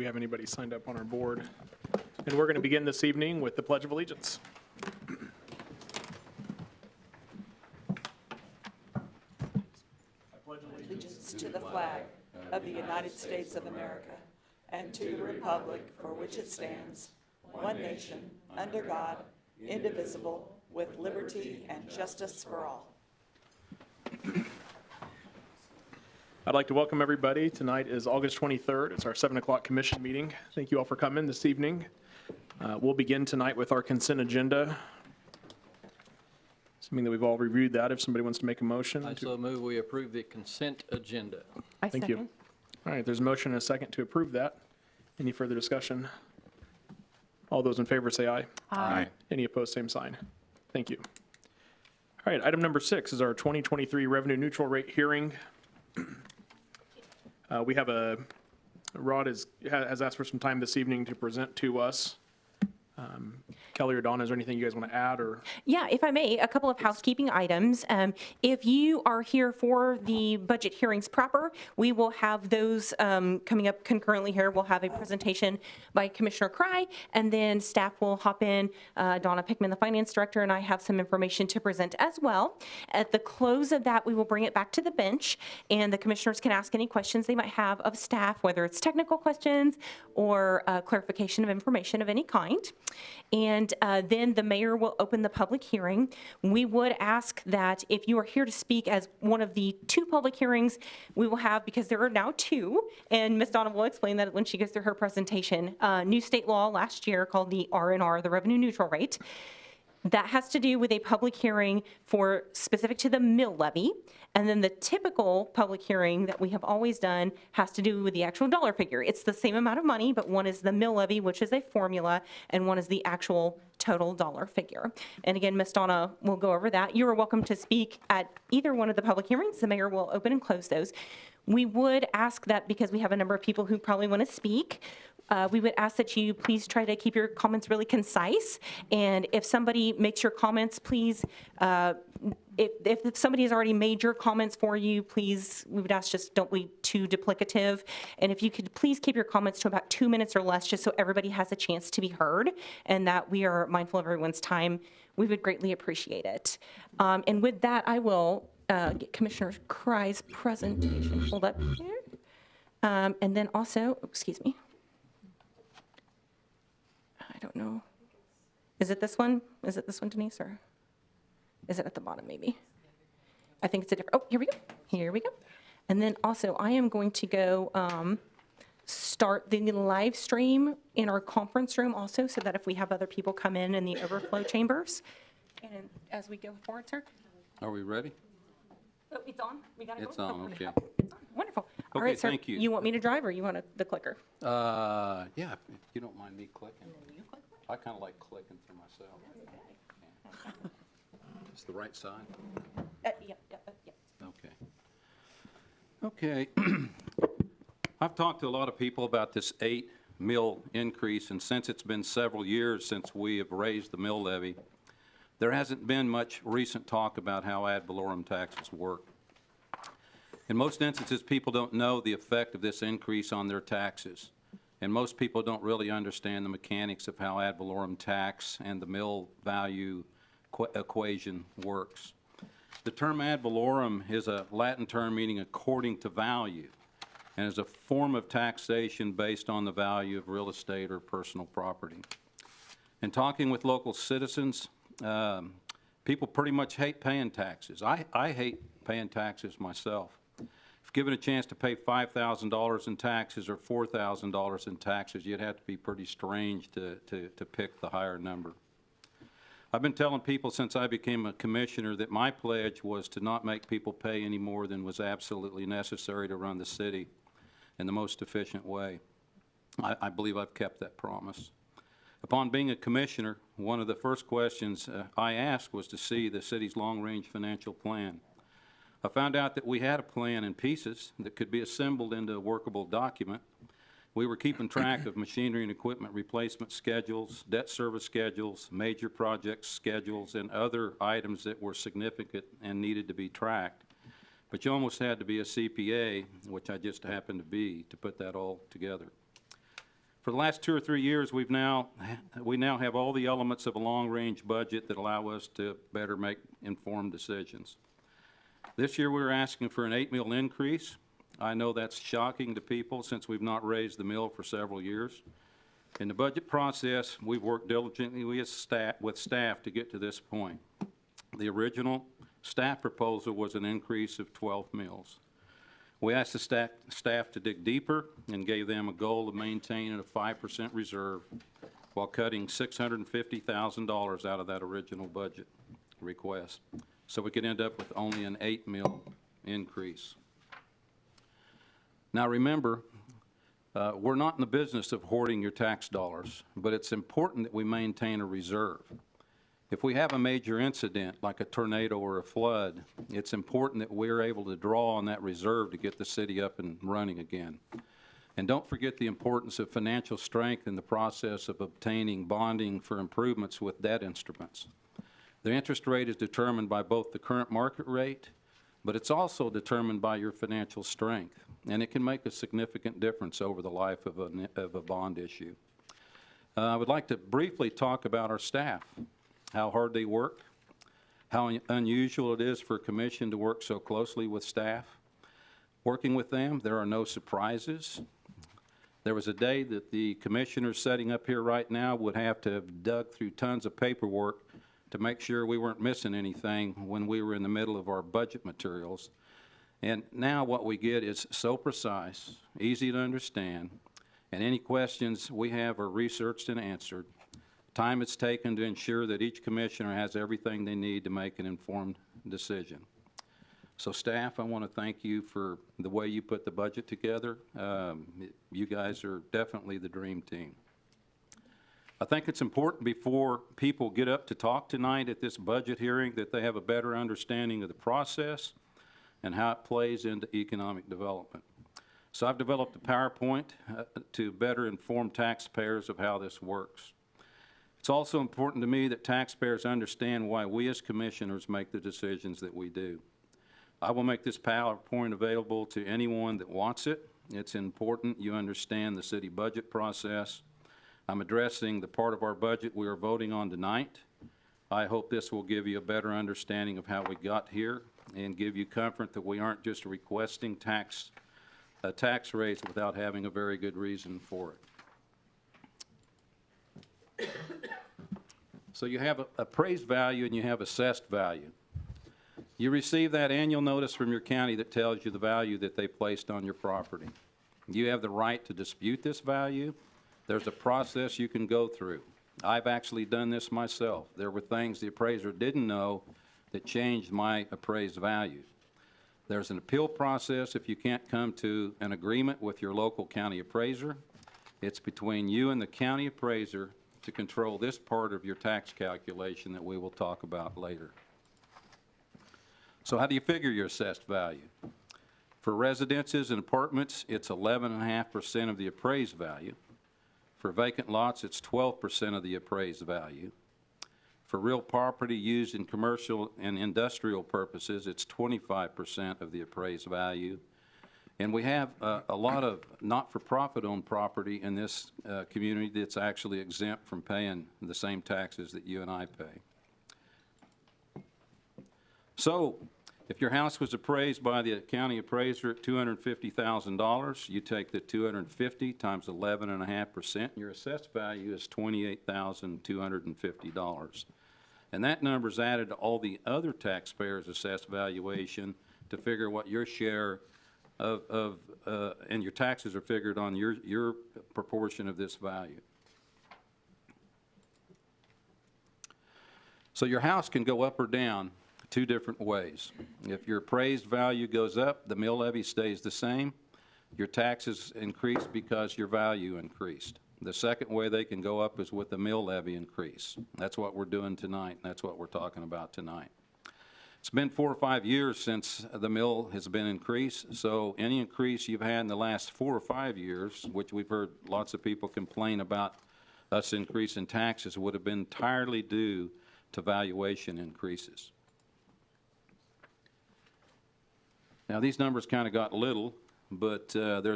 we have anybody signed up on our board. And we're going to begin this evening with the Pledge of Allegiance. Allegiance to the flag of the United States of America and to the republic for which it stands, one nation, under God, indivisible, with liberty and justice for all. I'd like to welcome everybody. Tonight is August 23rd. It's our 7 o'clock commission meeting. Thank you all for coming this evening. We'll begin tonight with our consent agenda. Assuming that we've all reviewed that, if somebody wants to make a motion. I so move we approve the consent agenda. Thank you. All right, there's a motion and a second to approve that. Any further discussion? All those in favor say aye. Aye. Any opposed, same sign. Thank you. All right, item number 6 is our 2023 revenue neutral rate hearing. We have Rod has asked for some time this evening to present to us. Kelly or Donna, is there anything you guys want to add? Or Yeah, if I may, a couple of housekeeping items. If you are here for the budget hearings proper, we will have those coming up concurrently here. We'll have a presentation by Commissioner Kreie, and then staff will hop in. Donna Pickman, the finance director, and I have some information to present as well. At the close of that, we will bring it back to the bench, and the commissioners can ask any questions they might have of staff, whether it's technical questions or clarification of information of any kind. And then the mayor will open the public hearing. We would ask that if you are here to speak as one of the 2 public hearings we will have, because there are now 2, and Ms. Donna will explain that when she goes through her presentation. New state law last year called the R&R, the revenue neutral rate. That has to do with a public hearing for specific to the mill levy. And then the typical public hearing that we have always done has to do with the actual dollar figure. It's the same amount of money, but one is the mill levy, which is a formula, and one is the actual total dollar figure. And again, Ms. Donna will go over that. You are welcome to speak at either one of the public hearings. The mayor will open and close those. We would ask that, because we have a number of people who probably want to speak, we would ask that you please try to keep your comments really concise. And if somebody makes your comments, please, if somebody has already made your comments for you, please, we would ask just don't be too duplicative. And if you could please keep your comments to about 2 minutes or less, just so everybody has a chance to be heard and that we are mindful of everyone's time, we would greatly appreciate it. And with that, I will get Commissioner Kreie's presentation pulled up here. And then also, excuse me. I don't know. Is it this one? Is it this one, Denise, or is it at the bottom maybe? I think it's a different, oh, here we go. Here we go. And then also I am going to go start the live stream in our conference room also, so that if we have other people come in the overflow chambers. And as we go forward, sir. Are we ready? Oh, it's on? We got it. It's on, okay. It's on. Wonderful. All right, sir. Thank you. You want me to drive, or you want the clicker? Yeah, if you don't mind me clicking. I kind of like clicking for myself. It's the right side? Yeah. Okay. I've talked to a lot of people about this 8 mill increase, and since it's been several years since we have raised the mill levy, there hasn't been much recent talk about how ad valorem taxes work. In most instances, people don't know the effect of this increase on their taxes. And most people don't really understand the mechanics of how ad valorem tax and the mill value equation works. The term ad valorem is a Latin term meaning according to value, and is a form of taxation based on the value of real estate or personal property. In talking with local citizens, people pretty much hate paying taxes. I hate paying taxes myself. If given a chance to pay $5,000 in taxes or $4,000 in taxes, you'd have to be pretty strange to pick the higher number. I've been telling people since I became a commissioner that my pledge was to not make people pay any more than was absolutely necessary to run the city in the most efficient way. I believe I've kept that promise. Upon being a commissioner, one of the first questions I asked was to see the city's long-range financial plan. I found out that we had a plan in pieces that could be assembled into a workable document. We were keeping track of machinery and equipment replacement schedules, debt service schedules, major project schedules, and other items that were significant and needed to be tracked. But you almost had to be a CPA, which I just happened to be, to put that all together. For the last 2 or 3 years, we now have all the elements of a long-range budget that allow us to better make informed decisions. This year, we're asking for an 8 mil increase. I know that's shocking to people since we've not raised the mill for several years. In the budget process, we've worked diligently with staff to get to this point. The original staff proposal was an increase of 12 mills. We asked the staff to dig deeper and gave them a goal of maintaining a 5% reserve while cutting $650,000 out of that original budget request. So we could end up with only an 8 mil increase. Now remember, we're not in the business of hoarding your tax dollars, but it's important that we maintain a reserve. If we have a major incident like a tornado or a flood, it's important that we're able to draw on that reserve to get the city up and running again. And don't forget the importance of financial strength in the process of obtaining bonding for improvements with debt instruments. The interest rate is determined by both the current market rate, but it's also determined by your financial strength, and it can make a significant difference over the life of a bond issue. I would like to briefly talk about our staff, how hard they work, how unusual it is for a commission to work so closely with staff. Working with them, there are no surprises. There was a day that the commissioners sitting up here right now would have to have dug through tons of paperwork to make sure we weren't missing anything when we were in the middle of our budget materials. And now what we get is so precise, easy to understand, and any questions we have are researched and answered. Time it's taken to ensure that each commissioner has everything they need to make an informed decision. So staff, I want to thank you for the way you put the budget together. You guys are definitely the dream team. I think it's important before people get up to talk tonight at this budget hearing that they have a better understanding of the process and how it plays into economic development. So I've developed a PowerPoint to better inform taxpayers of how this works. It's also important to me that taxpayers understand why we as commissioners make the decisions that we do. I will make this PowerPoint available to anyone that wants it. It's important you understand the city budget process. I'm addressing the part of our budget we are voting on tonight. I hope this will give you a better understanding of how we got here and give you comfort that we aren't just requesting a tax raise without having a very good reason for it. So you have appraised value and you have assessed value. You receive that annual notice from your county that tells you the value that they placed on your property. You have the right to dispute this value. There's a process you can go through. I've actually done this myself. There were things the appraiser didn't know that changed my appraised value. There's an appeal process if you can't come to an agreement with your local county appraiser. It's between you and the county appraiser to control this part of your tax calculation that we will talk about later. So how do you figure your assessed value? For residences and apartments, it's 11.5% of the appraised value. For vacant lots, it's 12% of the appraised value. For real property used in commercial and industrial purposes, it's 25% of the appraised value. And we have a lot of not-for-profit owned property in this community that's actually exempt from paying the same taxes that you and I pay. So if your house was appraised by the county appraiser at $250,000, you take the 250 times 11.5%, and your assessed value is $28,250. And that number is added to all the other taxpayers' assessed valuation to figure what your share and your taxes are figured on your proportion of this value. So your house can go up or down two different ways. If your appraised value goes up, the mill levy stays the same. Your taxes increase because your value increased. The second way they can go up is with the mill levy increase. That's what we're doing tonight, and that's what we're talking about tonight. It's been 4 or 5 years since the mill has been increased, so any increase you've had in the last 4 or 5 years, which we've heard lots of people complain about us increasing taxes, would have been entirely due to valuation increases. Now, these numbers kind of got little, but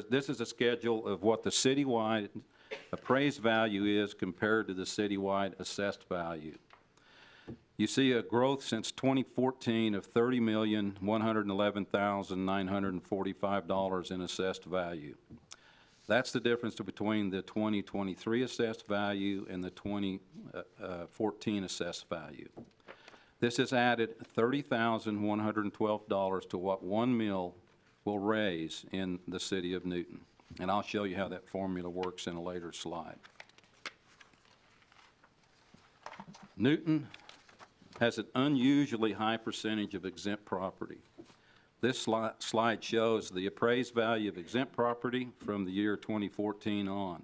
this is a schedule of what the citywide appraised value is compared to the citywide assessed value. You see a growth since 2014 of $30,111,945 in assessed value. That's the difference between the 2023 assessed value and the 2014 assessed value. This has added $30,112 to what 1 mil will raise in the city of Newton. And I'll show you how that formula works in a later slide. Newton has an unusually high percentage of exempt property. This slide shows the appraised value of exempt property from the year 2014 on.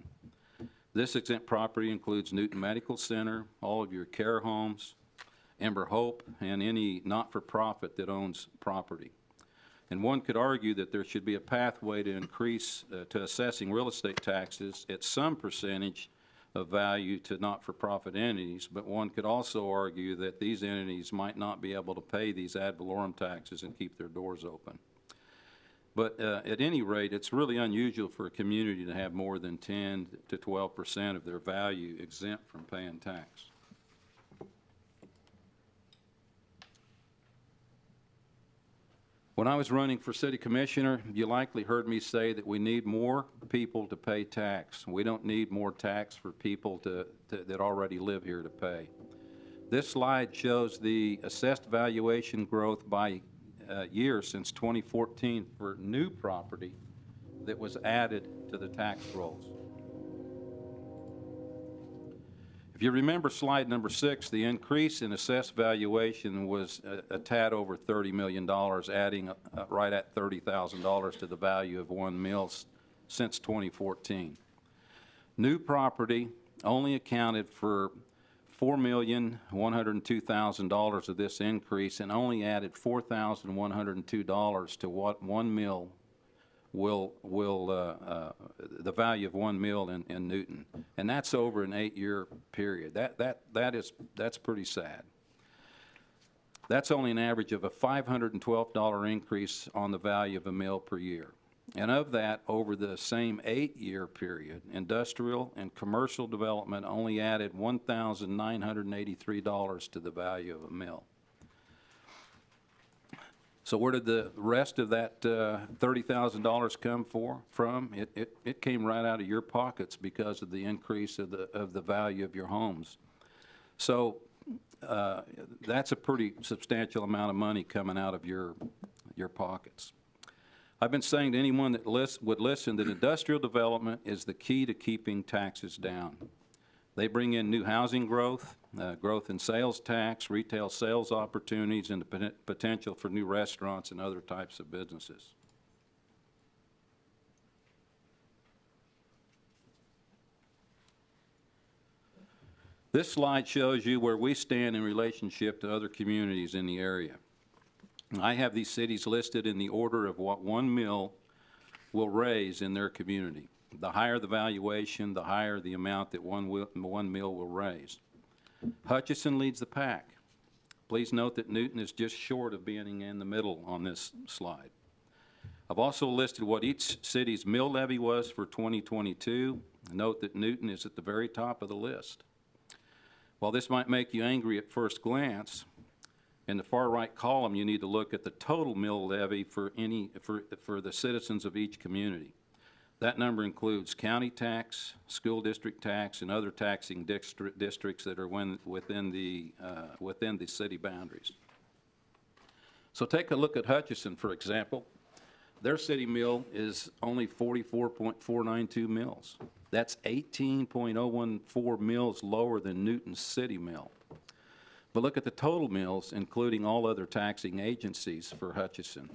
This exempt property includes Newton Medical Center, all of your care homes, Ember Hope, and any not-for-profit that owns property. And one could argue that there should be a pathway to increase, to assessing real estate taxes at some percentage of value to not-for-profit entities, but one could also argue that these entities might not be able to pay these ad valorem taxes and keep their doors open. But at any rate, it's really unusual for a community to have more than 10 to 12% of their value exempt from paying tax. When I was running for city commissioner, you likely heard me say that we need more people to pay tax. We don't need more tax for people that already live here to pay. This slide shows the assessed valuation growth by year since 2014 for new property that was added to the tax rolls. If you remember slide number 6, the increase in assessed valuation was a tad over $30 million, adding right at $30,000 to the value of 1 mil since 2014. New property only accounted for $4,102,000 of this increase and only added $4,102 to what 1 mil the value of 1 mil in Newton, and that's over an 8-year period. That's pretty sad. That's only an average of a $512 increase on the value of a mil per year. And of that, over the same 8-year period, industrial and commercial development only added $1,983 to the value of a mil. So where did the rest of that $30,000 come from? It came right out of your pockets because of the increase of the value of your homes. So that's a pretty substantial amount of money coming out of your pockets. I've been saying to anyone that would listen that industrial development is the key to keeping taxes down. They bring in new housing growth, growth in sales tax, retail sales opportunities, and the potential for new restaurants and other types of businesses. This slide shows you where we stand in relationship to other communities in the area. I have these cities listed in the order of what 1 mil will raise in their community. The higher the valuation, the higher the amount that 1 mil will raise. Hutchinson leads the pack. Please note that Newton is just short of being in the middle on this slide. I've also listed what each city's mill levy was for 2022. Note that Newton is at the very top of the list. While this might make you angry at first glance, in the far right column you need to look at the total mill levy for the citizens of each community. That number includes county tax, school district tax, and other taxing districts that are within the city boundaries. So take a look at Hutchinson, for example. Their city mill is only 44.492 mils. That's 18.014 mils lower than Newton's city mill. But look at the total mills, including all other taxing agencies for Hutchinson.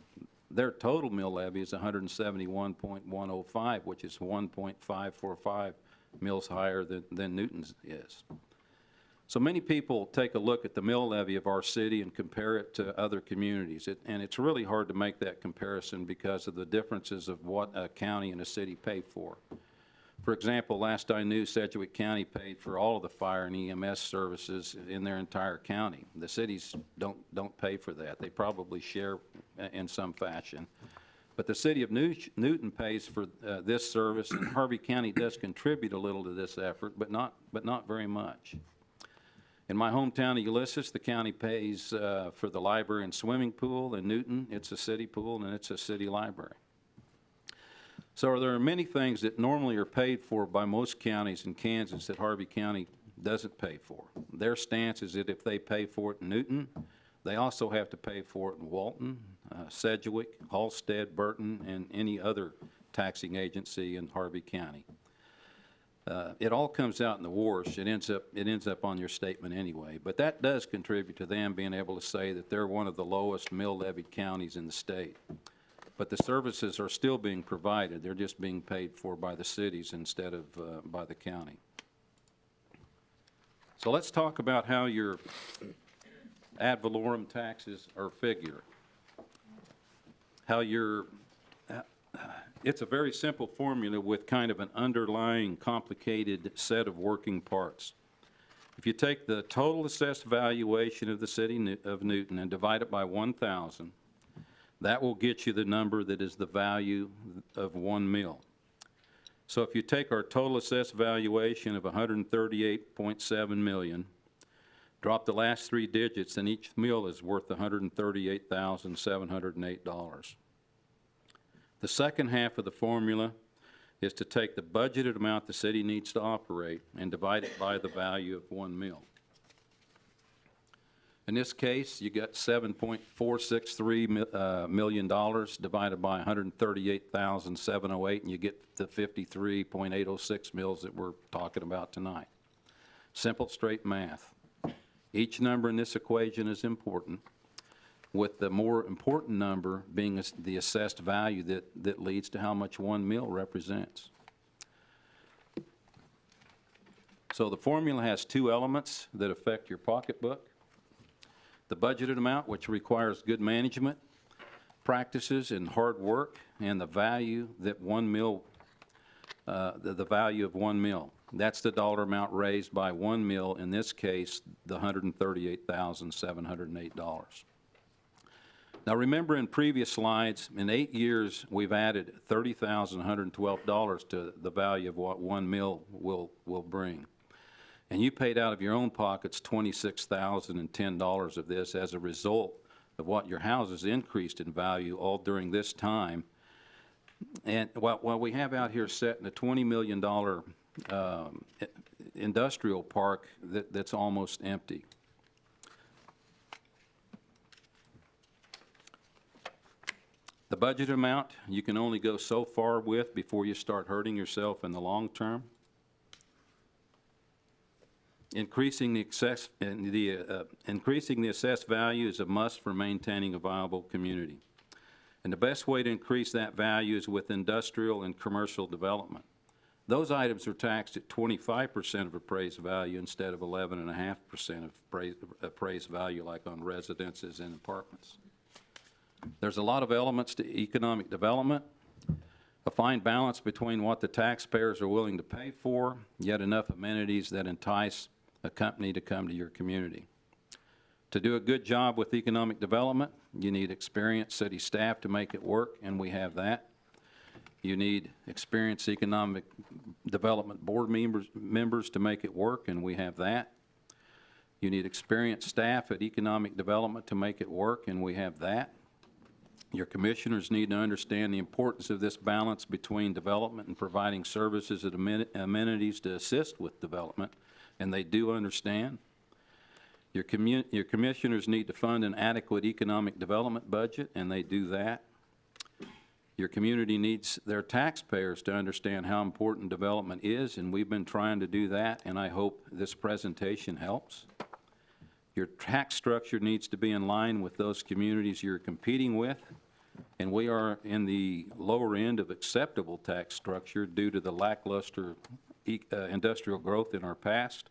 Their total mill levy is 171.105, which is 1.545 mils higher than Newton's is. So many people take a look at the mill levy of our city and compare it to other communities. And it's really hard to make that comparison because of the differences of what a county and a city pay for. For example, last I knew, Sedgwick County paid for all of the fire and EMS services in their entire county. The cities don't pay for that. They probably share in some fashion. But the city of Newton pays for this service, and Harvey County does contribute a little to this effort, but not very much. In my hometown of Ulysses, the county pays for the library and swimming pool. In Newton, it's a city pool and it's a city library. So there are many things that normally are paid for by most counties in Kansas that Harvey County doesn't pay for. Their stance is that if they pay for it in Newton, they also have to pay for it in Walton, Sedgwick, Halstead, Burton, and any other taxing agency in Harvey County. It all comes out in the wash. It ends up on your statement anyway. But that does contribute to them being able to say that they're one of the lowest mill-levied counties in the state. But the services are still being provided. They're just being paid for by the cities instead of by the county. So let's talk about how your ad valorem taxes are figured. How your it's a very simple formula with kind of an underlying complicated set of working parts. If you take the total assessed valuation of the city of Newton and divide it by 1,000, that will get you the number that is the value of 1 mill. So if you take our total assessed valuation of $138.7 million, drop the last 3 digits, and each mill is worth $138,708. The second half of the formula is to take the budgeted amount the city needs to operate and divide it by the value of 1 mill. In this case, you got $7.463 million divided by $138,708, and you get the 53.806 mills that we're talking about tonight. Simple, straight math. Each number in this equation is important, with the more important number being the assessed value that leads to how much 1 mill represents. So the formula has 2 elements that affect your pocketbook. The budgeted amount, which requires good management practices and hard work, and the value that 1 mill, the value of 1 mill. That's the dollar amount raised by 1 mill, in this case, the $138,708. Now remember, in previous slides, in 8 years, we've added $30,112 to the value of what 1 mill will bring. And you paid out of your own pockets $26,010 of this as a result of what your houses increased in value all during this time. And while we have out here setting a $20 million industrial park that's almost empty. The budget amount you can only go so far with before you start hurting yourself in the long term. Increasing the assessed value is a must for maintaining a viable community. And the best way to increase that value is with industrial and commercial development. Those items are taxed at 25% of appraised value instead of 11.5% of appraised value like on residences and apartments. There's a lot of elements to economic development. A fine balance between what the taxpayers are willing to pay for, yet enough amenities that entice a company to come to your community. To do a good job with economic development, you need experienced city staff to make it work, and we have that. You need experienced economic development board members to make it work, and we have that. You need experienced staff at economic development to make it work, and we have that. Your commissioners need to understand the importance of this balance between development and providing services and amenities to assist with development, and they do understand. Your commissioners need to fund an adequate economic development budget, and they do that. Your community needs their taxpayers to understand how important development is, and we've been trying to do that, and I hope this presentation helps. Your tax structure needs to be in line with those communities you're competing with, and we are in the lower end of acceptable tax structure due to the lackluster industrial growth in our past.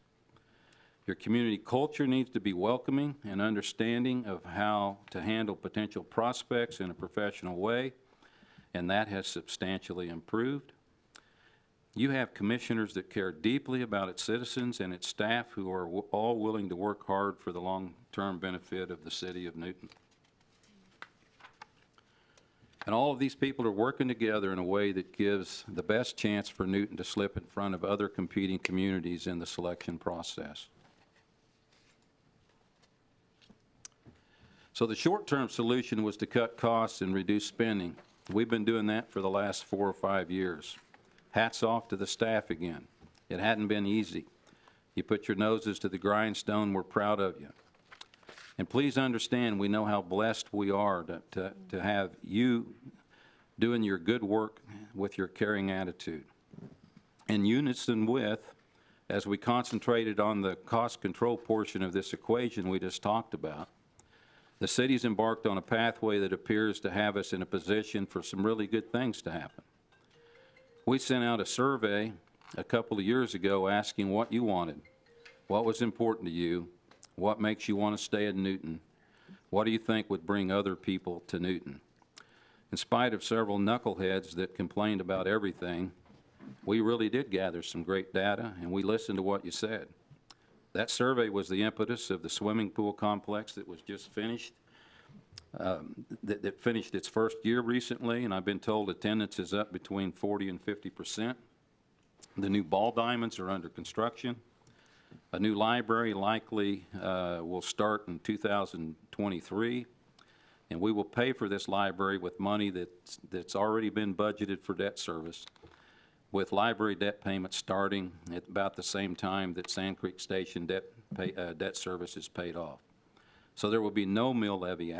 Your community culture needs to be welcoming and understanding of how to handle potential prospects in a professional way, and that has substantially improved. You have commissioners that care deeply about its citizens and its staff who are all willing to work hard for the long-term benefit of the city of Newton. And all of these people are working together in a way that gives the best chance for Newton to slip in front of other competing communities in the selection process. So the short-term solution was to cut costs and reduce spending. We've been doing that for the last 4 or 5 years. Hats off to the staff again. It hadn't been easy. You put your noses to the grindstone. We're proud of you. And please understand, we know how blessed we are to have you doing your good work with your caring attitude. In unison with, as we concentrated on the cost control portion of this equation we just talked about, the city's embarked on a pathway that appears to have us in a position for some really good things to happen. We sent out a survey a couple of years ago asking what you wanted, what was important to you, what makes you want to stay in Newton, what do you think would bring other people to Newton. In spite of several knuckleheads that complained about everything, we really did gather some great data, and we listened to what you said. That survey was the impetus of the swimming pool complex that was just finished, that finished its first year recently, and I've been told attendance is up between 40 and 50%. The new ball diamonds are under construction. A new library likely will start in 2023, and we will pay for this library with money that's already been budgeted for debt service, with library debt payments starting at about the same time that Sand Creek Station debt service is paid off. So there will be no mill levy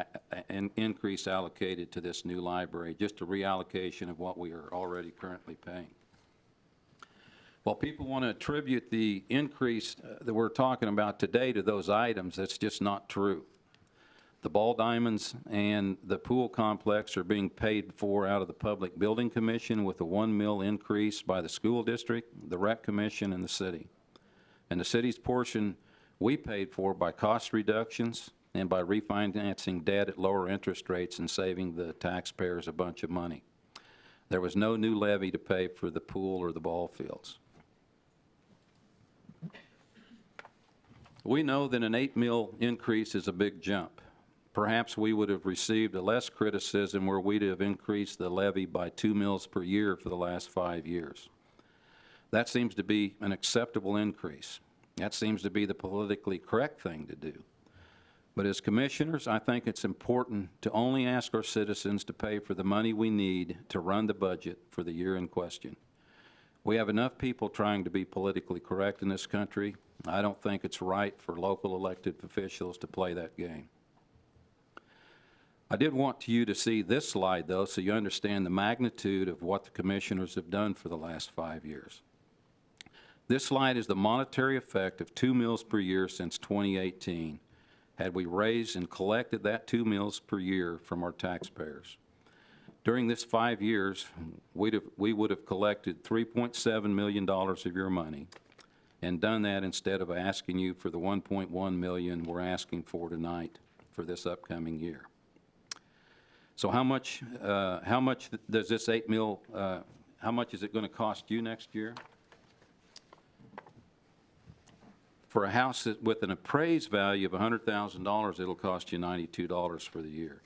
increase allocated to this new library, just a reallocation of what we are already currently paying. While people want to attribute the increase that we're talking about today to those items, that's just not true. The ball diamonds and the pool complex are being paid for out of the Public Building Commission with a $1 million increase by the school district, the rec commission, and the city. And the city's portion we paid for by cost reductions and by refinancing debt at lower interest rates and saving the taxpayers a bunch of money. There was no new levy to pay for the pool or the ball fields. We know that an $8 million increase is a big jump. Perhaps we would have received a less criticism where we'd have increased the levy by $2 million per year for the last 5 years. That seems to be an acceptable increase. That seems to be the politically correct thing to do. But as commissioners, I think it's important to only ask our citizens to pay for the money we need to run the budget for the year in question. We have enough people trying to be politically correct in this country. I don't think it's right for local elected officials to play that game. I did want you to see this slide, though, so you understand the magnitude of what the commissioners have done for the last 5 years. This slide is the monetary effect of $2 million per year since 2018, had we raised and collected that $2 million per year from our taxpayers. During this 5 years, we would have collected $3.7 million of your money and done that instead of asking you for the $1.1 million we're asking for tonight for this upcoming year. So how much does this $8 million, how much is it going to cost you next year? For a house with an appraised value of $100,000, it'll cost you $92 for the year.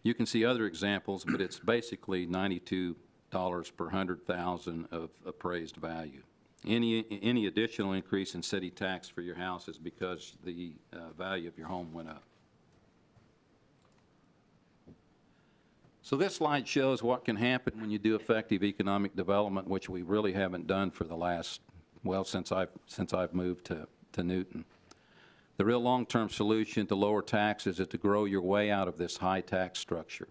You can see other examples, but it's basically $92 per 100,000 of appraised value. Any additional increase in city tax for your house is because the value of your home went up. So this slide shows what can happen when you do effective economic development, which we really haven't done for the last, well, since I've moved to Newton. The real long-term solution to lower taxes is to grow your way out of this high tax structure.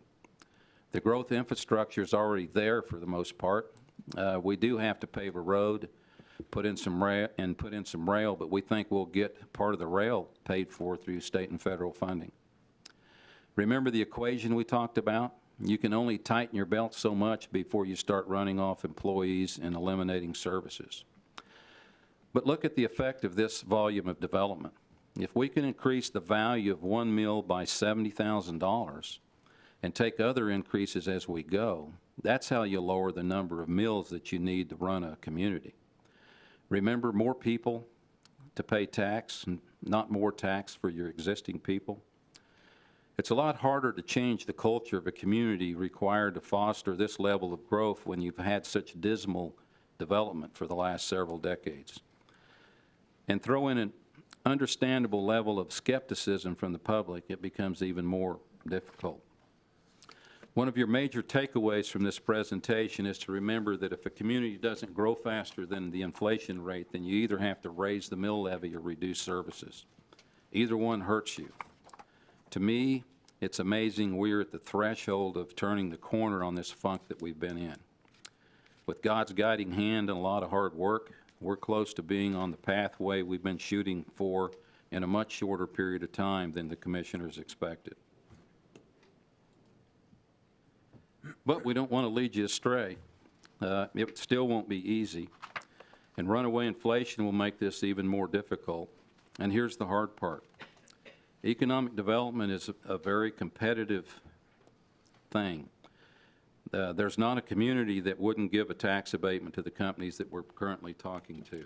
The growth infrastructure is already there for the most part. We do have to pave a road, put in some rail, but we think we'll get part of the rail paid for through state and federal funding. Remember the equation we talked about? You can only tighten your belt so much before you start running off employees and eliminating services. But look at the effect of this volume of development. If we can increase the value of $1 million by $70,000 and take other increases as we go, that's how you lower the number of mills that you need to run a community. Remember, more people to pay tax, not more tax for your existing people. It's a lot harder to change the culture of a community required to foster this level of growth when you've had such dismal development for the last several decades. And throw in an understandable level of skepticism from the public, it becomes even more difficult. One of your major takeaways from this presentation is to remember that if a community doesn't grow faster than the inflation rate, then you either have to raise the mill levy or reduce services. Either one hurts you. To me, it's amazing we're at the threshold of turning the corner on this funk that we've been in. With God's guiding hand and a lot of hard work, we're close to being on the pathway we've been shooting for in a much shorter period of time than the commissioners expected. But we don't want to lead you astray. It still won't be easy, and runaway inflation will make this even more difficult. And here's the hard part. Economic development is a very competitive thing. There's not a community that wouldn't give a tax abatement to the companies that we're currently talking to.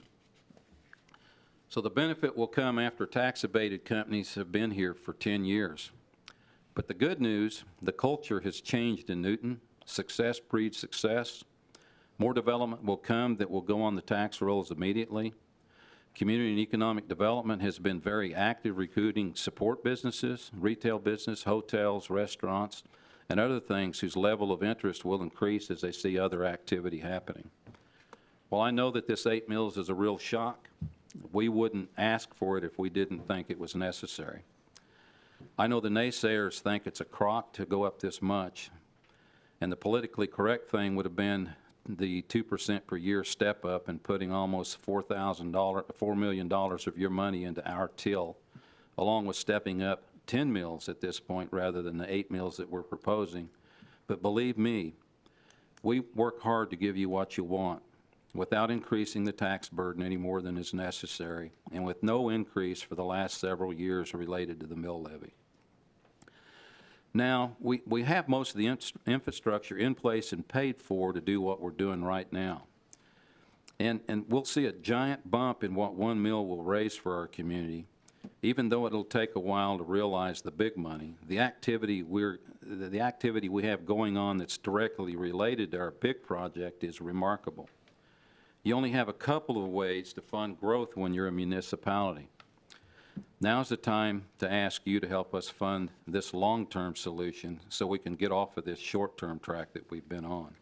So the benefit will come after tax abated companies have been here for 10 years. But the good news, the culture has changed in Newton. Success breeds success. More development will come that will go on the tax rolls immediately. Community and economic development has been very active recruiting support businesses, retail business, hotels, restaurants, and other things whose level of interest will increase as they see other activity happening. While I know that this 8 mills is a real shock, we wouldn't ask for it if we didn't think it was necessary. I know the naysayers think it's a crock to go up this much, and the politically correct thing would have been the 2% per year step up and putting almost $4 million of your money into our till, along with stepping up 10 mills at this point rather than the 8 mills that we're proposing. But believe me, we work hard to give you what you want without increasing the tax burden any more than is necessary, and with no increase for the last several years related to the mill levy. Now, we have most of the infrastructure in place and paid for to do what we're doing right now. And we'll see a giant bump in what one mill will raise for our community, even though it'll take a while to realize the big money. The activity we have going on that's directly related to our big project is remarkable. You only have a couple of ways to fund growth when you're a municipality. Now's the time to ask you to help us fund this long-term solution so we can get off of this short-term track that we've been on.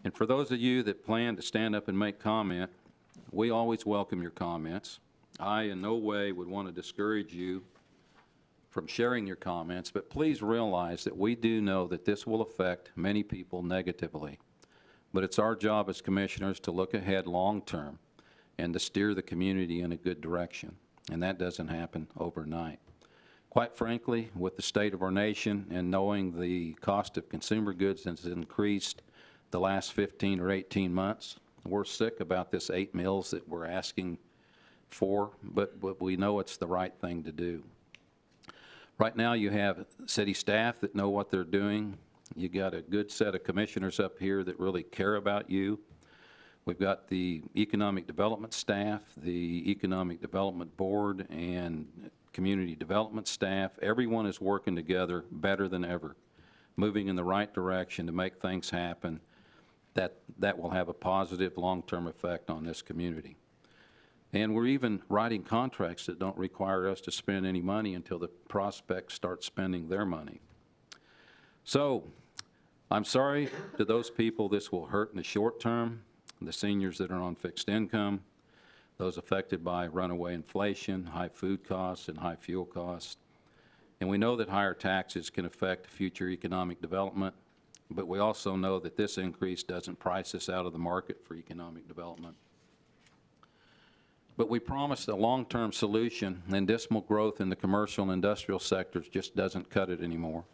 And for those of you that plan to stand up and make comment, we always welcome your comments. I in no way would want to discourage you from sharing your comments, but please realize that we do know that this will affect many people negatively. But it's our job as commissioners to look ahead long-term and to steer the community in a good direction. And that doesn't happen overnight. Quite frankly, with the state of our nation and knowing the cost of consumer goods has increased the last 15 or 18 months, we're sick about this 8 mills that we're asking for, but we know it's the right thing to do. Right now you have city staff that know what they're doing. You got a good set of commissioners up here that really care about you. We've got the economic development staff, the economic development board, and community development staff. Everyone is working together better than ever, moving in the right direction to make things happen that will have a positive long-term effect on this community. And we're even writing contracts that don't require us to spend any money until the prospects start spending their money. So I'm sorry to those people this will hurt in the short term, the seniors that are on fixed income, those affected by runaway inflation, high food costs, and high fuel costs. And we know that higher taxes can affect future economic development, but we also know that this increase doesn't price us out of the market for economic development. But we promised a long-term solution, and dismal growth in the commercial and industrial sectors just doesn't cut it anymore.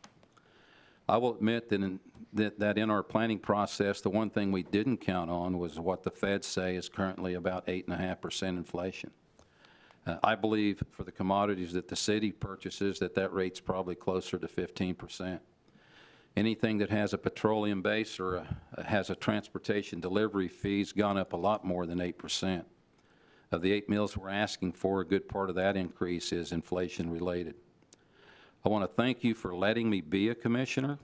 I will admit that in our planning process, the one thing we didn't count on was what the feds say is currently about 8.5% inflation. I believe for the commodities that the city purchases that rate's probably closer to 15%. Anything that has a petroleum base or has a transportation delivery fee's gone up a lot more than 8%. Of the 8 mills we're asking for, a good part of that increase is inflation related. I want to thank you for letting me be a commissioner,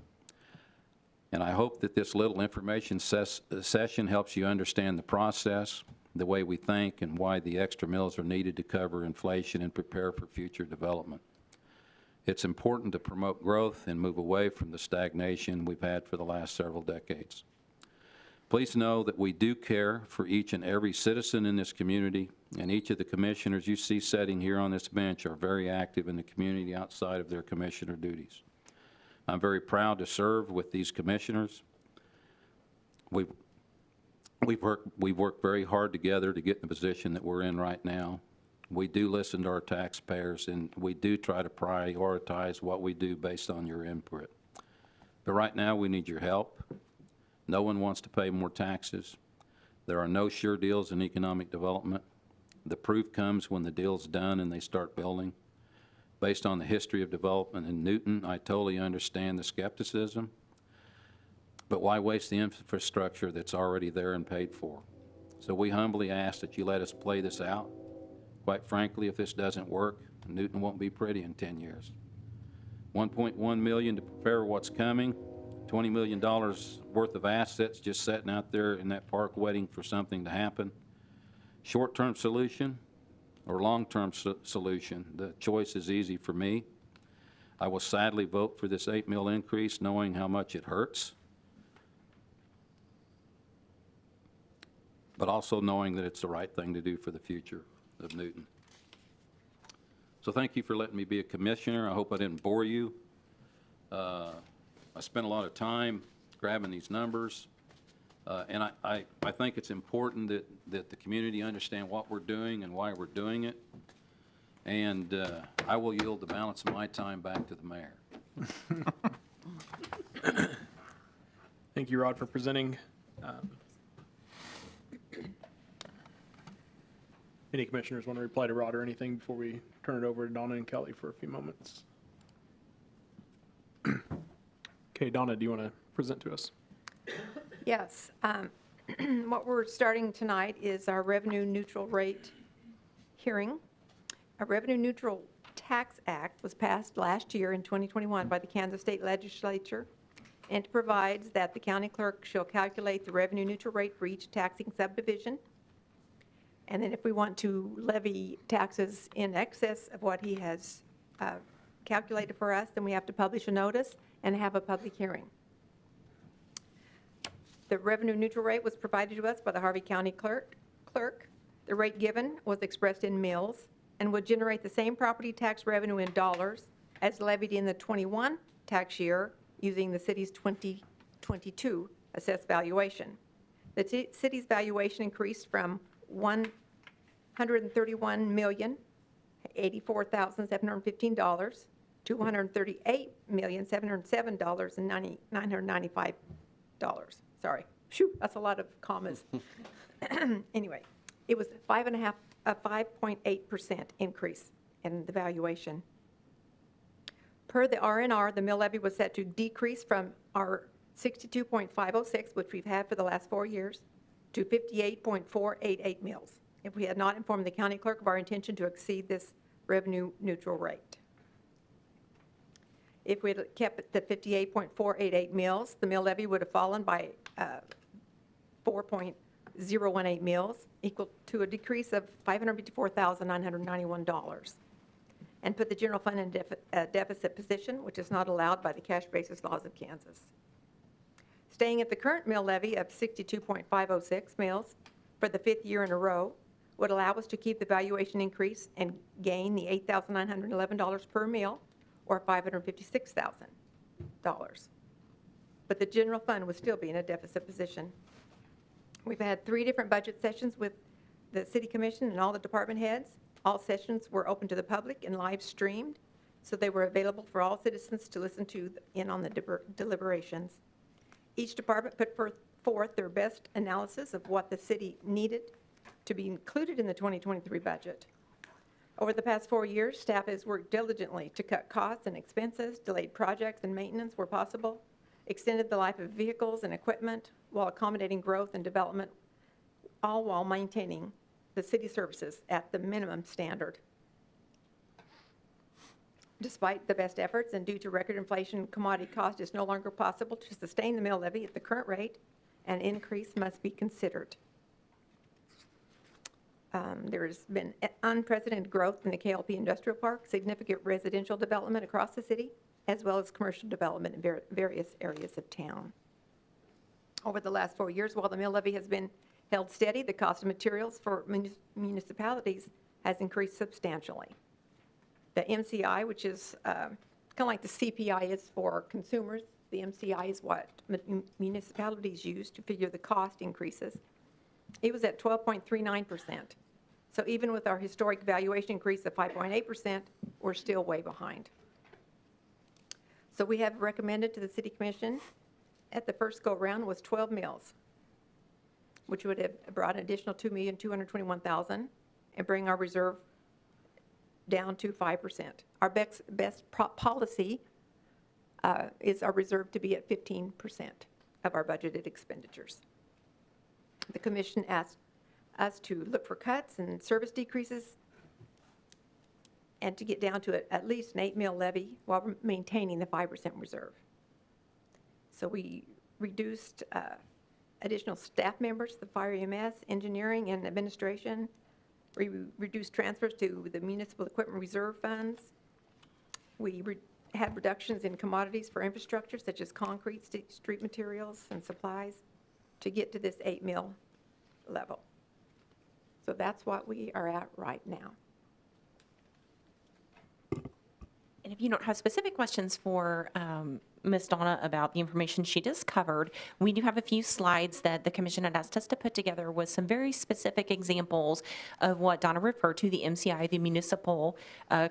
and I hope that this little information session helps you understand the process, the way we think, and why the extra mills are needed to cover inflation and prepare for future development. It's important to promote growth and move away from the stagnation we've had for the last several decades. Please know that we do care for each and every citizen in this community, and each of the commissioners you see sitting here on this bench are very active in the community outside of their commissioner duties. I'm very proud to serve with these commissioners. We've worked very hard together to get in the position that we're in right now. We do listen to our taxpayers, and we do try to prioritize what we do based on your input. But right now, we need your help. No one wants to pay more taxes. There are no sure deals in economic development. The proof comes when the deal's done and they start building. Based on the history of development in Newton, I totally understand the skepticism. But why waste the infrastructure that's already there and paid for? So we humbly ask that you let us play this out. Quite frankly, if this doesn't work, Newton won't be pretty in 10 years. $1.1 million to prepare what's coming, $20 million worth of assets just sitting out there in that park waiting for something to happen. Short-term solution or long-term solution, the choice is easy for me. I will sadly vote for this 8 mil increase knowing how much it hurts, but also knowing that it's the right thing to do for the future of Newton. So thank you for letting me be a commissioner. I hope I didn't bore you. I spent a lot of time grabbing these numbers, and I think it's important that the community understand what we're doing and why we're doing it, and I will yield the balance of my time back to the mayor. Thank you, Rod, for presenting. Any commissioners want to reply to Rod or anything before we turn it over to Donna and Kelly for a few moments? Okay, Donna, do you want to present to us? Yes. What we're starting tonight is our revenue neutral rate hearing. A revenue neutral tax act was passed last year in 2021 by the Kansas State Legislature, and it provides that the county clerk shall calculate the revenue neutral rate for each taxing subdivision. And then if we want to levy taxes in excess of what he has calculated for us, then we have to publish a notice and have a public hearing. The revenue neutral rate was provided to us by the Harvey County clerk. The rate given was expressed in mills and would generate the same property tax revenue in dollars as levied in the 21 tax year using the city's 2022 assessed valuation. The city's valuation increased from $131,084,715 to $138,707,995. Sorry, shoot, that's a lot of commas. Anyway, it was a 5.8% increase in the valuation. Per the R&R, the mill levy was set to decrease from our 62.506, which we've had for the last 4 years, to 58.488 mills, if we had not informed the county clerk of our intention to exceed this revenue neutral rate. If we had kept it at 58.488 mills, the mill levy would have fallen by 4.018 mills, equal to a decrease of $554,991, and put the general fund in a deficit position, which is not allowed by the cash basis laws of Kansas. Staying at the current mill levy of 62.506 mills for the 5th year in a row would allow us to keep the valuation increase and gain the $8,911 per mill, or $556,000. But the general fund would still be in a deficit position. We've had 3 different budget sessions with the City Commission and all the department heads. All sessions were open to the public and live streamed, so they were available for all citizens to listen to in on the deliberations. Each department put forth their best analysis of what the city needed to be included in the 2023 budget. Over the past 4 years, staff has worked diligently to cut costs and expenses, delayed projects and maintenance where possible, extended the life of vehicles and equipment while accommodating growth and development, all while maintaining the city services at the minimum standard. Despite the best efforts and due to record inflation, commodity cost is no longer possible to sustain the mill levy at the current rate. An increase must be considered. There's been unprecedented growth in the KLP Industrial Park, significant residential development across the city, as well as commercial development in various areas of town. Over the last 4 years, while the mill levy has been held steady, the cost of materials for municipalities has increased substantially. The MCI, which is kind of like the CPI is for consumers, the MCI is what municipalities use to figure the cost increases. It was at 12.39%. So even with our historic valuation increase of 5.8%, we're still way behind. So we have recommended to the City Commission at the first go-round was 12 mills, which would have brought an additional $2,221,000 and bring our reserve down to 5%. Our best policy is our reserve to be at 15% of our budgeted expenditures. The commission asked us to look for cuts and service decreases and to get down to at least an 8 mill levy while maintaining the 5% reserve. So we reduced additional staff members, the fire EMS, engineering, and administration. We reduced transfers to the municipal equipment reserve funds. We had reductions in commodities for infrastructure, such as concrete, street materials, and supplies, to get to this 8 mill level. So that's what we are at right now. And if you don't have specific questions for Ms. Donna about the information she just covered, we do have a few slides that the commission had asked us to put together with some very specific examples of what Donna referred to, the MCI, the Municipal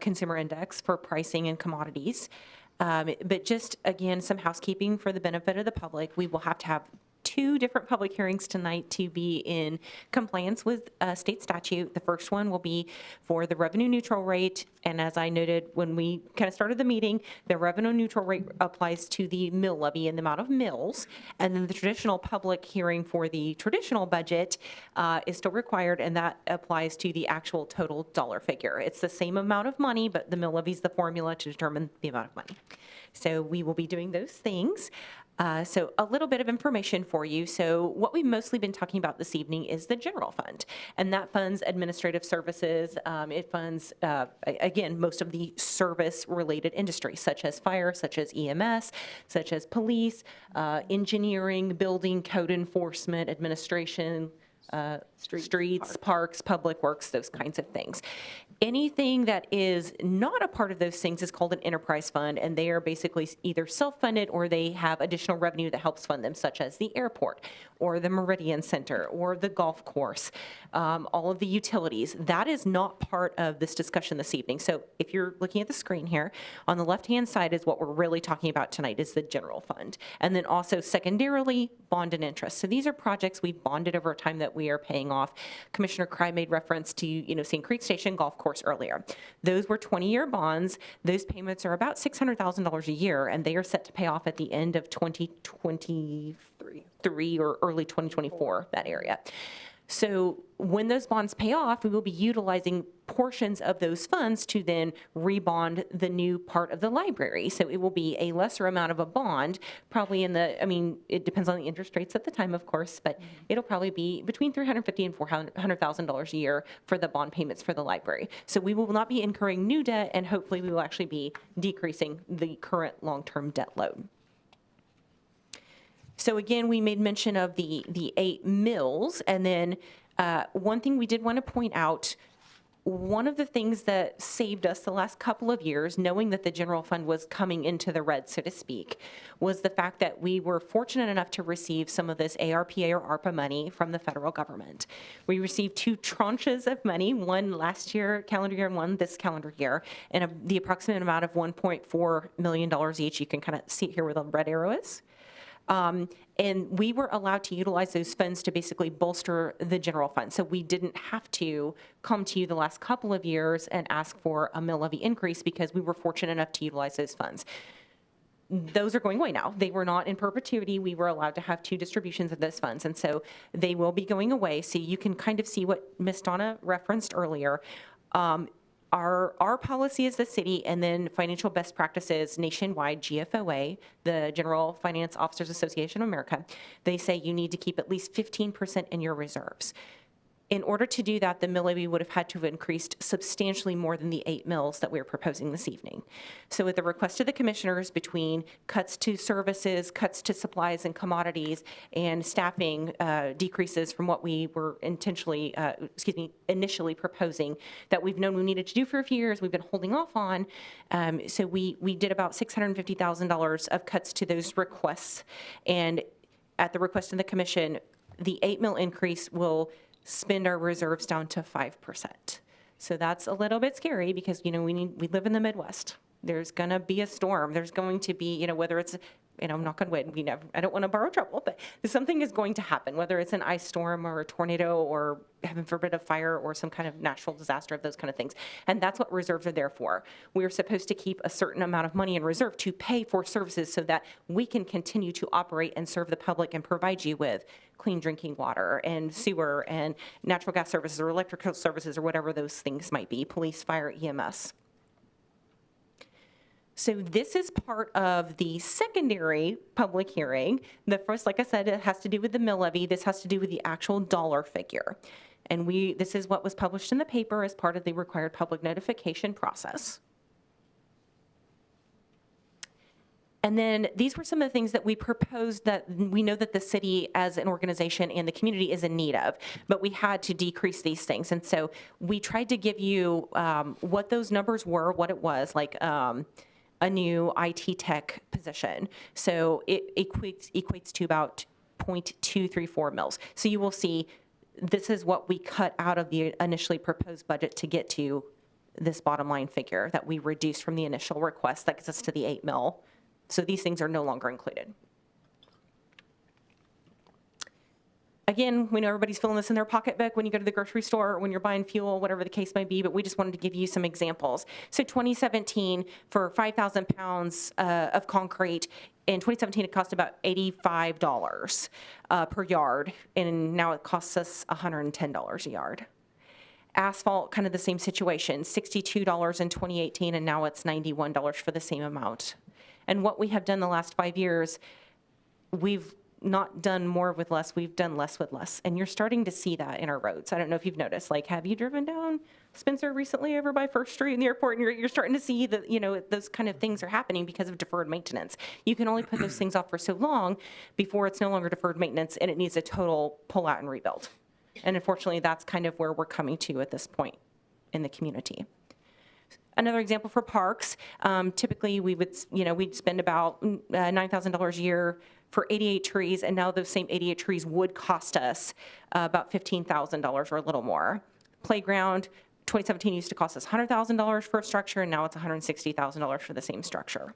Consumer Index for pricing and commodities. But just, again, some housekeeping for the benefit of the public. We will have to have 2 different public hearings tonight to be in compliance with state statute. The first one will be for the revenue neutral rate. And as I noted when we kind of started the meeting, the revenue neutral rate applies to the mill levy and the amount of mills. And then the traditional public hearing for the traditional budget is still required, and that applies to the actual total dollar figure. It's the same amount of money, but the mill levy is the formula to determine the amount of money. So we will be doing those things. So a little bit of information for you. So what we've mostly been talking about this evening is the general fund, and that funds administrative services. It funds, again, most of the service-related industries, such as fire, such as EMS, such as police, engineering, building, code enforcement, administration, streets, parks, public works, those kinds of things. Anything that is not a part of those things is called an enterprise fund, and they are basically either self-funded or they have additional revenue that helps fund them, such as the airport or the Meridian Center or the golf course, all of the utilities. That is not part of this discussion this evening. So if you're looking at the screen here, on the left-hand side is what we're really talking about tonight, is the general fund. And then also secondarily, bond and interest. So these are projects we've bonded over time that we are paying off. Commissioner Kreie made reference to, St. Creek Station Golf Course earlier. Those were 20-year bonds. Those payments are about $600,000 a year, and they are set to pay off at the end of 2023 or early 2024, that area. So when those bonds pay off, we will be utilizing portions of those funds to then rebond the new part of the library. So it will be a lesser amount of a bond, probably in the, it depends on the interest rates at the time, of course, but it'll probably be between $350,000 and $400,000 a year for the bond payments for the library. So we will not be incurring new debt, and hopefully we will actually be decreasing the current long-term debt load. So again, we made mention of the 8 mills, and then one thing we did want to point out, one of the things that saved us the last couple of years, knowing that the general fund was coming into the red, so to speak, was the fact that we were fortunate enough to receive some of this ARPA or ARPA money from the federal government. We received 2 tranches of money, one last year, calendar year, and one this calendar year, and the approximate amount of $1.4 million each. You can kind of see it here where the red arrow is. And we were allowed to utilize those funds to basically bolster the general fund. So we didn't have to come to you the last couple of years and ask for a mill levy increase, because we were fortunate enough to utilize those funds. Those are going away now. They were not in perpetuity. We were allowed to have 2 distributions of those funds, and so they will be going away. So you can kind of see what Ms. Donna referenced earlier. Our policy is the city, and then financial best practices nationwide, GFOA, the General Finance Officers Association of America, they say you need to keep at least 15% in your reserves. In order to do that, the mill levy would have had to have increased substantially more than the 8 mills that we're proposing this evening. So at the request of the commissioners, between cuts to services, cuts to supplies and commodities, and staffing decreases from what we were initially proposing that we've known we needed to do for a few years, we've been holding off on. So we did about $650,000 of cuts to those requests. And at the request of the commission, the 8 mill increase will spend our reserves down to 5%. So that's a little bit scary because, we live in the Midwest. There's going to be a storm. There's going to be, whether it's, I'm not going to win. I don't want to borrow trouble, but something is going to happen, whether it's an ice storm or a tornado or, heaven forbid, a fire or some kind of natural disaster of those kind of things. And that's what reserves are there for. We're supposed to keep a certain amount of money in reserve to pay for services so that we can continue to operate and serve the public and provide you with clean drinking water and sewer and natural gas services or electrical services or whatever those things might be, police, fire, EMS. So this is part of the secondary public hearing. The first, like I said, it has to do with the mill levy. This has to do with the actual dollar figure. And this is what was published in the paper as part of the required public notification process. And then these were some of the things that we proposed that we know that the city as an organization and the community is in need of, but we had to decrease these things. And so we tried to give you what those numbers were, what it was, like a new IT tech position. So it equates to about 0.234 mils. So you will see this is what we cut out of the initially proposed budget to get to this bottom line figure that we reduced from the initial request that gets us to the 8 mil. So these things are no longer included. Again, we know everybody's filling this in their pocketbook when you go to the grocery store or when you're buying fuel, whatever the case might be, but we just wanted to give you some examples. So 2017, for 5,000 pounds of concrete, in 2017 it cost about $85 per yard, and now it costs us $110 a yard. Asphalt, kind of the same situation, $62 in 2018, and now it's $91 for the same amount. And what we have done the last 5 years, we've not done more with less, we've done less with less. And you're starting to see that in our roads. I don't know if you've noticed, like, have you driven down Spencer recently over by First Street in the airport, and you're starting to see that, those kind of things are happening because of deferred maintenance. You can only put those things off for so long before it's no longer deferred maintenance and it needs a total pull out and rebuild. And unfortunately, that's kind of where we're coming to at this point in the community. Another example for parks, typically we'd spend about $9,000 a year for 88 trees, and now those same 88 trees would cost us about $15,000 or a little more. Playground, 2017 used to cost us $100,000 for a structure, and now it's $160,000 for the same structure.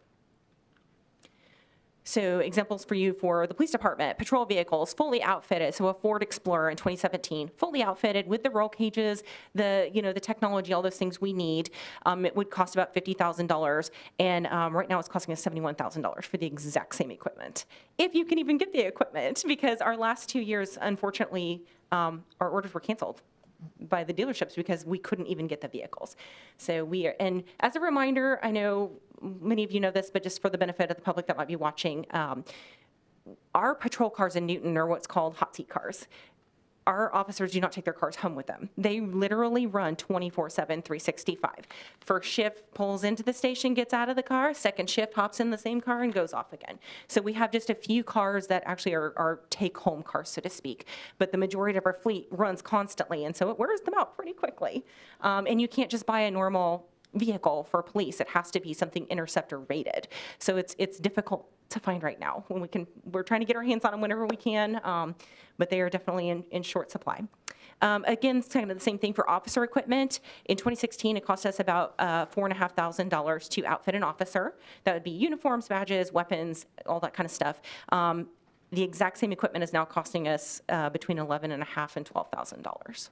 So examples for you for the police department: patrol vehicles, fully outfitted. So a Ford Explorer in 2017, fully outfitted with the roll cages, the technology, all those things we need. It would cost about $50,000, and right now it's costing us $71,000 for the exact same equipment, if you can even get the equipment, because our last 2 years, unfortunately, our orders were canceled by the dealerships because we couldn't even get the vehicles. So and as a reminder, I know many of you know this, but just for the benefit of the public that might be watching, our patrol cars in Newton are what's called hot seat cars. Our officers do not take their cars home with them. They literally run 24/7, 365. First shift pulls into the station, gets out of the car. Second shift hops in the same car and goes off again. So we have just a few cars that actually are take-home cars, so to speak. But the majority of our fleet runs constantly, and so it wears them out pretty quickly. And you can't just buy a normal vehicle for police. It has to be something interceptor rated. So it's difficult to find right now. We're trying to get our hands on them whenever we can, but they are definitely in short supply. Again, it's kind of the same thing for officer equipment. In 2016, it cost us about $4,500 to outfit an officer. That would be uniforms, badges, weapons, all that kind of stuff. The exact same equipment is now costing us between $11,500 and $12,000.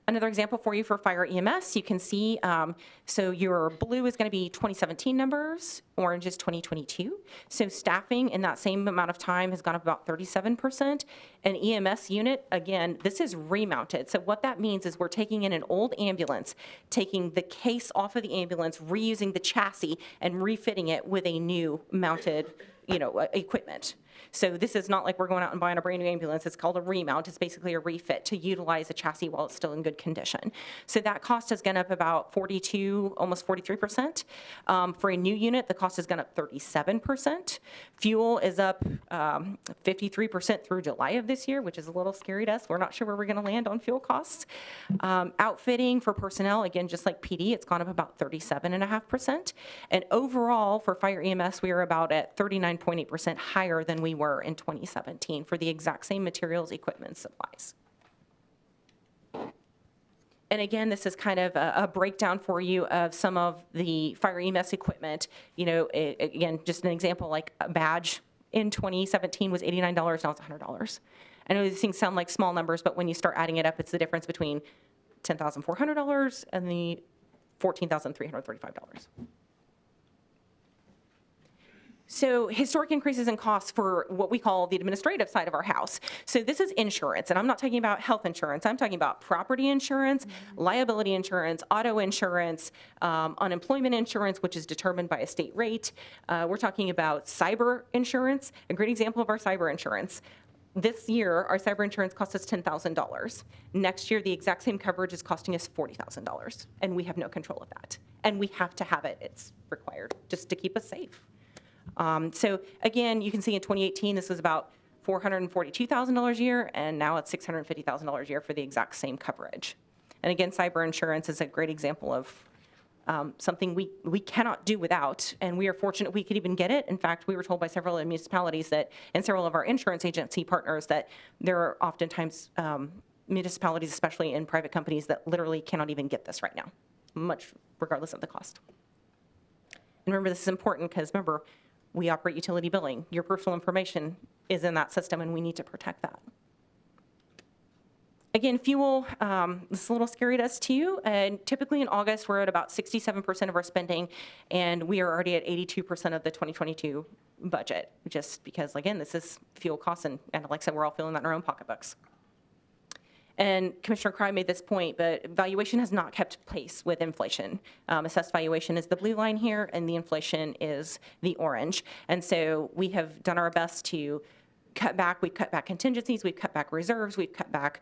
Another example for you for fire EMS, you can see, so your blue is going to be 2017 numbers, orange is 2022. So staffing in that same amount of time has gone up about 37%. An EMS unit, again, this is remounted. So what that means is we're taking in an old ambulance, taking the case off of the ambulance, reusing the chassis, and refitting it with a new mounted, equipment. So this is not like we're going out and buying a brand new ambulance. It's called a remount. It's basically a refit to utilize a chassis while it's still in good condition. So that cost has gone up about 42, almost 43%. For a new unit, the cost has gone up 37%. Fuel is up 53% through July of this year, which is a little scary to us. We're not sure where we're going to land on fuel costs. Outfitting for personnel, again, just like PD, it's gone up about 37.5%. And overall, for fire EMS, we are about at 39.8% higher than we were in 2017 for the exact same materials, equipment, and supplies. And again, this is kind of a breakdown for you of some of the fire EMS equipment. Again, just an example, like a badge in 2017 was $89, now it's $100. I know these things sound like small numbers, but when you start adding it up, it's the difference between $10,400 and the $14,335. So historic increases in costs for what we call the administrative side of our house. So this is insurance, and I'm not talking about health insurance. I'm talking about property insurance, liability insurance, auto insurance, unemployment insurance, which is determined by a state rate. We're talking about cyber insurance. A great example of our cyber insurance. This year, our cyber insurance cost us $10,000. Next year, the exact same coverage is costing us $40,000, and we have no control of that. And we have to have it. It's required just to keep us safe. So again, you can see in 2018, this was about $442,000 a year, and now it's $650,000 a year for the exact same coverage. And again, cyber insurance is a great example of something we cannot do without, and we are fortunate we could even get it. In fact, we were told by several municipalities that, and several of our insurance agency partners, that there are oftentimes municipalities, especially in private companies, that literally cannot even get this right now, much regardless of the cost. And remember, this is important because remember, we operate utility billing. Your personal information is in that system, and we need to protect that. Again, fuel, this is a little scary to us too. And typically in August, we're at about 67% of our spending, and we are already at 82% of the 2022 budget, just because, again, this is fuel costs, and like I said, we're all feeling that in our own pocketbooks. And Commissioner Kreie made this point, but valuation has not kept pace with inflation. Assessed valuation is the blue line here, and the inflation is the orange. And so we have done our best to cut back. We've cut back contingencies. We've cut back reserves. We've cut back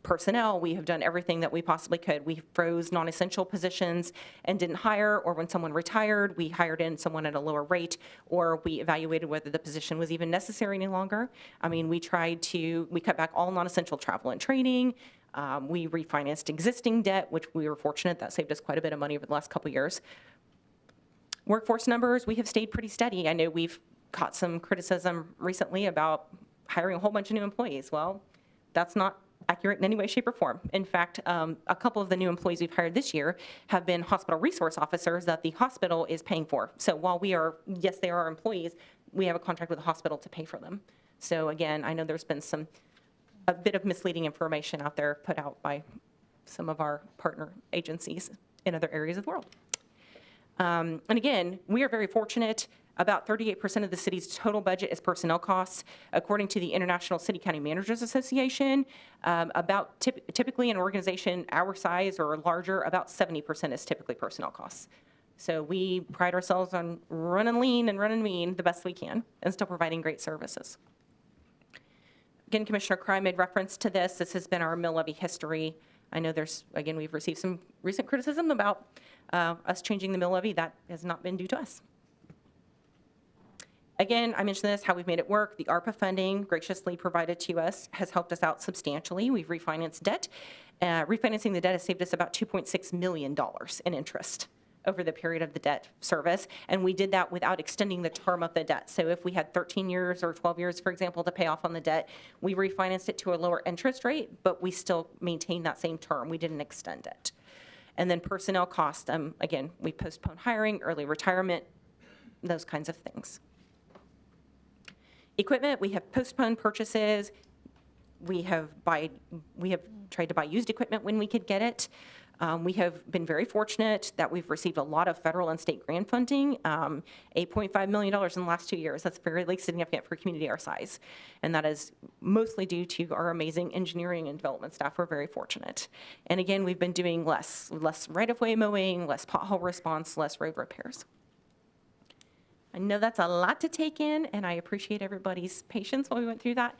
personnel. We have done everything that we possibly could. We froze non-essential positions and didn't hire, or when someone retired, we hired in someone at a lower rate, or we evaluated whether the position was even necessary any longer. I mean, we cut back all non-essential travel and training. We refinanced existing debt, which we were fortunate. That saved us quite a bit of money over the last couple of years. Workforce numbers, we have stayed pretty steady. I know we've caught some criticism recently about hiring a whole bunch of new employees. Well, that's not accurate in any way, shape, or form. In fact, a couple of the new employees we've hired this year have been hospital resource officers that the hospital is paying for. So while we are, yes, they are our employees, we have a contract with the hospital to pay for them. So again, I know there's been a bit of misleading information out there put out by some of our partner agencies in other areas of the world. And again, we are very fortunate. About 38% of the city's total budget is personnel costs. According to the International City County Managers Association, typically an organization our size or larger, about 70% is typically personnel costs. So we pride ourselves on running lean and running mean the best we can and still providing great services. Again, Commissioner Kreie made reference to this. This has been our mill levy history. I know we've received some recent criticism about us changing the mill levy. That has not been due to us. Again, I mentioned this, how we've made it work. The ARPA funding graciously provided to us has helped us out substantially. We've refinanced debt. Refinancing the debt has saved us about $2.6 million in interest over the period of the debt service, and we did that without extending the term of the debt. So if we had 13 years or 12 years, for example, to pay off on the debt, we refinanced it to a lower interest rate, but we still maintained that same term. We didn't extend it. And then personnel costs, again, we postponed hiring, early retirement, those kinds of things. Equipment, we have postponed purchases. We have tried to buy used equipment when we could get it. We have been very fortunate that we've received a lot of federal and state grant funding, $8.5 million in the last 2 years. That's fairly significant for a community our size. And that is mostly due to our amazing engineering and development staff. We're very fortunate. And again, we've been doing less right-of-way mowing, less pothole response, less road repairs. I know that's a lot to take in, and I appreciate everybody's patience while we went through that.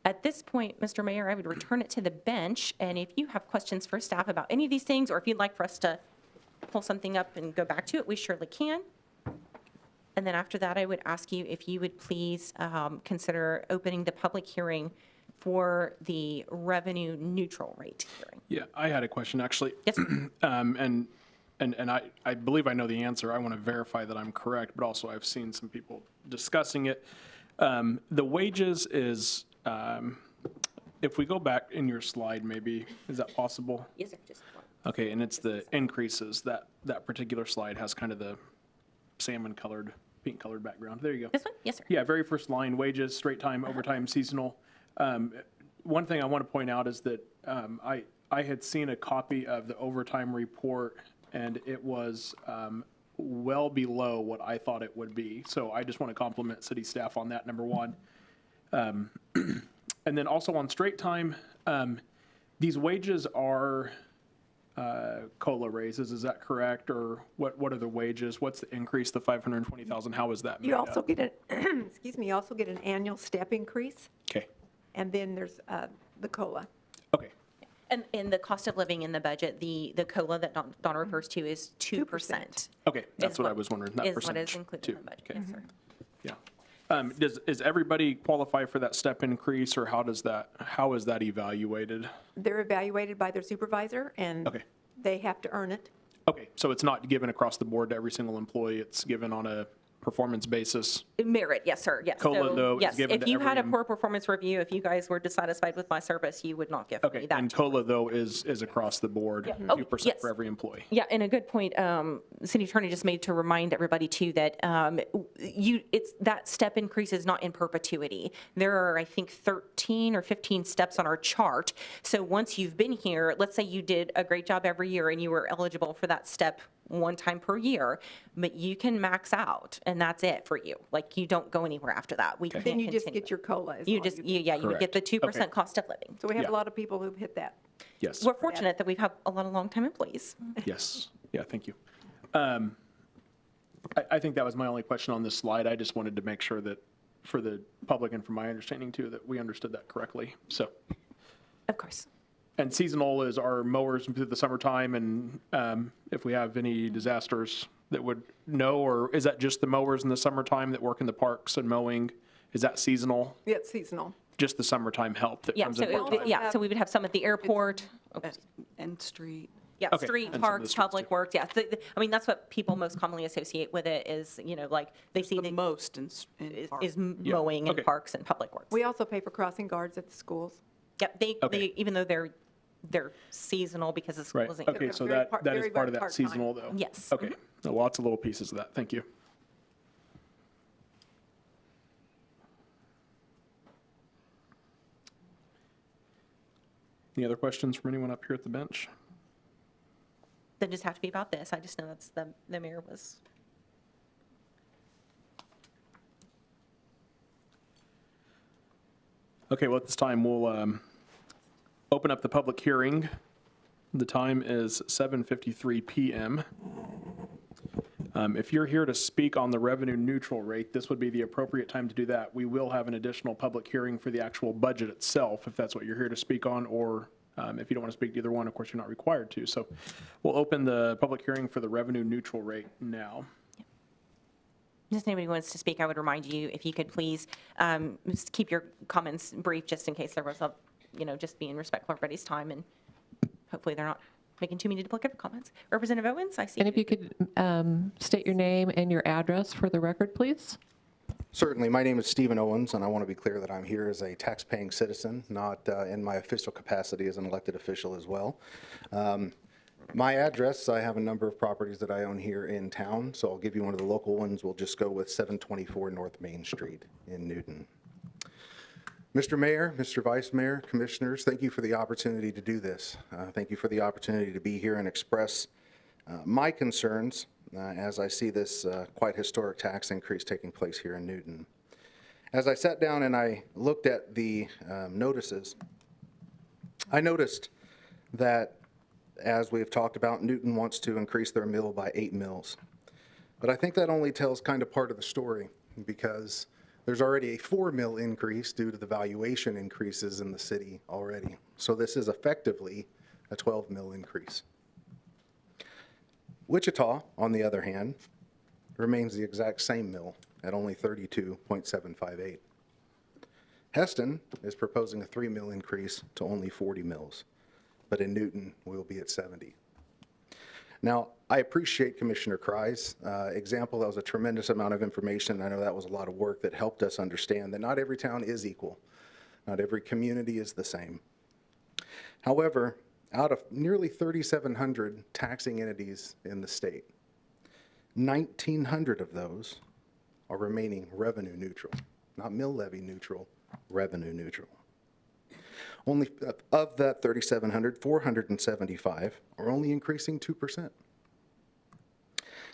At this point, Mr. Mayor, I would return it to the bench, and if you have questions for staff about any of these things, or if you'd like for us to pull something up and go back to it, we surely can. And then after that, I would ask you if you would please consider opening the public hearing for the revenue neutral rate hearing. Yeah, I had a question, actually. Yes, sir. And I believe I know the answer. I want to verify that I'm correct, but also I've seen some people discussing it. The wages is, if we go back in your slide, maybe, is that possible? Yes, sir. Just one. Okay, and it's the increases. That particular slide has kind of the salmon-colored, pink-colored background. There you go. This one? Yes, sir. Yeah, very first line, wages, straight time, overtime, seasonal. One thing I want to point out is that I had seen a copy of the overtime report, and it was well below what I thought it would be. So I just want to compliment city staff on that, number one. And then also on straight time, these wages are COLA raises, is that correct? Or what are the wages? What's the increase, the 520,000? How is that made You also up? get an, excuse me, you also get an annual step increase, Okay, and then there's the COLA. okay, And the cost of living in the budget, the COLA that Donna refers to is 2%. okay, that's what I was wondering, that Is what percentage. is included too. in the budget, Okay. yes, sir. Yeah. Does everybody qualify for that step increase, or how is that evaluated? They're evaluated by their supervisor, and Okay. they have to earn it. Okay, so it's not given across the board to every single employee, it's given on a performance basis? Merit, yes, sir, yes. COLA, So, though, is yes, given if to you had a every poor performance review, if you guys were dissatisfied with my service, you would not give me Okay, that. and COLA, though, is across the board, Yeah. Oh, 2% yes. for every employee? Yeah, and a good point, the city attorney just made to remind everybody too that that step increase is not in perpetuity. There are, I think, 13 or 15 steps on our chart. So once you've been here, let's say you did a great job every year and you were eligible for that step one time per year, but you can max out and that's it for you. Like you don't go anywhere after that. We can't Then you just continue. get your COLA. as You long as just, you- you would get the 2% Okay. cost of living. So we have Yeah. a lot of people who've hit that. Yes, We're fortunate that we have a lot of longtime employees. yes, yeah, thank you. I think that was my only question on this slide. I just wanted to make sure that, for the public and from my understanding too, that we understood that correctly, so. Of course. And seasonal is our mowers through the summertime, and if we have any disasters that would know, or is that just the mowers in the summertime that work in the parks and mowing? Is that seasonal? Yeah, it's seasonal. Just the summertime help that Yeah, comes so, in? also yeah, have- so we would have some at the airport. And street. Yeah, Okay, street, and some of the parks, streets, public too. works, yeah. I mean, that's what people most commonly associate with it is, like, they see The the most in park. is mowing and okay. parks and public works. We also pay for crossing guards at the schools. Yep, Okay. they, even though they're seasonal because the school Right, isn't. okay, so that is very part of that part-time. seasonal, though? Yes. Okay, lots of little pieces of that, thank you. Any other questions from anyone up here at the bench? They just have to be about this. I just know that's the mayor was. Okay, well, at this time, we'll open up the public hearing. The time is 7:53 PM. If you're here to speak on the revenue neutral rate, this would be the appropriate time to do that. We will have an additional public hearing for the actual budget itself, if that's what you're here to speak on, or if you don't want to speak to either one, of course, you're not required to. So we'll open the public hearing for the revenue neutral rate now. Just anybody who wants to speak, I would remind you, if you could please just keep your comments brief, just in case there was a, just being respectful of everybody's time, and hopefully they're not making too many duplicative comments. Representative Owens, I see. And if you could state your name and your address for the record, please. Certainly. My name is Stephen Owens, and I want to be clear that I'm here as a tax-paying citizen, not in my official capacity as an elected official as well. My address, I have a number of properties that I own here in town, so I'll give you one of the local ones. We'll just go with 724 North Main Street in Newton. Mr. Mayor, Mr. Vice Mayor, Commissioners, thank you for the opportunity to do this. Thank you for the opportunity to be here and express my concerns as I see this quite historic tax increase taking place here in Newton. As I sat down and I looked at the notices, I noticed that, as we've talked about, Newton wants to increase their mill by 8 mills. But I think that only tells kind of part of the story, because there's already a 4 mill increase due to the valuation increases in the city already. So this is effectively a 12 mill increase. Wichita, on the other hand, remains the exact same mill at only 32.758. Heston is proposing a 3 mill increase to only 40 mills, but in Newton, we'll be at 70. Now, I appreciate Commissioner Kreie's example. That was a tremendous amount of information. I know that was a lot of work that helped us understand that not every town is equal. Not every community is the same. However, out of nearly 3,700 taxing entities in the state, 1,900 of those are remaining revenue neutral, not mill levy neutral, revenue neutral. Only of that 3,700, 475 are only increasing 2%.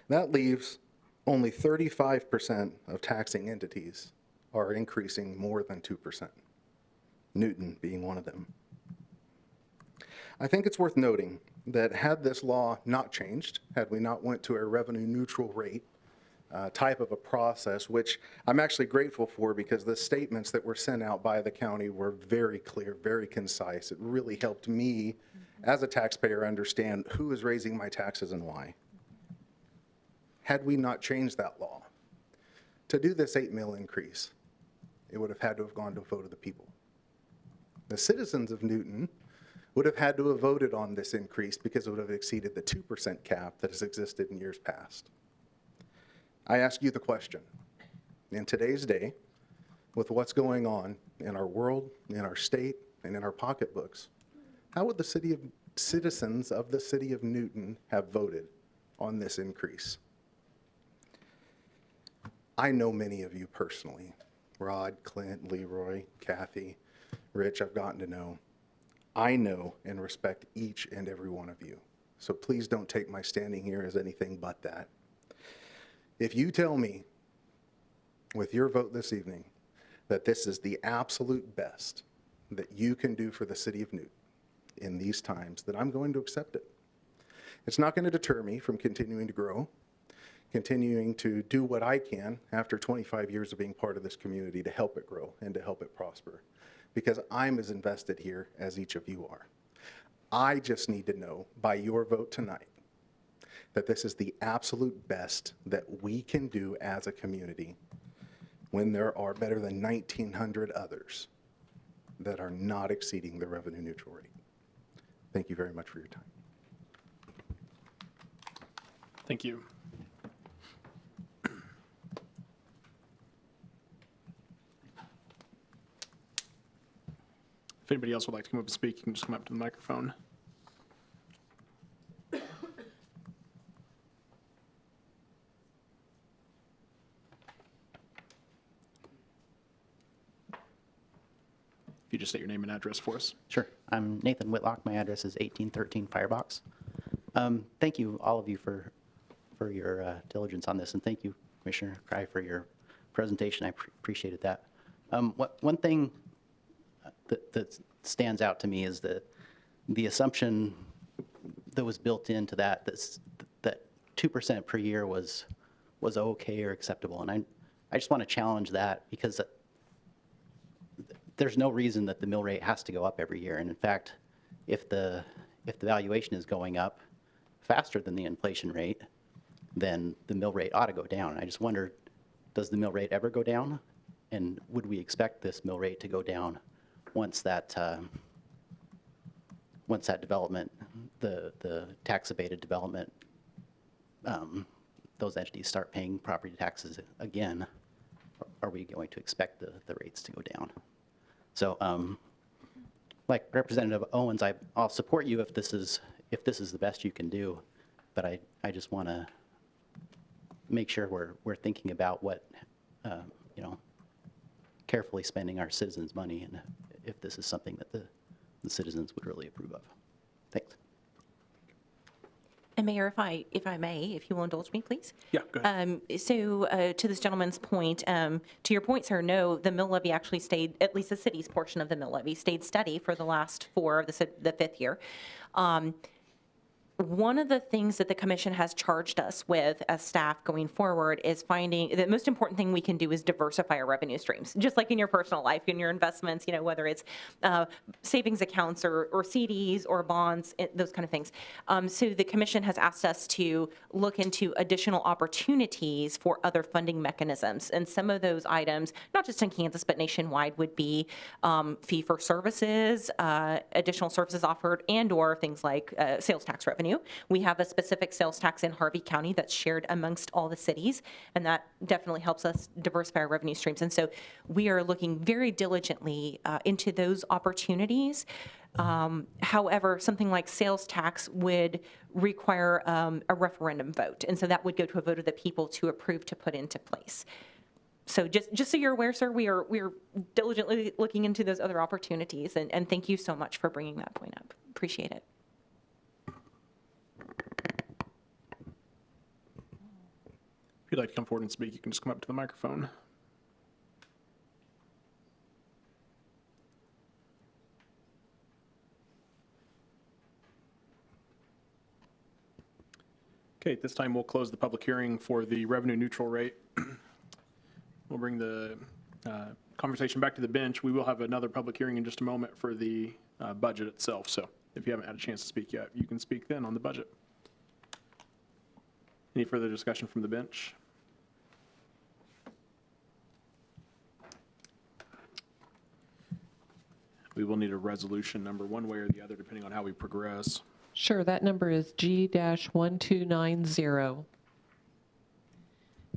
That leaves only 35% of taxing entities are increasing more than 2%, Newton being one of them. I think it's worth noting that had this law not changed, had we not went to a revenue neutral rate type of a process, which I'm actually grateful for, because the statements that were sent out by the county were very clear, very concise. It really helped me as a taxpayer understand who is raising my taxes and why. Had we not changed that law, to do this 8 mill increase, it would have had to have gone to a vote of the people. The citizens of Newton would have had to have voted on this increase because it would have exceeded the 2% cap that has existed in years past. I ask you the question, in today's day, with what's going on in our world, in our state, and in our pocketbooks, how would the citizens of the city of Newton have voted on this increase? I know many of you personally, Rod, Clint, Leroy, Kathy, Rich, I've gotten to know. I know and respect each and every one of you. So please don't take my standing here as anything but that. If you tell me with your vote this evening that this is the absolute best that you can do for the city of Newton in these times, then I'm going to accept it. It's not going to deter me from continuing to grow, continuing to do what I can after 25 years of being part of this community to help it grow and to help it prosper, because I'm as invested here as each of you are. I just need to know by your vote tonight that this is the absolute best that we can do as a community when there are better than 1,900 others that are not exceeding the revenue neutral rate. Thank you very much for your time. Thank you. If anybody else would like to come up and speak, you can just come up to the microphone. If you just state your name and address for us. Sure. I'm Nathan Whitlock. My address is 1813 Firebox. Thank you, all of you, for your diligence on this, and thank you, Commissioner Kreie, for your presentation. I appreciated that. One thing that stands out to me is the assumption that was built into that 2% per year was okay or acceptable, and I just want to challenge that, because there's no reason that the mill rate has to go up every year. And in fact, if the valuation is going up faster than the inflation rate, then the mill rate ought to go down. I just wonder, does the mill rate ever go down? And would we expect this mill rate to go down once that development, the tax abated development, those entities start paying property taxes again? Are we going to expect the rates to go down? So, like Representative Owens, I'll support you if this is the best you can do, but I just want to make sure we're thinking about what carefully spending our citizens' money, and if this is something that the citizens would really approve of. Thanks. And Mayor, if I may, if you will indulge me, please. Yeah, go ahead. So to this gentleman's point, to your point, sir, no, the mill levy actually stayed, at least the city's portion of the mill levy, stayed steady for the last 4 of the 5th year. One of the things that the commission has charged us with as staff going forward is finding the most important thing we can do is diversify our revenue streams, just like in your personal life, in your investments, whether it's savings accounts or CDs or bonds, those kind of things. So the commission has asked us to look into additional opportunities for other funding mechanisms. And some of those items, not just in Kansas, but nationwide, would be fee for services, additional services offered, and or things like sales tax revenue. We have a specific sales tax in Harvey County that's shared amongst all the cities, and that definitely helps us diversify our revenue streams. And so we are looking very diligently into those opportunities. However, something like sales tax would require a referendum vote, and so that would go to a vote of the people to approve to put into place. So just so you're aware, sir, we are diligently looking into those other opportunities, and thank you so much for bringing that point up. Appreciate it. If you'd like to come forward and speak, you can just come up to the microphone. Okay, at this time, we'll close the public hearing for the revenue neutral rate. We'll bring the conversation back to the bench. We will have another public hearing in just a moment for the budget itself. So if you haven't had a chance to speak yet, you can speak then on the budget. Any further discussion from the bench? We will need a resolution number one way or the other, depending on how we progress. Sure, that number is G-1290.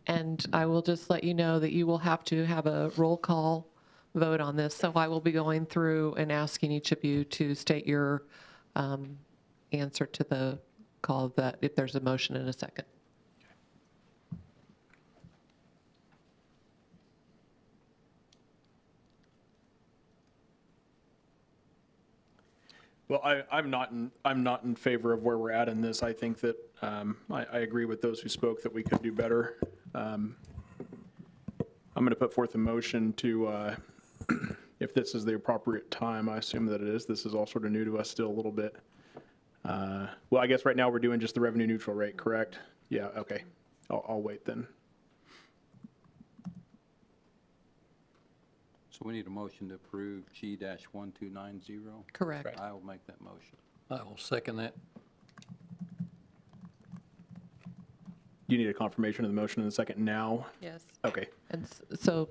And I will just let you know that you will have to have a roll call vote on this. So I will be going through and asking each of you to state your answer to the call that if there's a motion in a second. Well, I'm not in favor of where we're at in this. I think that I agree with those who spoke that we could do better. I'm going to put forth a motion to, if this is the appropriate time, I assume that it is. This is all sort of new to us still a little bit. Well, I guess right now we're doing just the revenue neutral rate, correct? Yeah, okay. I'll wait then. So we need a motion to approve G-1290? Correct. I will make that motion. I will second that. Do you need a confirmation of the motion in a second now? Yes. Okay. And so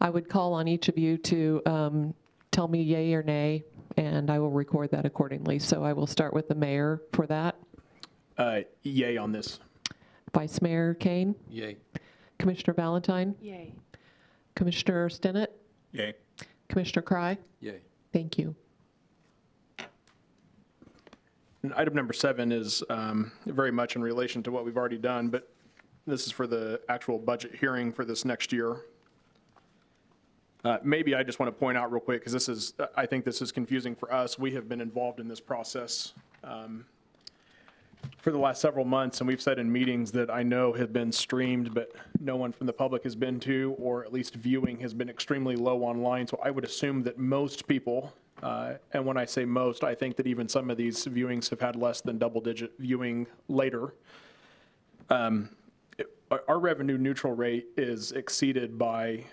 I would call on each of you to tell me yay or nay, and I will record that accordingly. So I will start with the mayor for that. Yay on this. Vice Mayor Kane? Yay. Commissioner Valentine? Yay. Commissioner Stinnett? Yay. Commissioner Kreie? Yay. Thank you. And item number 7 is very much in relation to what we've already done, but this is for the actual budget hearing for this next year. Maybe I just want to point out real quick, because I think this is confusing for us. We have been involved in this process for the last several months, and we've said in meetings that I know have been streamed, but no one from the public has been to, or at least viewing has been extremely low online. So I would assume that most people, and when I say most, I think that even some of these viewings have had less than double-digit viewing later. Our revenue neutral rate is exceeded by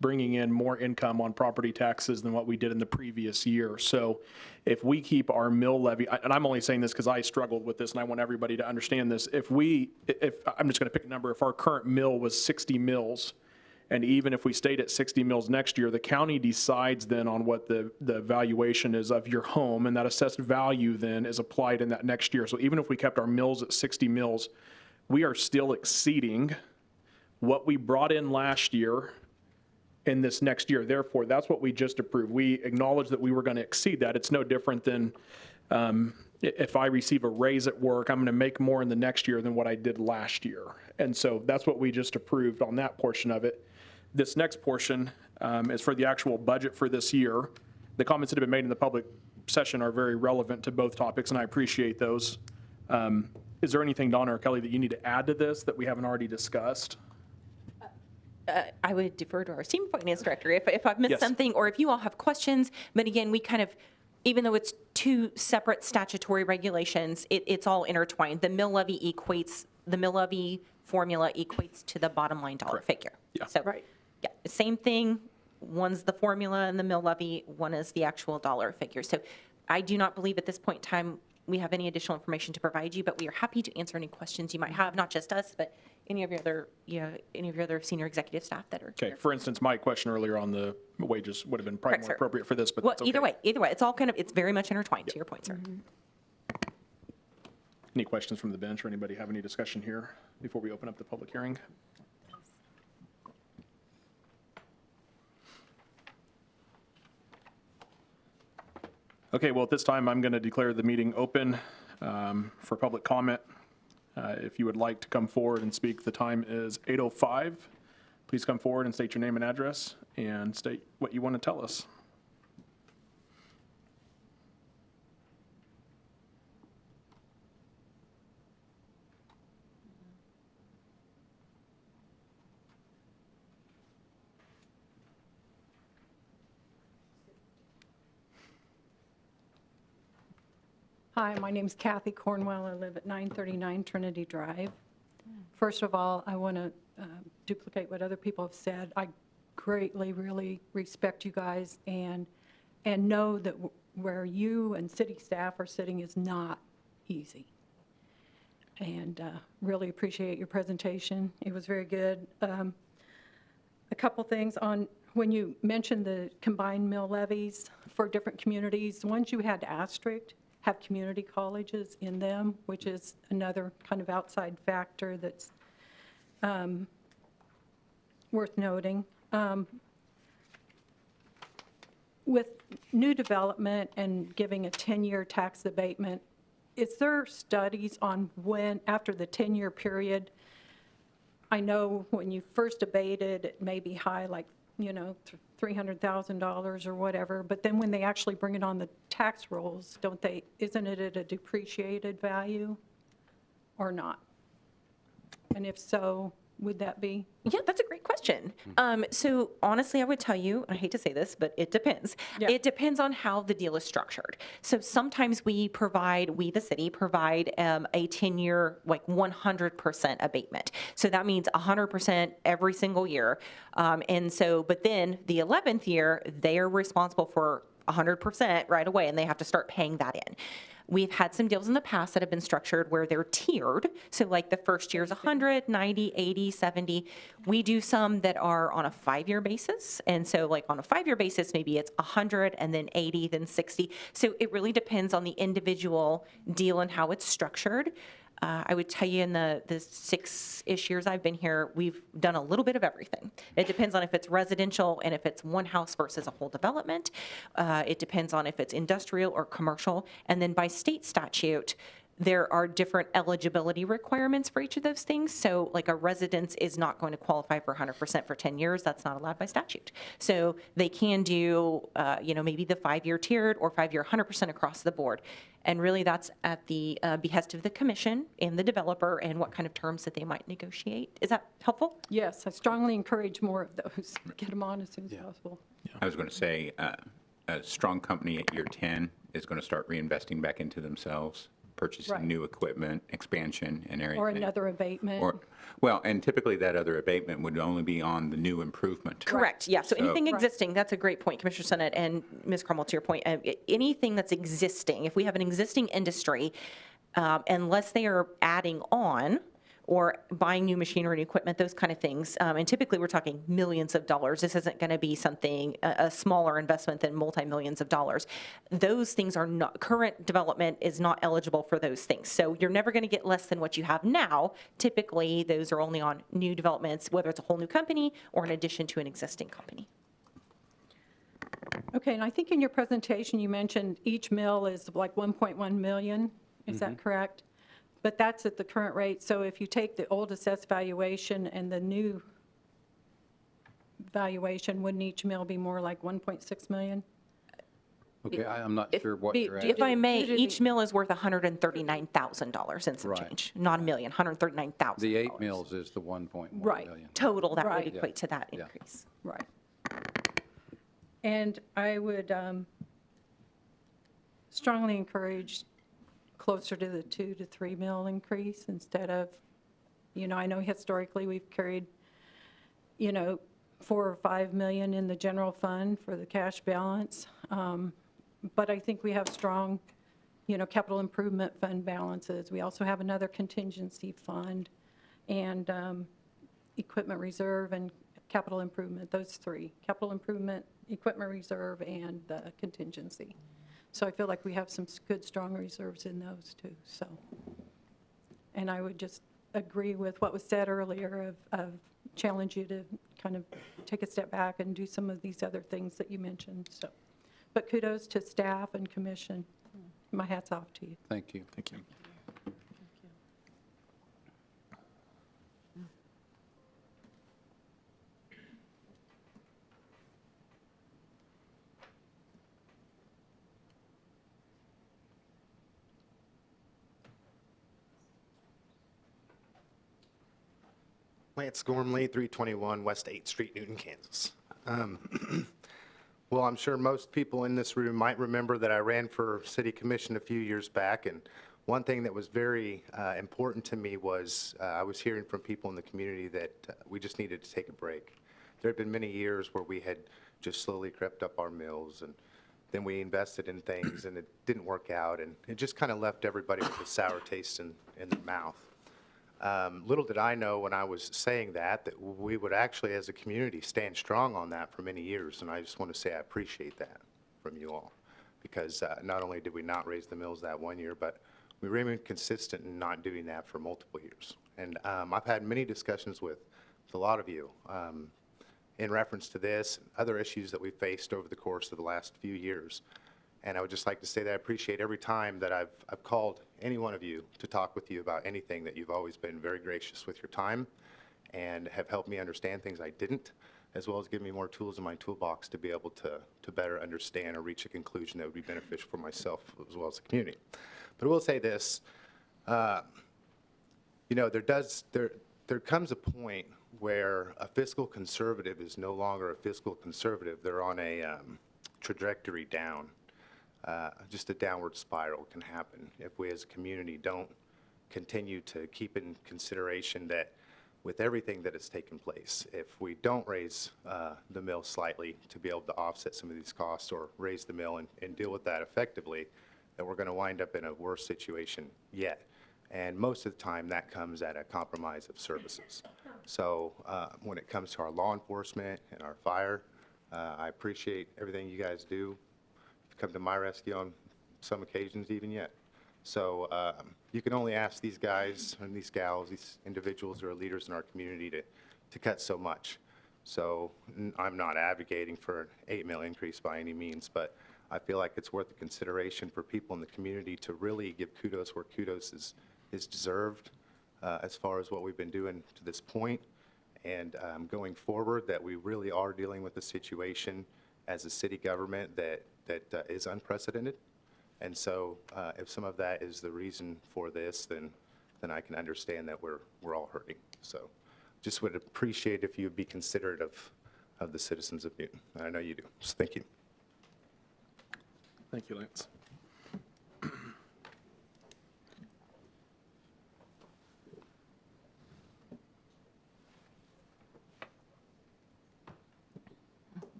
bringing in more income on property taxes than what we did in the previous year. So if we keep our mill levy, and I'm only saying this because I struggled with this and I want everybody to understand this. If I'm just going to pick a number, if our current mill was 60 mills, and even if we stayed at 60 mills next year, the county decides then on what the valuation is of your home, and that assessed value then is applied in that next year. So even if we kept our mills at 60 mills, we are still exceeding what we brought in last year in this next year. Therefore, that's what we just approved. We acknowledge that we were going to exceed that. It's no different than if I receive a raise at work, I'm going to make more in the next year than what I did last year. And so that's what we just approved on that portion of it. This next portion, is for the actual budget for this year. The comments that have been made in the public session are very relevant to both topics, and I appreciate those. Is there anything, Donna or Kelly, that you need to add to this that we haven't already discussed? I would defer to our senior finance director if I've missed Yes. something, or if you all have questions. But again, we kind of, even though it's two separate statutory regulations, it's all intertwined. The mill levy formula equates to the bottom line dollar figure. Yeah. So, Right. yeah, same thing. One's the formula and the mill levy, one is the actual dollar figure. So I do not believe at this point in time we have any additional information to provide you, but we are happy to answer any questions you might have, not just us, but any of your other senior executive staff that are Okay, here. for instance, my question earlier on the wages would have been probably Correct, more sir. appropriate for this, but Well, that's okay. either way, it's all kind of, it's very much intertwined to your point, sir. Any questions from the bench or anybody have any discussion here before we open up the public hearing? Okay, well, at this time, I'm going to declare the meeting open for public comment. If you would like to come forward and speak, the time is 8:05. Please come forward and state your name and address and state what you want to tell us. Hi, my name's Kathy Cornwell. I live at 939 Trinity Drive. First of all, I want to duplicate what other people have said. I greatly, really respect you guys and know that where you and city staff are sitting is not easy. And really appreciate your presentation. It was very good. A couple things on when you mentioned the combined mill levies for different communities, the ones you had asterisked have community colleges in them, which is another kind of outside factor that's worth noting. With new development and giving a 10-year tax abatement, is there studies on when, after the 10-year period, I know when you first abated, it may be high, like, $300,000 or whatever, but then when they actually bring it on the tax rolls, isn't it at a depreciated value or not? And if so, would that be? Yeah, that's a great question. So honestly, I would tell you, and I hate to say this, but it depends. Yeah. It depends on how the deal is structured. So sometimes we, the city, provide a 10-year, like 100% abatement. So that means 100% every single year. But then the 11th year, they are responsible for 100% right away, and they have to start paying that in. We've had some deals in the past that have been structured where they're tiered. So like the first year is 100, 90, 80, 70. We do some that are on a 5-year basis. And so like on a 5-year basis, maybe it's 100 and then 80, then 60. So it really depends on the individual deal and how it's structured. I would tell you in the 6-ish years I've been here, we've done a little bit of everything. It depends on if it's residential and if it's one house versus a whole development. It depends on if it's industrial or commercial. And then by state statute, there are different eligibility requirements for each of those things. So like a residence is not going to qualify for 100% for 10 years. That's not allowed by statute. So they can do, maybe the 5-year tiered or 5-year 100% across the board. And really that's at the behest of the commission and the developer and what kind of terms that they might negotiate. Is that helpful? Yes, I strongly encourage more of those. Get them on as soon as possible. I was going to say, a strong company at year 10 is going to start reinvesting back into themselves, purchasing Right. new equipment, expansion, and everything. Or another abatement. And typically that other abatement would only be on the new improvement. Correct, yeah. So anything Right. existing, that's a great point, Commissioner Sennett and Ms. Cromwell, to your point. Anything that's existing, if we have an existing industry, unless they are adding on or buying new machinery and equipment, those kind of things, and typically we're talking millions of dollars. This isn't going to be something, a smaller investment than multi-millions of dollars. Those things are not, current development is not eligible for those things. So you're never going to get less than what you have now. Typically, those are only on new developments, whether it's a whole new company or in addition to an existing company. Okay, and I think in your presentation, you mentioned each mill is like 1.1 million. Is that correct? But that's at the current rate. So if you take the old assessed valuation and the new valuation, wouldn't each mill be more like 1.6 million? Okay, I'm not sure what you're If asking. I may, each mill is worth $139,000 and some Right. change, not a million, $139,000. The 8 mills is the 1.1 Right. million. Total, that would Right. equate to that Yeah. increase. Right. And I would strongly encourage closer to the 2 to 3 mil increase instead of, I know historically we've carried, 4 or 5 million in the general fund for the cash balance. But I think we have strong, capital improvement fund balances. We also have another contingency fund and equipment reserve and capital improvement, those three: capital improvement, equipment reserve, and the contingency. So I feel like we have some good, strong reserves in those too, so. And I would just agree with what was said earlier of challenge you to kind of take a step back and do some of these other things that you mentioned, so. But kudos to staff and commission. My hat's off to you. Thank you. Thank you. Lance Gormley, 321 West 8th Street, Newton, Kansas. Well, I'm sure most people in this room might remember that I ran for city commission a few years back, and one thing that was very important to me was I was hearing from people in the community that we just needed to take a break. There had been many years where we had just slowly crept up our mills, and then we invested in things, and it didn't work out, and it just kind of left everybody with a sour taste in their mouth. Little did I know when I was saying that we would actually, as a community, stand strong on that for many years, and I just want to say I appreciate that from you all, because not only did we not raise the mills that one year, but we remained consistent in not doing that for multiple years. And I've had many discussions with a lot of you in reference to this and other issues that we've faced over the course of the last few years. And I would just like to say that I appreciate every time that I've called any one of you to talk with you about anything, that you've always been very gracious with your time and have helped me understand things I didn't, as well as give me more tools in my toolbox to be able to better understand or reach a conclusion that would be beneficial for myself as well as the community. But I will say this, there comes a point where a fiscal conservative is no longer a fiscal conservative. They're on a trajectory down. Just a downward spiral can happen if we as a community don't continue to keep in consideration that with everything that has taken place, if we don't raise the mill slightly to be able to offset some of these costs or raise the mill and deal with that effectively, that we're going to wind up in a worse situation yet. And most of the time that comes at a compromise of services. So when it comes to our law enforcement and our fire, I appreciate everything you guys do. Come to my rescue on some occasions even yet. So you can only ask these guys and these gals, these individuals who are leaders in our community to cut so much. So I'm not advocating for an 8 mil increase by any means, but I feel like it's worth the consideration for people in the community to really give kudos where kudos is deserved as far as what we've been doing to this point. And going forward, that we really are dealing with a situation as a city government that is unprecedented. And so if some of that is the reason for this, then I can understand that we're all hurting. So just would appreciate if you would be considerate of the citizens of Newton. I know you do. So thank you. Thank you, Lance.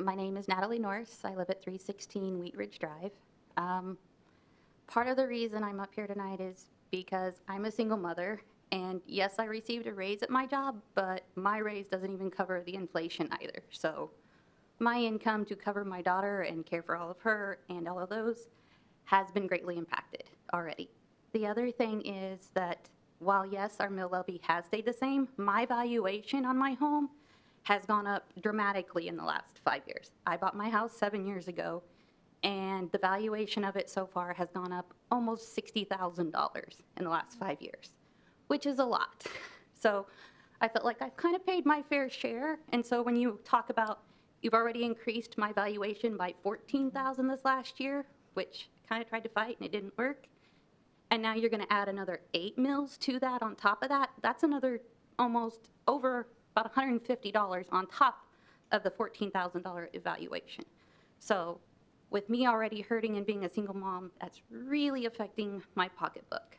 My name is Natalie Norris. I live at 316 Wheat Ridge Drive. Part of the reason I'm up here tonight is because I'm a single mother, and yes, I received a raise at my job, but my raise doesn't even cover the inflation either. So my income to cover my daughter and care for all of her and all of those has been greatly impacted already. The other thing is that while yes, our mill levy has stayed the same, my valuation on my home has gone up dramatically in the last 5 years. I bought my house 7 years ago, and the valuation of it so far has gone up almost $60,000 in the last 5 years, which is a lot. So I felt like I've kind of paid my fair share. And so when you talk about, you've already increased my valuation by $14,000 this last year, which I kind of tried to fight and it didn't work. And now you're going to add another 8 mills to that on top of that. That's another almost over about $150 on top of the $14,000 evaluation. So with me already hurting and being a single mom, that's really affecting my pocketbook.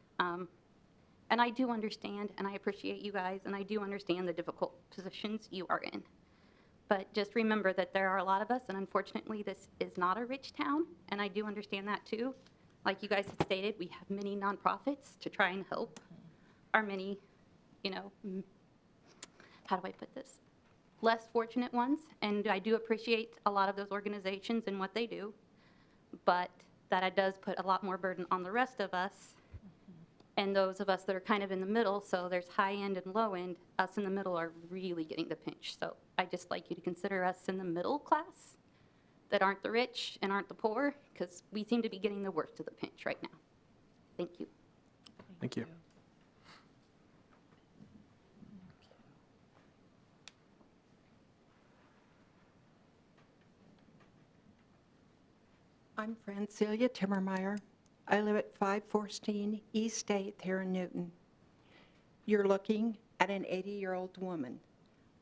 And I do understand, and I appreciate you guys, and I do understand the difficult positions you are in. But just remember that there are a lot of us, and unfortunately, this is not a rich town, and I do understand that too. Like you guys had stated, we have many nonprofits to try and help our many, you know, how do I put this? Less fortunate ones, and I do appreciate a lot of those organizations and what they do, but that it does put a lot more burden on the rest of us and those of us that are kind of in the middle. So there's high end and low end. Us in the middle are really getting the pinch. So I just like you to consider us in the middle class that aren't the rich and aren't the poor, because we seem to be getting the worst of the pinch right now. Thank you. Thank you. I'm Francilia Timmermeyer. I live at 514 East 8th here in Newton. You're looking at an 80-year-old woman.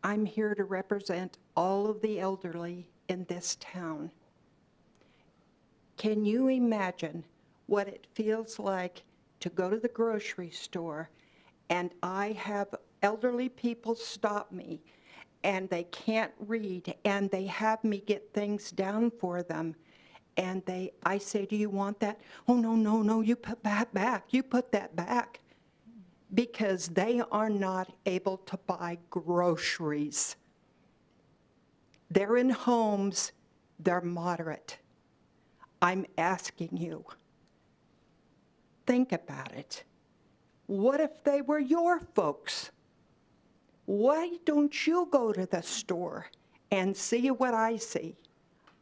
I'm here to represent all of the elderly in this town. Can you imagine what it feels like to go to the grocery store and I have elderly people stop me and they can't read and they have me get things down for them? And I say, do you want that? Oh, no, no, no, you put that back. You put that back. Because they are not able to buy groceries. They're in homes, they're moderate. I'm asking you, think about it. What if they were your folks? Why don't you go to the store and see what I see?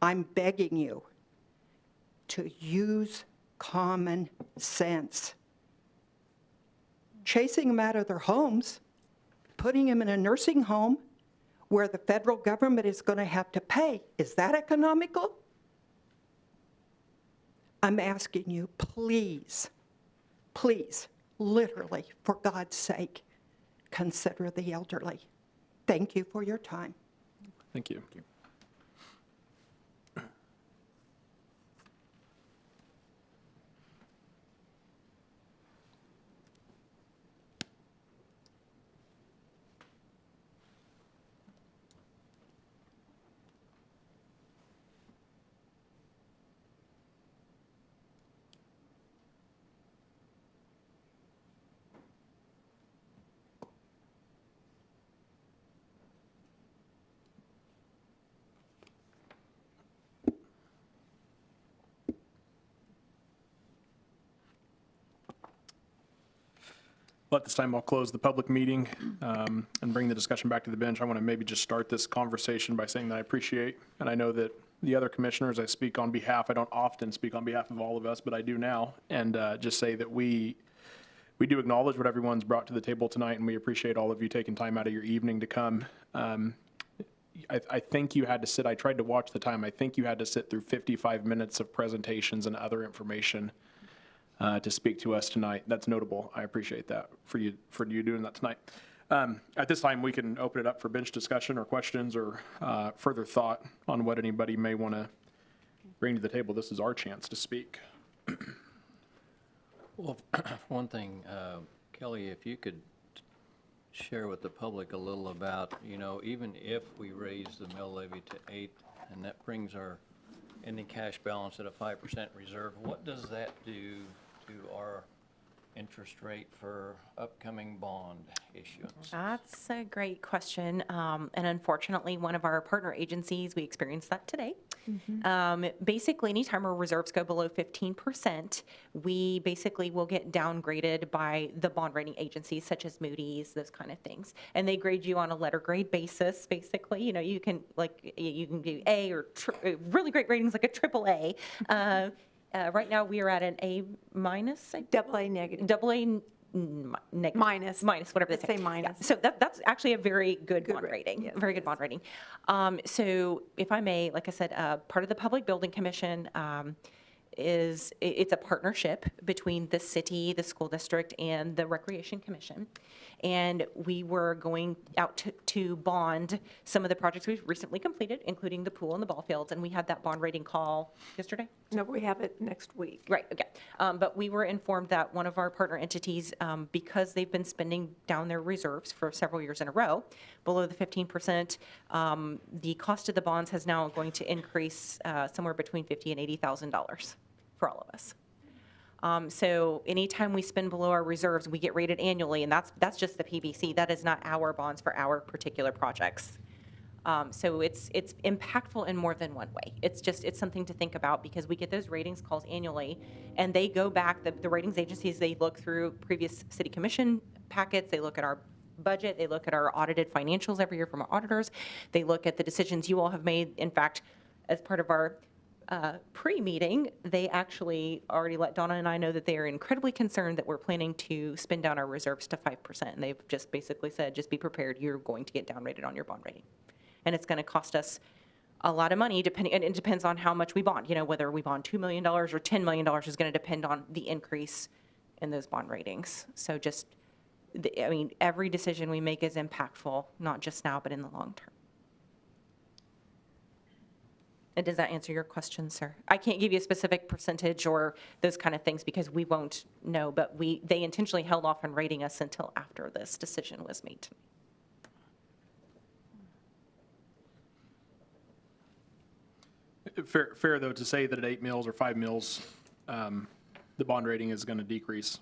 I'm begging you to use common sense. Chasing them out of their homes, putting them in a nursing home where the federal government is going to have to pay, is that economical? I'm asking you, please, please, literally, for God's sake, consider the elderly. Thank you for your time. Thank you. Well, at this time, I'll close the public meeting and bring the discussion back to the bench. I want to maybe just start this conversation by saying that I appreciate, and I know that the other commissioners I speak on behalf, I don't often speak on behalf of all of us, but I do now, and just say that we do acknowledge what everyone's brought to the table tonight, and we appreciate all of you taking time out of your evening to come. I think you had to sit, I tried to watch the time, I think you had to sit through 55 minutes of presentations and other information to speak to us tonight. That's notable. I appreciate that for you doing that tonight. At this time, we can open it up for bench discussion or questions or further thought on what anybody may want to bring to the table. This is our chance to speak. Well, one thing, Kelly, if you could share with the public a little about, you know, even if we raise the mill levy to 8, and that brings our ending cash balance at a 5% reserve, what does that do to our interest rate for upcoming bond issuance? That's a great question. And unfortunately, one of our partner agencies, we experienced that today. Basically, anytime our reserves go below 15%, we basically will get downgraded by the bond rating agencies such as Moody's, those kind of things. And they grade you on a letter grade basis, basically. You know, you can do A or really great ratings like a AAA. Right now, we are at an A minus. AA negative. AA Minus. Minus, whatever they Let's say. say minus. Yeah. So that's actually a very good bond rate. rating, Yes, very good bond rating. So if I may, like I said, part of the Public Building Commission it's a partnership between the city, the school district, and the Recreation Commission. And we were going out to bond some of the projects we've recently completed, including the pool and the ball fields. And we had that bond rating call yesterday. No, we have it next week. Right, okay. But we were informed that one of our partner entities, because they've been spending down their reserves for several years in a row, below the 15%, the cost of the bonds has now going to increase somewhere between $50,000 and $80,000 for all of us. So anytime we spend below our reserves, we get rated annually, and that's just the PBC. That is not our bonds for our particular projects. So it's impactful in more than one way. It's something to think about because we get those ratings calls annually, and they go back, the ratings agencies, they look through previous city commission packets, they look at our budget, they look at our audited financials every year from our auditors, they look at the decisions you all have made. In fact, as part of our pre-meeting, they actually already let Donna and I know that they are incredibly concerned that we're planning to spend down our reserves to 5%. And they've just basically said, just be prepared, you're going to get downrated on your bond rating. And it's going to cost us a lot of money, and it depends on how much we bond. Whether we bond $2 million or $10 million is going to depend on the increase in those bond ratings. So every decision we make is impactful, not just now, but in the long term. And does that answer your question, sir? I can't give you a specific percentage or those kind of things because we won't know, but they intentionally held off on rating us until after this decision was made tonight. Fair, though, to say that at 8 mils or 5 mils, the bond rating is going to decrease.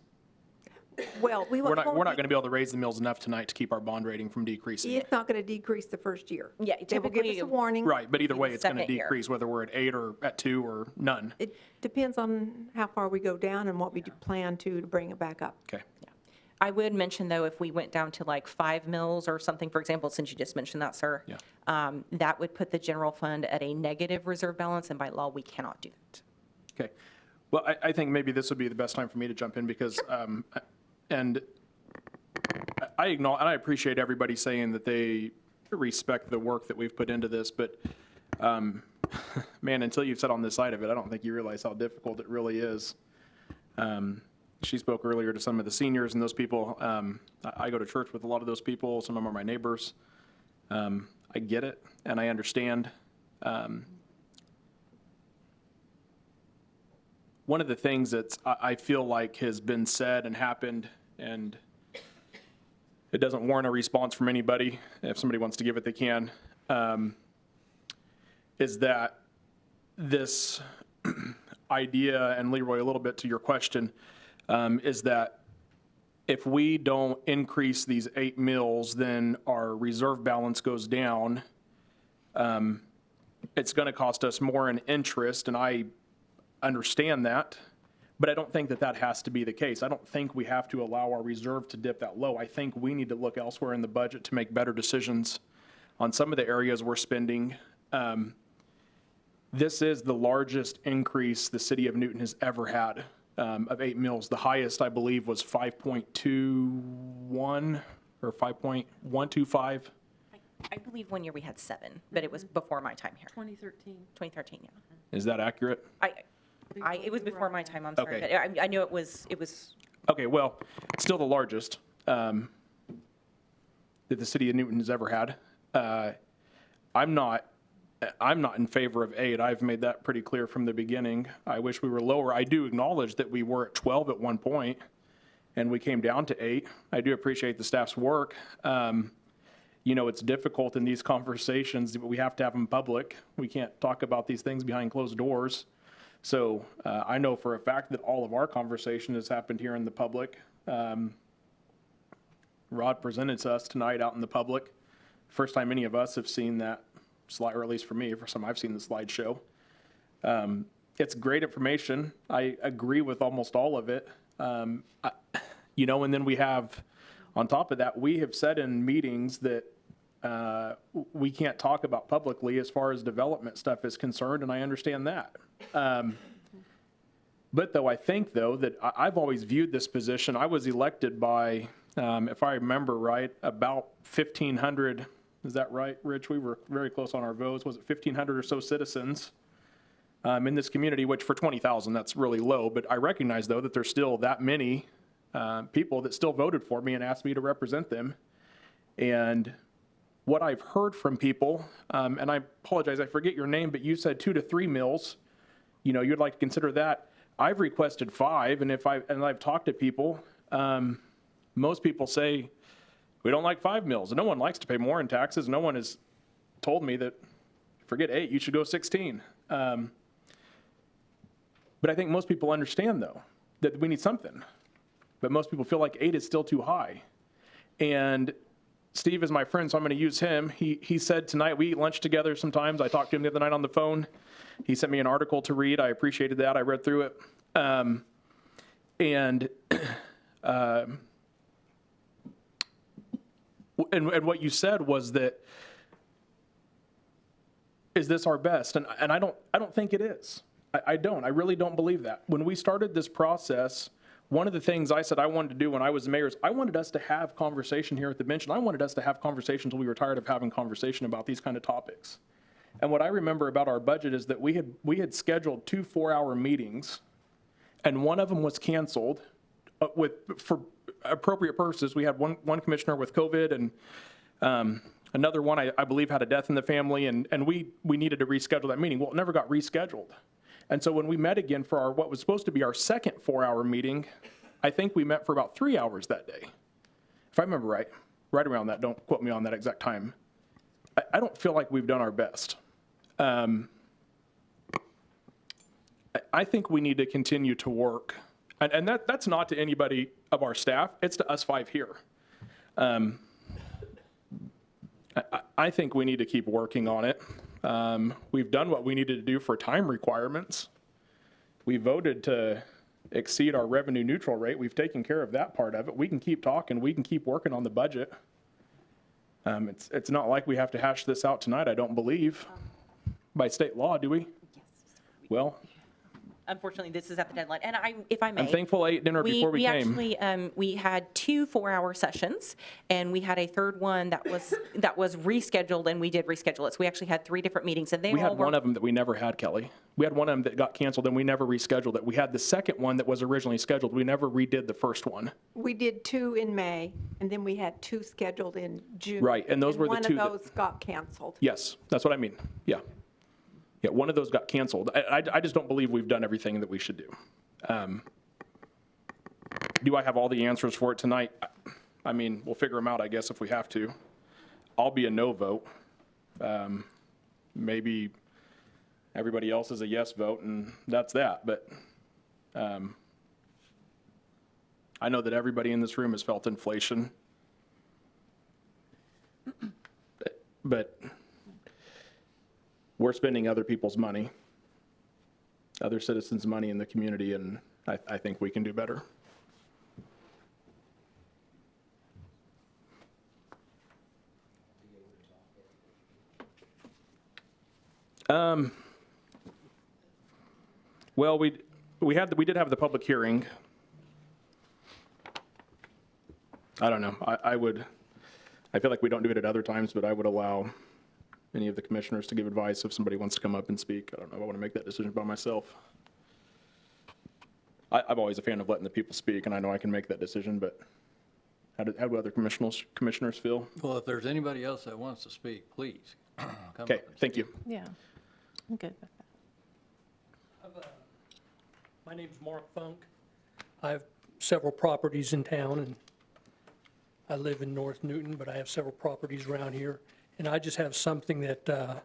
Well, We're not going to be able to raise the mills enough tonight to keep our bond rating from decreasing. It's not going to decrease the first year. Yeah, They will give us a warning. Right, but either way, it's going to second year. decrease whether we're at 8 or at 2 or none. It depends on how far we go down and what we plan to bring it back up. Okay. I would mention, though, if we went down to like 5 mils or something, for example, since you just mentioned that, sir, that would put the general fund at a negative reserve balance, and by law, we cannot do that. Okay. Well, I think maybe this would be the best time for me to jump in because, and I acknowledge, and I appreciate everybody saying that they respect the work that we've put into this, but man, until you've sat on this side of it, I don't think you realize how difficult it really is. She spoke earlier to some of the seniors and those people. I go to church with a lot of those people. Some of them are my neighbors. I get it, and I understand. One of the things that I feel like has been said and happened, and it doesn't warrant a response from anybody. If somebody wants to give it, they can, is that this idea, and Leroy, a little bit to your question, is that if we don't increase these 8 mills, then our reserve balance goes down. It's going to cost us more in interest, and I understand that, but I don't think that that has to be the case. I don't think we have to allow our reserve to dip that low. I think we need to look elsewhere in the budget to make better decisions on some of the areas we're spending. This is the largest increase the city of Newton has ever had of 8 mills. The highest, I believe, was 5.21 or 5.125. I believe one year we had 7, but it was before my time here. 2013. 2013, yeah. Is that accurate? It was before my time, I'm sorry, Okay. but I knew it was. Okay, well, it's still the largest that the city of Newton has ever had. I'm not in favor of 8. I've made that pretty clear from the beginning. I wish we were lower. I do acknowledge that we were at 12 at one point, and we came down to 8. I do appreciate the staff's work. It's difficult in these conversations, but we have to have them public. We can't talk about these things behind closed doors. So I know for a fact that all of our conversation has happened here in the public. Rod presented to us tonight out in the public. First time any of us have seen that slide, or at least for me, first time I've seen the slideshow. It's great information. I agree with almost all of it. And then we have, on top of that, we have said in meetings that we can't talk about publicly as far as development stuff is concerned, and I understand that. But though I think, though, that I've always viewed this position, I was elected by, if I remember right, about 1,500, is that right, Rich? We were very close on our votes. Was it 1,500 or so citizens in this community, which for 20,000, that's really low. But I recognize, though, that there's still that many people that still voted for me and asked me to represent them. And what I've heard from people, and I apologize, I forget your name, but you said 2 to 3 mills. You know, you'd like to consider that. I've requested 5, and I've talked to people, most people say, we don't like 5 mills. And no one likes to pay more in taxes. No one has told me that, forget 8, you should go 16. But I think most people understand, though, that we need something. But most people feel like 8 is still too high. And Steve is my friend, so I'm going to use him. He said tonight, we eat lunch together sometimes. I talked to him the other night on the phone. He sent me an article to read. I appreciated that. I read through it. And what you said was that, is this our best? And I don't think it is. I don't. I really don't believe that. When we started this process, one of the things I said I wanted to do when I was the mayor is I wanted us to have conversation here at the bench, and I wanted us to have conversation until we were tired of having conversation about these kind of topics. And what I remember about our budget is that we had scheduled 2 4-hour meetings, and one of them was canceled for appropriate purposes. We had one commissioner with COVID, and another one I believe had a death in the family, and we needed to reschedule that meeting. Well, it never got rescheduled. And so when we met again for what was supposed to be our second 4-hour meeting, I think we met for about 3 hours that day. If I remember right around that, don't quote me on that exact time. I don't feel like we've done our best. I think we need to continue to work. And that's not to anybody of our staff, it's to us 5 here. I think we need to keep working on it. We've done what we needed to do for time requirements. We voted to exceed our revenue neutral rate. We've taken care of that part of it. We can keep talking. We can keep working on the budget. It's not like we have to hash this out tonight, I don't believe. By state law, do we? Yes. Well, Unfortunately, this is at the deadline. And if I may. I'm thankful I ate dinner before we came. Actually, we had 2 4-hour sessions, and we had a third one that was rescheduled, and we did reschedule it. So we actually had 3 different meetings, and We had one of them that we never had, Kelly. We had one of them that got canceled, and we never rescheduled it. We had the second one that was originally scheduled. We never redid the first one. We did 2 in May, and then we had 2 scheduled in June. Right, and those were the 2 one of those got canceled. Yes, that's what I mean. Yeah. Yeah, one of those got canceled. I just don't believe we've done everything that we should do. Do I have all the answers for it tonight? I mean, we'll figure them out, I guess, if we have to. I'll be a no vote. Maybe everybody else is a yes vote, and that's that. But I know that everybody in this room has felt inflation. But we're spending other people's money, other citizens' money in the community, and I think we can do better. Well, we did have the public hearing. I don't know. I feel like we don't do it at other times, but I would allow any of the commissioners to give advice if somebody wants to come up and speak. I don't know if I want to make that decision by myself. I'm always a fan of letting the people speak, and I know I can make that decision, but how do other commissioners feel? Well, if there's anybody else that wants to speak, please. Okay, thank you. Yeah, I'm good with that. My name's Mark Funk. I have several properties in town, and I live in North Newton, but I have several properties around here. And I just have something that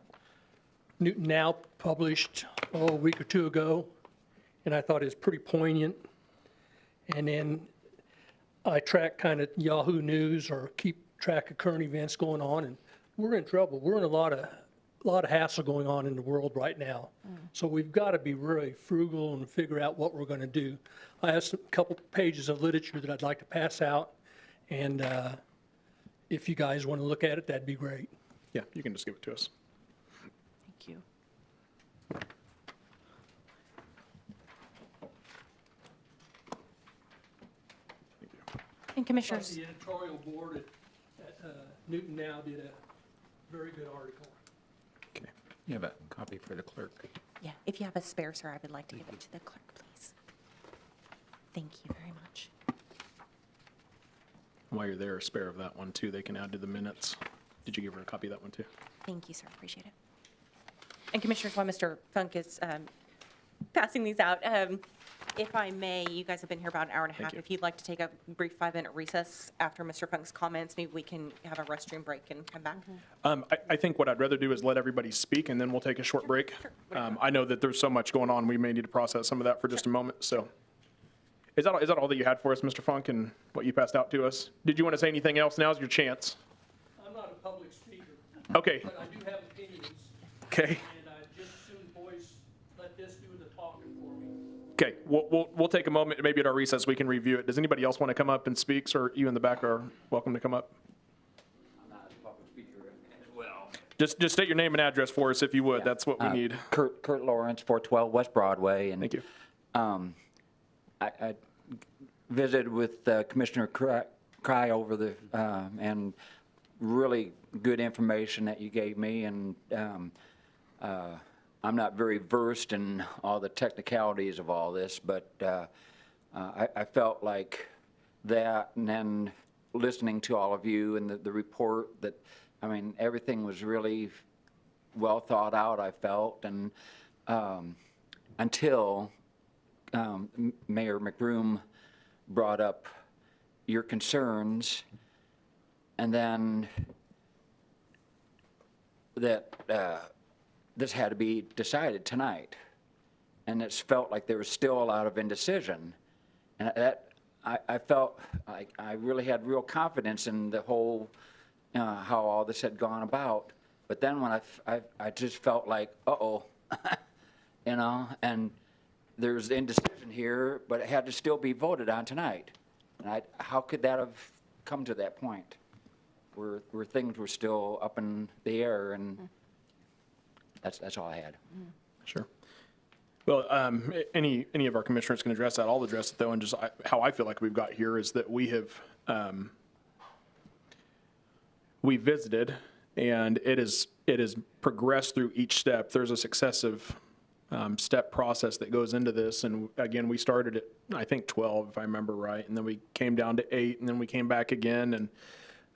Newton Now published a week or 2 ago, and I thought it was pretty poignant. And then I track kind of Yahoo News or keep track of current events going on, and we're in trouble. We're in a lot of hassle going on in the world right now. So we've got to be really frugal and figure out what we're going to do. I have a couple pages of literature that I'd like to pass out, and if you guys want to look at it, that'd be great. Yeah, you can just give it to us. Thank you. Commissioners, The editorial board at Newton Now did a very good article. You have a copy for the clerk. yeah, if you have a spare, sir, I would like to give it to the clerk, please. Thank you very much. While you're there, a spare of that one too, they can add to the minutes. Did you give her a copy of that one too? Thank you, sir, appreciate it. And Commissioners, while Mr. Funk is passing these out, if I may, you guys have been here about an hour and a half. you. If you'd like to take a brief 5-minute recess after Mr. Funk's comments, maybe we can have a restroom break and come back. I think what I'd rather do is let everybody speak, and then we'll take a short break. I know that there's so much going on, we may need to process some of that for just a moment, so. Is that all that you had for us, Mr. Funk, and what you passed out to us? Did you want to say anything else? Now's your chance. I'm not a public speaker. Okay. But I do have opinions. Okay. And I just soon voice, let this do the talking for me. Okay, we'll take a moment, maybe at our recess, we can review it. Does anybody else want to come up and speak, or you in the back are welcome to come up? I'm not a public speaker as well. Just state your name and address for us, if you would. That's what we need. Kurt Lawrence, 412 West Broadway. And, Thank you. I visited with Commissioner Kreie over the, and really good information that you gave me. And I'm not very versed in all the technicalities of all this, but I felt like that, and then listening to all of you and the report, that, I mean, everything was really well thought out, I felt, and until Mayor McBroom brought up your concerns, and then that this had to be decided tonight. And it's felt like there was still a lot of indecision. And that, I felt like I really had real confidence in the whole, how all this had gone about. But then when I just felt like, uh-oh, you know, and there's indecision here, but it had to still be voted on tonight. And how could that have come to that point where things were still up in the air? And that's all I had. Sure. Well, any of our commissioners can address that. I'll address it though, and just how I feel like we've got here is that we have we visited, and it is progressed through each step. There's a successive step process that goes into this, and again, we started at I think 12, if I remember right, and then we came down to 8, and then we came back again. And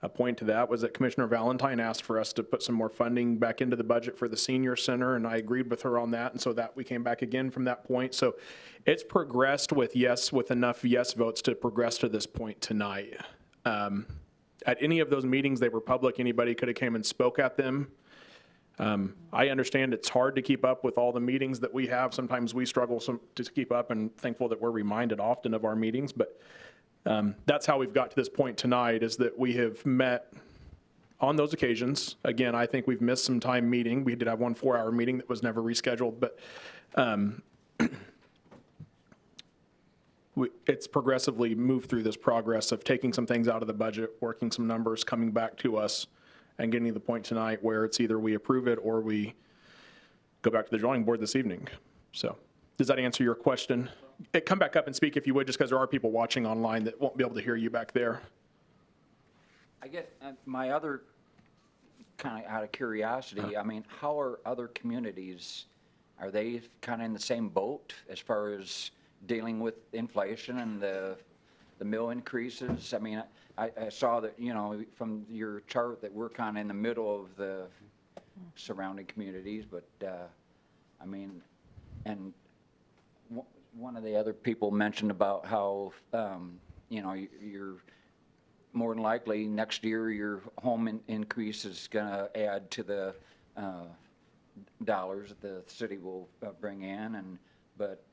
a point to that was that Commissioner Valentine asked for us to put some more funding back into the budget for the senior center, and I agreed with her on that, and so that we came back again from that point. So it's progressed with enough yes votes to progress to this point tonight. At any of those meetings, they were public. Anybody could have came and spoke at them. I understand it's hard to keep up with all the meetings that we have. Sometimes we struggle to keep up, and thankful that we're reminded often of our meetings, but that's how we've got to this point tonight, is that we have met on those occasions. Again, I think we've missed some time meeting. We did have one 4-hour meeting that was never rescheduled, but it's progressively moved through this progress of taking some things out of the budget, working some numbers, coming back to us, and getting to the point tonight where it's either we approve it or we go back to the drawing board this evening. So does that answer your question? Come back up and speak if you would, just because there are people watching online that won't be able to hear you back there. I guess my other, kind of out of curiosity, I mean, how are other communities, are they kind of in the same boat as far as dealing with inflation and the mill increases? I mean, I saw that, you know, from your chart that we're kind of in the middle of the surrounding communities, but I mean, and one of the other people mentioned about how, you know, you're more than likely next year your home increase is going to add to the dollars that the city will bring in, but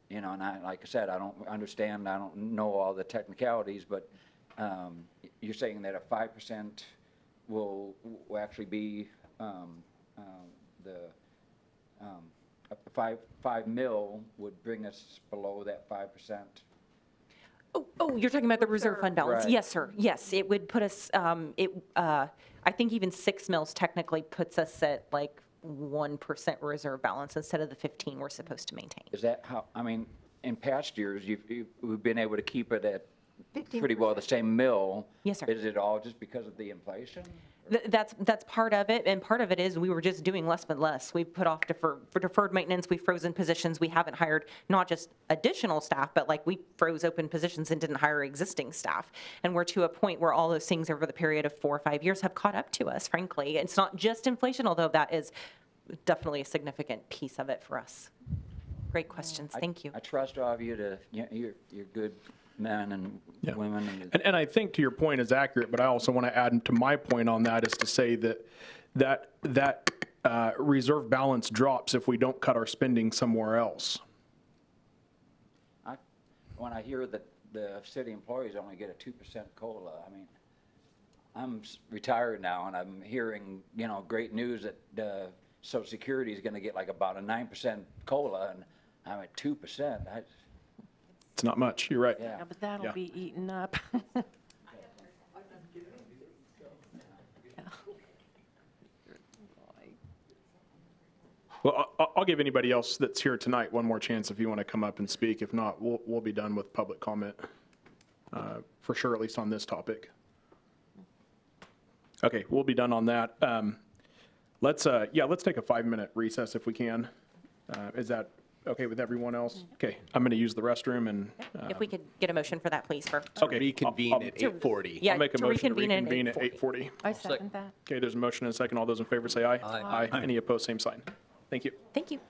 you know, and like I said, I don't understand, I don't know all the technicalities, but you're saying that a 5% will actually be the 5 mil would bring us below that 5%. Oh, you're talking about the reserve fund balance? Right. Yes, sir. Yes, it would put us. I think even 6 mils technically puts us at like 1% reserve balance instead of the 15 we're supposed to maintain. Is that how? I mean, in past years, we've been able to keep it at pretty well the same mill. Yes, sir. Is it all just because of the inflation? That's part of it, and part of it is we were just doing less but less. We've put off for deferred maintenance, we've frozen positions, we haven't hired not just additional staff, but like we froze open positions and didn't hire existing staff. And we're to a point where all those things over the period of 4 or 5 years have caught up to us, frankly. It's not just inflation, although that is definitely a significant piece of it for us. Great questions, thank you. I trust all of you to, you're good men and women. And I think to your point is accurate, but I also want to add to my point on that is to say that reserve balance drops if we don't cut our spending somewhere else. When I hear that the city employees only get a 2% COLA, I mean, I'm retired now and I'm hearing, great news that Social Security is going to get like about a 9% COLA, and I'm at 2%. It's not much, you're right. Yeah, but that'll be eaten up. Well, I'll give anybody else that's here tonight one more chance if you want to come up and speak. If not, we'll be done with public comment, for sure, at least on this topic. Okay, we'll be done on that. Let's take a 5-minute recess if we can. Is that okay with everyone else? Okay, I'm going to use the restroom and. If we could get a motion for that, please. Okay. Reconvene at 8:40. Yeah, I'll make a to motion to reconvene reconvene at at 8:40. I second that. Okay, there's a motion and a second. All those in favor say aye. Aye. Any opposed, same sign. Thank you. Thank you.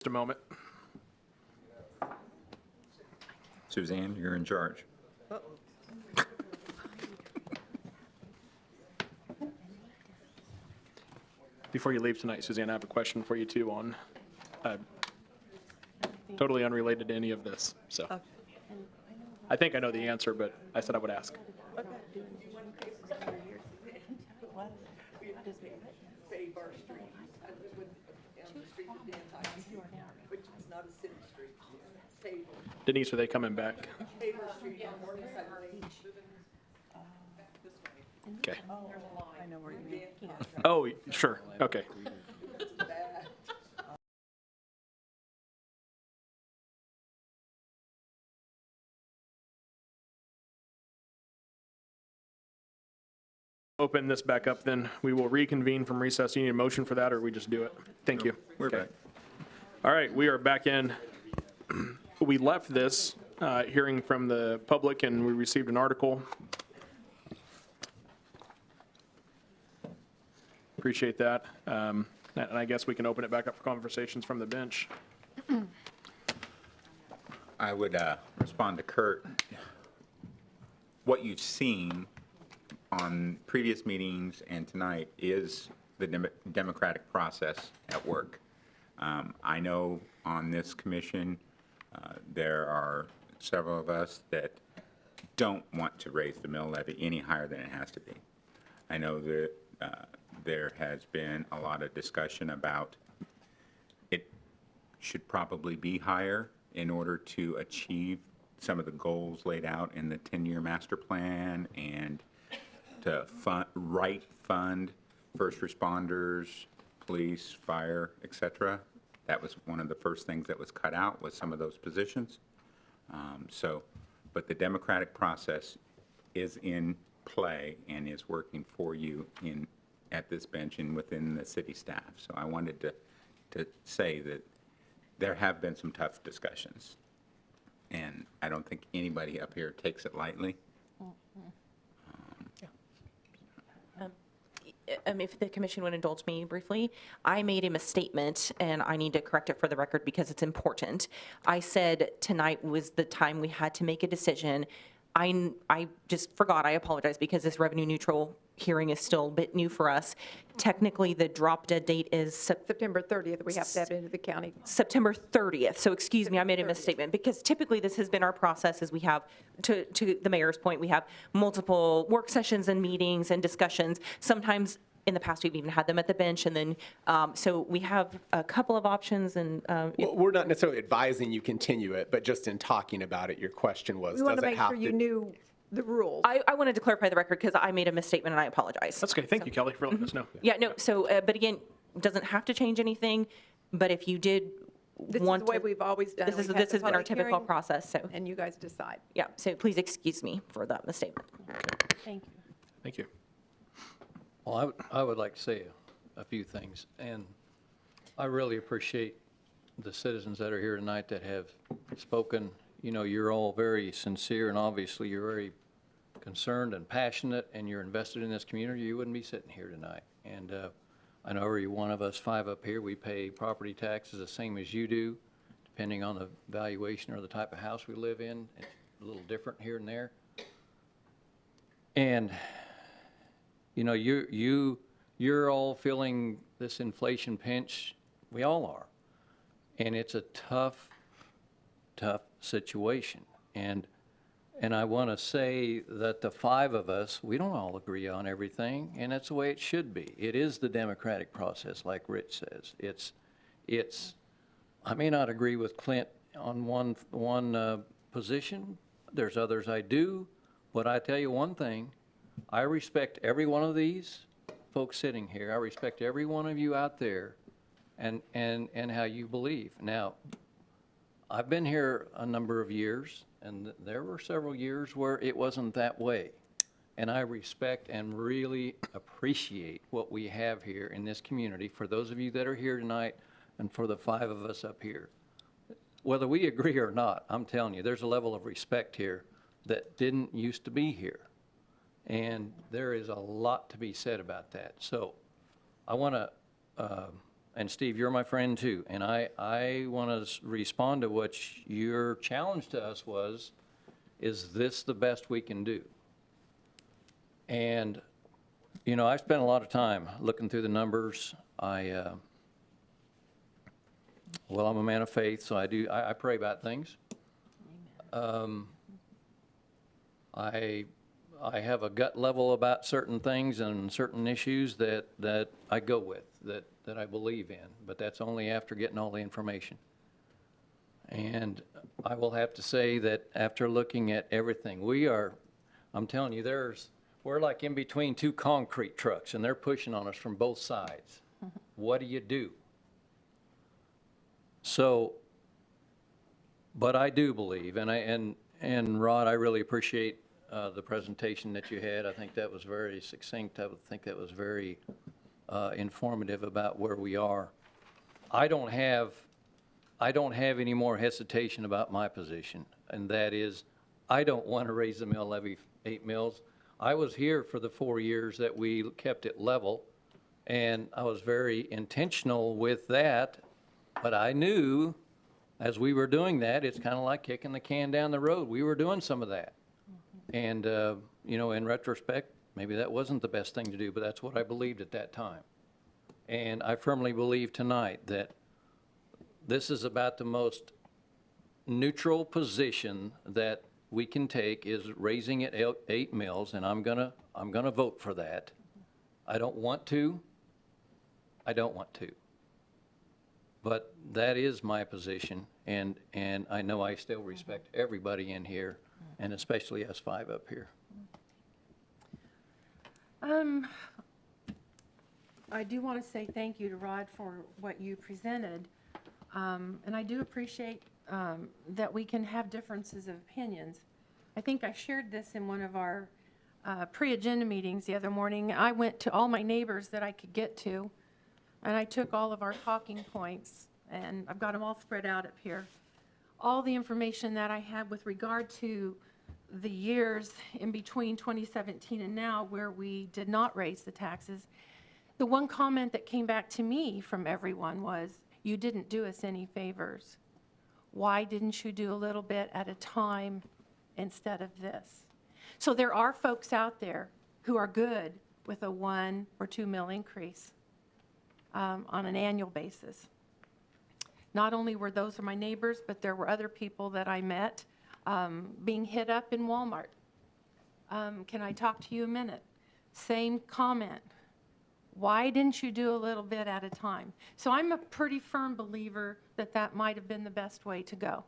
a moment. Suzanne, you're in charge. Before you leave tonight, Suzanne, I have a question for you too on, totally unrelated to any of this, so. I think I know the answer, but I said I would ask. Denise, are they coming back? Okay. I know where you mean. Oh, sure, okay. Open this back up, then we will reconvene from recess. You need a motion for that, or we just do it? Thank you. We're back. All right, we are back in. We left this hearing from the public, and we received an article. Appreciate that. And I guess we can open it back up for conversations from the bench. I would respond to Kurt. What you've seen on previous meetings and tonight is the democratic process at work. I know on this commission, there are several of us that don't want to raise the mill levy any higher than it has to be. I know that there has been a lot of discussion about it should probably be higher in order to achieve some of the goals laid out in the 10-year master plan and to fund first responders, police, fire, etc. That was one of the first things that was cut out, was some of those positions. But the democratic process is in play and is working for you at this bench and within the city staff. So I wanted to say that there have been some tough discussions, and I don't think anybody up here takes it lightly. If the commission would indulge me briefly, I made a misstatement, and I need to correct it for the record because it's important. I said tonight was the time we had to make a decision. I just forgot, I apologize, because this revenue neutral hearing is still a bit new for us. Technically, the drop dead date is September 30th, we have to have it into the county. September 30th. So excuse me, I made a misstatement, because typically this has been our process, is we have, to the mayor's point, we have multiple work sessions and meetings and discussions. Sometimes in the past, we've even had them at the bench, and then, so we have a couple of options, and. Well, we're not necessarily advising you continue it, but just in talking about it, your question was, We want does to it make have sure you to? knew the rules. I wanted to clarify the record because I made a misstatement, and I apologize. That's okay. Thank you, Kelly, for letting us know. Yeah, no, so, but again, doesn't have to change anything, but if you did This is want the way to. we've always done it. This We've had has the been our public typical hearing, process, so, And you guys decide. yeah, so please excuse me for that misstatement. Thank you. Thank you. Well, I would like to say a few things, and I really appreciate the citizens that are here tonight that have spoken. You know, you're all very sincere, and obviously you're very concerned and passionate, and you're invested in this community. You wouldn't be sitting here tonight. And I know every one of us, 5 up here, we pay property taxes the same as you do, depending on the valuation or the type of house we live in. It's a little different here and there. And, you know, you're all feeling this inflation pinch. We all are. And it's a tough situation. And I want to say that the 5 of us, we don't all agree on everything, and that's the way it should be. It is the democratic process, like Rich says. I may not agree with Clint on one position. There's others I do. But I tell you one thing, I respect every one of these folks sitting here. I respect every one of you out there and how you believe. Now, I've been here a number of years, and there were several years where it wasn't that way. And I respect and really appreciate what we have here in this community, for those of you that are here tonight and for the 5 of us up here. Whether we agree or not, I'm telling you, there's a level of respect here that didn't used to be here. And there is a lot to be said about that. So I want to and Steve, you're my friend too, and I want to respond to what your challenge to us was, is this the best we can do? And, you know, I've spent a lot of time looking through the numbers. Well, I'm a man of faith, so I pray about things. I have a gut level about certain things and certain issues that I go with, that I believe in, but that's only after getting all the information. And I will have to say that after looking at everything, I'm telling you, we're like in between two concrete trucks, and they're pushing on us from both sides. What do you do? So, but I do believe, and Rod, I really appreciate the presentation that you had. I think that was very succinct. I would think that was very informative about where we are. I don't have any more hesitation about my position, and that is, I don't want to raise the mill levy 8 mills. I was here for the 4 years that we kept it level, and I was very intentional with that, but I knew as we were doing that, it's kind of like kicking the can down the road. We were doing some of that. And, you know, in retrospect, maybe that wasn't the best thing to do, but that's what I believed at that time. And I firmly believe tonight that this is about the most neutral position that we can take, is raising it 8 mills, and I'm gonna vote for that. I don't want to. But that is my position, and I know I still respect everybody in here, and especially us 5 up here. I do want to say thank you to Rod for what you presented, and I do appreciate that we can have differences of opinions. I think I shared this in one of our pre-agenda meetings the other morning. I went to all my neighbors that I could get to, and I took all of our talking points, and I've got them all spread out up here. All the information that I had with regard to the years in between 2017 and now where we did not raise the taxes. The one comment that came back to me from everyone was, you didn't do us any favors. Why didn't you do a little bit at a time instead of this? So there are folks out there who are good with a 1 or 2 mil increase on an annual basis. Not only were those my neighbors, but there were other people that I met being hit up in Walmart. Can I talk to you a minute? Same comment. Why didn't you do a little bit at a time? So I'm a pretty firm believer that that might have been the best way to go.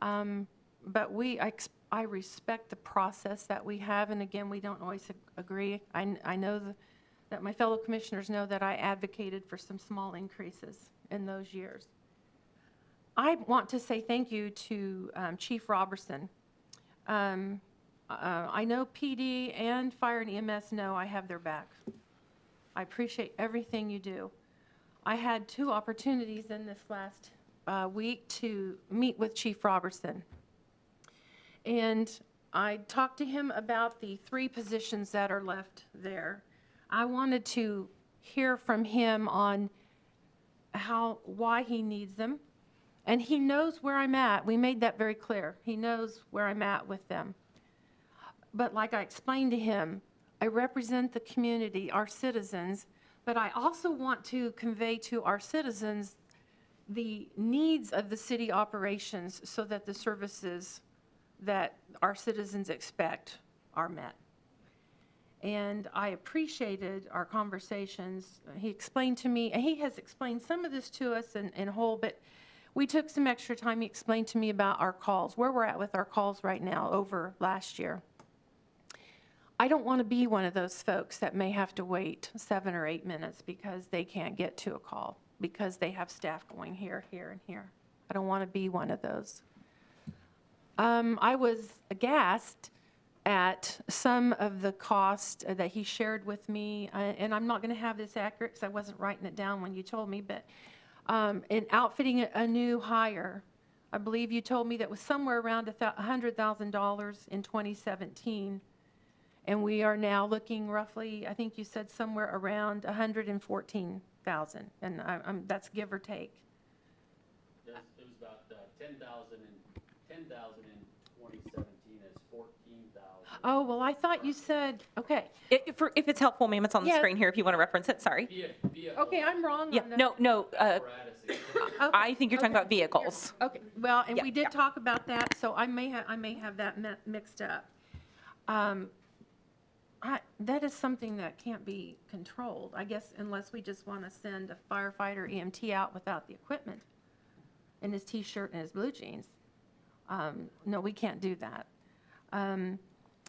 But I respect the process that we have, and again, we don't always agree. I know that my fellow commissioners know that I advocated for some small increases in those years. I want to say thank you to Chief Robertson. I know PD and Fire and EMS know I have their back. I appreciate everything you do. I had 2 opportunities in this last week to meet with Chief Robertson. And I talked to him about the 3 positions that are left there. I wanted to hear from him on why he needs them. And he knows where I'm at. We made that very clear. He knows where I'm at with them. But like I explained to him, I represent the community, our citizens, but I also want to convey to our citizens the needs of the city operations so that the services that our citizens expect are met. And I appreciated our conversations. He explained to me, and he has explained some of this to us in whole, but we took some extra time. He explained to me about our calls, where we're at with our calls right now over last year. I don't want to be one of those folks that may have to wait 7 or 8 minutes because they can't get to a call, because they have staff going here, here, and here. I don't want to be one of those. I was aghast at some of the cost that he shared with me, and I'm not going to have this accurate because I wasn't writing it down when you told me, but in outfitting a new hire, I believe you told me that was somewhere around $100,000 in 2017, and we are now looking roughly, I think you said somewhere around $114,000 thousand, and that's give or take. It was about 10,000 in 2017 is 14,000. Oh, well, I thought you said, okay. If it's helpful, ma'am, it's on the Yeah. screen here if you want to reference it, sorry. Okay, I'm wrong Yeah, on that. no, I think you're talking about vehicles. Okay, well, and Yeah, we did talk about that, so I may have that mixed up. That is something that can't be controlled, I guess, unless we just want to send a firefighter EMT out without the equipment in his T-shirt and his blue jeans. No, we can't do that.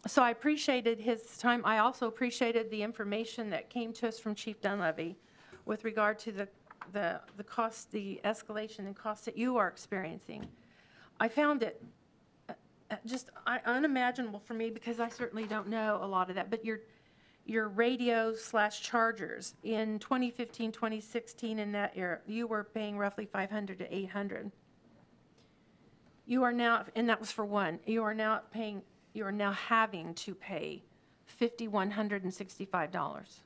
So I appreciated his time. I also appreciated the information that came to us from Chief Dunleavy with regard to the cost, the escalation in costs that you are experiencing. I found it just unimaginable for me because I certainly don't know a lot of that, but your radios / chargers in 2015, 2016 in that era, you were paying roughly $500 to $800. You are now, and that was for one, you are now having to pay $5,165.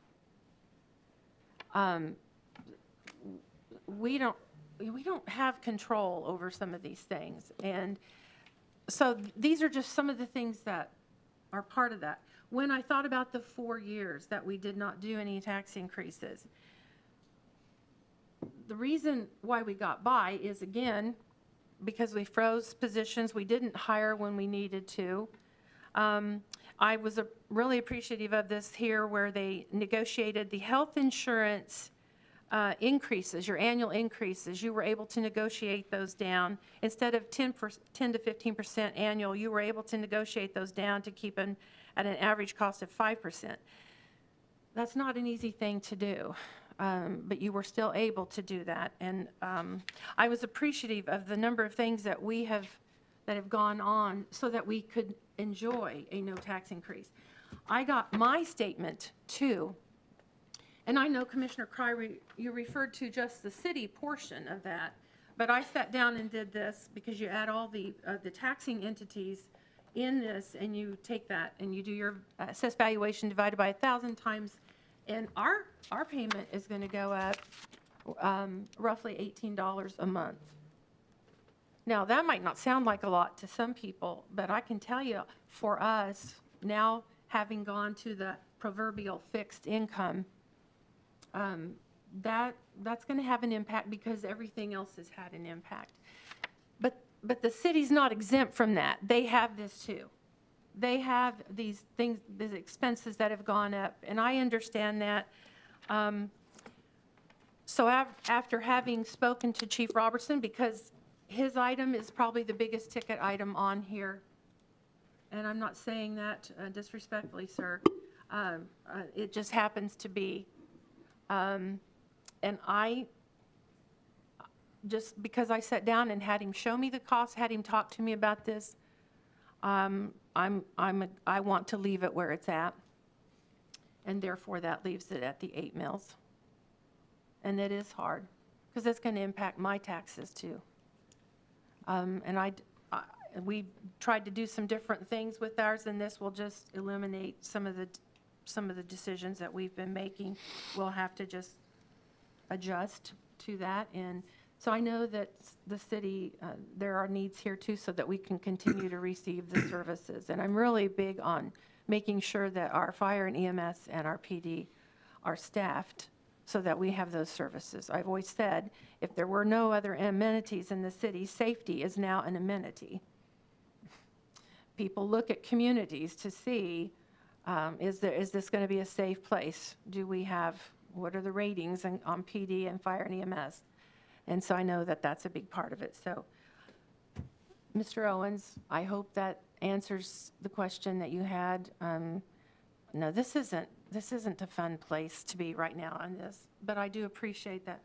We don't have control over some of these things, and so these are just some of the things that are part of that. When I thought about the 4 years that we did not do any tax increases, the reason why we got by is, again, because we froze positions, we didn't hire when we needed to. I was really appreciative of this here where they negotiated the health insurance increases, your annual increases. You were able to negotiate those down. Instead of 10 to 15% annual, you were able to negotiate those down to keep at an average cost of 5%. That's not an easy thing to do. But you were still able to do that. And I was appreciative of the number of things that have gone on so that we could enjoy a no tax increase. I got my statement too, and I know Commissioner Kreie, you referred to just the city portion of that, but I sat down and did this because you add all the taxing entities in this, and you take that and you do your assessed valuation divided by 1,000 times. And our payment is going to go up roughly $18 a month. Now, that might not sound like a lot to some people, but I can tell you, for us, now having gone to the proverbial fixed income, that's going to have an impact because everything else has had an impact. But the city's not exempt from that. They have this too. They have these things, these expenses that have gone up, and I understand that. So after having spoken to Chief Robertson, because his item is probably the biggest ticket item on here, and I'm not saying that disrespectfully, sir. It just happens to be. And I, just because I sat down and had him show me the cost, had him talk to me about this, I want to leave it where it's at, and therefore that leaves it at the 8 mills. And it is hard, because that's going to impact my taxes too. And we tried to do some different things with ours, and this will just eliminate some of the decisions that we've been making. We'll have to just adjust to that. And so I know that the city, there are needs here too, so that we can continue to receive the services. And I'm really big on making sure that our fire and EMS and our PD are staffed so that we have those services. I've always said, if there were no other amenities in the city, safety is now an amenity. People look at communities to see, is this going to be a safe place? What are the ratings on PD and fire and EMS? And so I know that that's a big part of it. So, Mr. Owens, I hope that answers the question that you had. No, this isn't a fun place to be right now on this, but I do appreciate that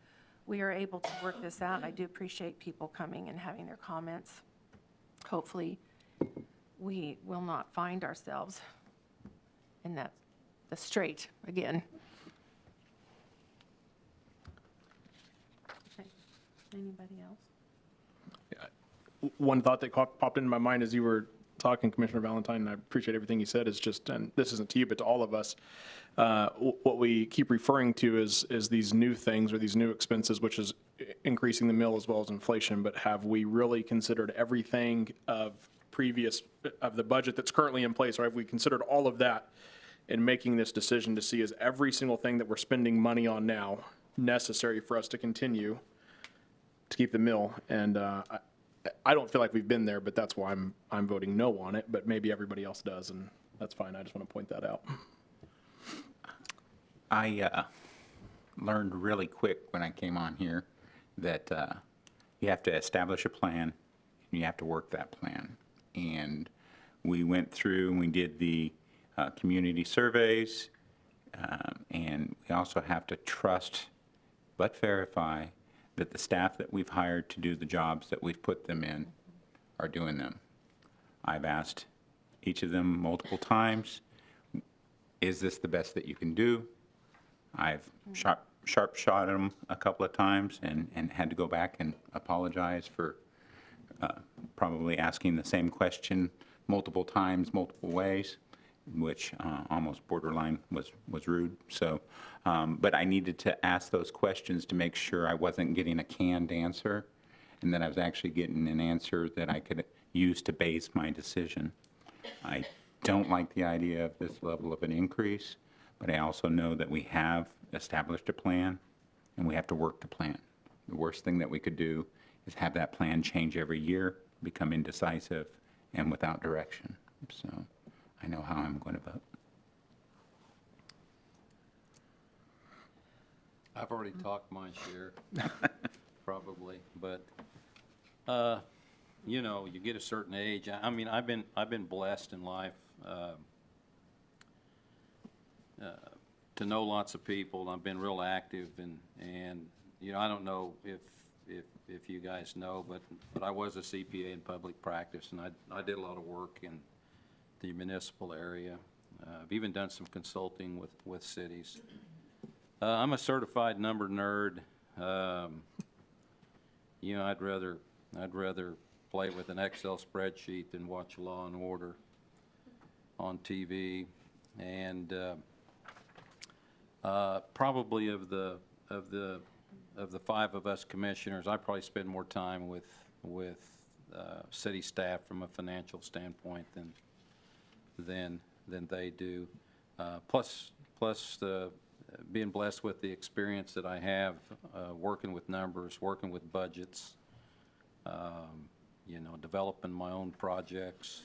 we are able to work this out. I do appreciate people coming and having their comments. Hopefully, we will not find ourselves in the straight again. Okay. Anybody else? One thought that popped into my mind as you were talking, Commissioner Valentine, and I appreciate everything you said, is just, and this isn't to you, but to all of us, what we keep referring to is these new things or these new expenses, which is increasing the mill as well as inflation. But have we really considered everything of the budget that's currently in place, or have we considered all of that in making this decision to see is every single thing that we're spending money on now necessary for us to continue to keep the mill? And I don't feel like we've been there, but that's why I'm voting no on it, but maybe everybody else does, and that's fine. I just want to point that out. I learned really quick when I came on here that you have to establish a plan, and you have to work that plan. And we went through and we did the community surveys, and we also have to trust but verify that the staff that we've hired to do the jobs that we've put them in are doing them. I've asked each of them multiple times, is this the best that you can do? I've sharp shot them a couple of times and had to go back and apologize for probably asking the same question multiple times, multiple ways, which almost borderline was rude. So, but I needed to ask those questions to make sure I wasn't getting a canned answer, and that I was actually getting an answer that I could use to base my decision. I don't like the idea of this level of an increase, but I also know that we have established a plan, and we have to work the plan. The worst thing that we could do is have that plan change every year, become indecisive, and without direction. So I know how I'm going to vote. I've already talked my share, probably, but you know, you get a certain age. I mean, I've been blessed in life to know lots of people. I've been real active, and you know, I don't know if you guys know, but I was a CPA in public practice, and I did a lot of work in the municipal area. I've even done some consulting with cities. I'm a certified number nerd. You know, I'd rather play with an Excel spreadsheet than watch Law and Order on TV. And probably of the five of us commissioners, I probably spend more time with city staff from a financial standpoint than they do. Plus being blessed with the experience that I have working with numbers, working with budgets, you know, developing my own projects,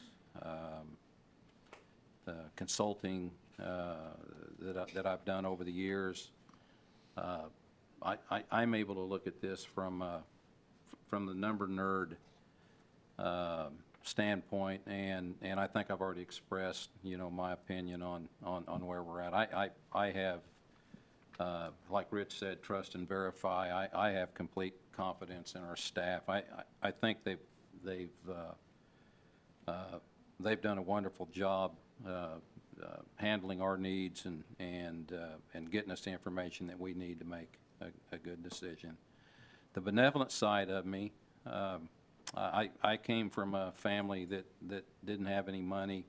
consulting that I've done over the years. I'm able to look at this from the number nerd standpoint, and I think I've already expressed, you know, my opinion on where we're at. I have, like Rich said, trust and verify. I have complete confidence in our staff. I think they've done a wonderful job handling our needs and getting us the information that we need to make a good decision. The benevolent side of me, I came from a family that didn't have any money.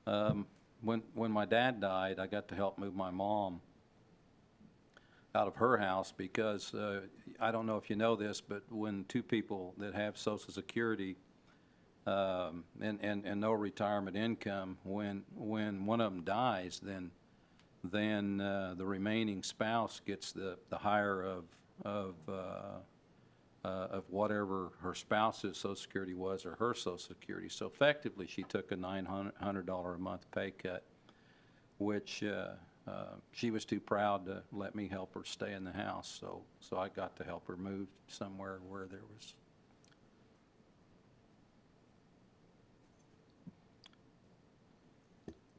When my dad died, I got to help move my mom out of her house because I don't know if you know this, but when two people that have Social Security and no retirement income, when one of them dies, then the remaining spouse gets the higher of whatever her spouse's Social Security was or her Social Security. So effectively, she took a $900 a month pay cut, which she was too proud to let me help her stay in the house. So I got to help her move somewhere where there was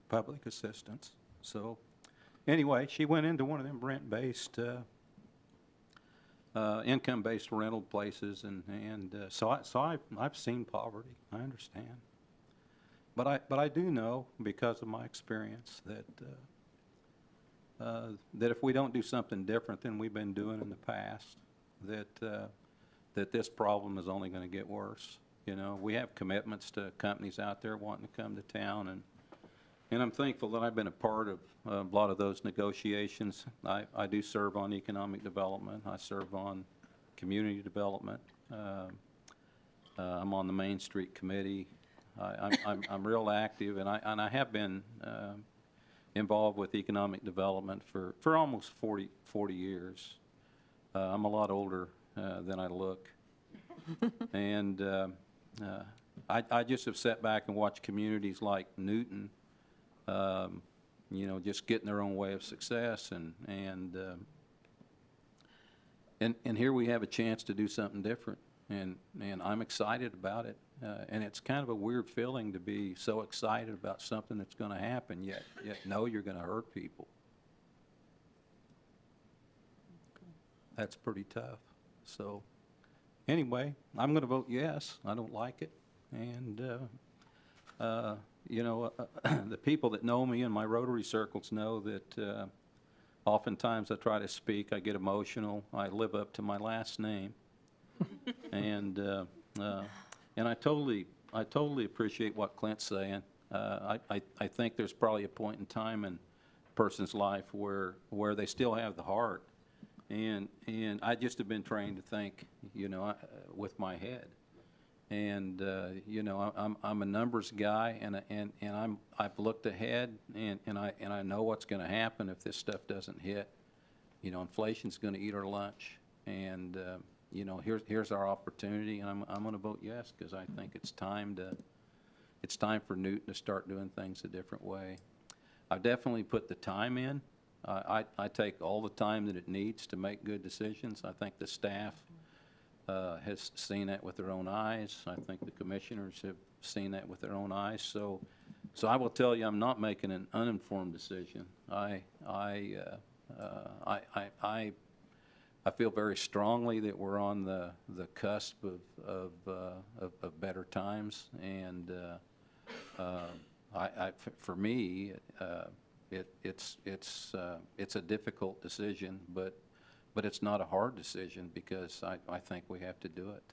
public assistance. So anyway, she went into one of them rent-based, income-based rental places, and so I've seen poverty. I understand, but I do know because of my experience that if we don't do something different than we've been doing in the past, that this problem is only going to get worse. You know, we have commitments to companies out there wanting to come to town, and I'm thankful that I've been a part of a lot of those negotiations. I do serve on economic development. I serve on community development. I'm on the Main Street Committee. I'm real active, and I have been involved with economic development for almost 40 years. I'm a lot older than I look. And I just have sat back and watched communities like Newton, you know, just getting their own way of success, and here we have a chance to do something different, and I'm excited about it. And it's kind of a weird feeling to be so excited about something that's going to happen, yet know you're going to hurt people. That's pretty tough. So anyway, I'm going to vote yes. I don't like it. And, you know, the people that know me in my Rotary circles know that oftentimes I try to speak, I get emotional, I live up to my last name. And I totally appreciate what Clint's saying. I think there's probably a point in time in a person's life where they still have the heart. And I just have been trained to think, you know, with my head. And you know, I'm a numbers guy, and I've looked ahead, and I know what's going to happen if this stuff doesn't hit. You know, inflation's going to eat our lunch, and you know, here's our opportunity, and I'm going to vote yes, because I think it's time for Newton to start doing things a different way. I've definitely put the time in. I take all the time that it needs to make good decisions. I think the staff has seen that with their own eyes. I think the commissioners have seen that with their own eyes. So I will tell you, I'm not making an uninformed decision. I feel very strongly that we're on the cusp of better times, and for me, it's a difficult decision, but it's not a hard decision, because I think we have to do it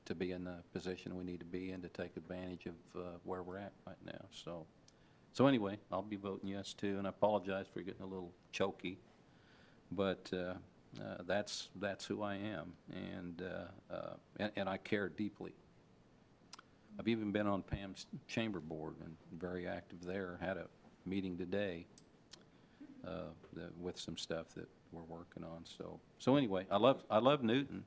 to be in the position we need to be in to take advantage of where we're at right now. So anyway, I'll be voting yes too, and I apologize for getting a little choky, but that's who I am, and I care deeply. I've even been on Pam's chamber board and very active there. Had a meeting today with some stuff that we're working on. So anyway, I love Newton,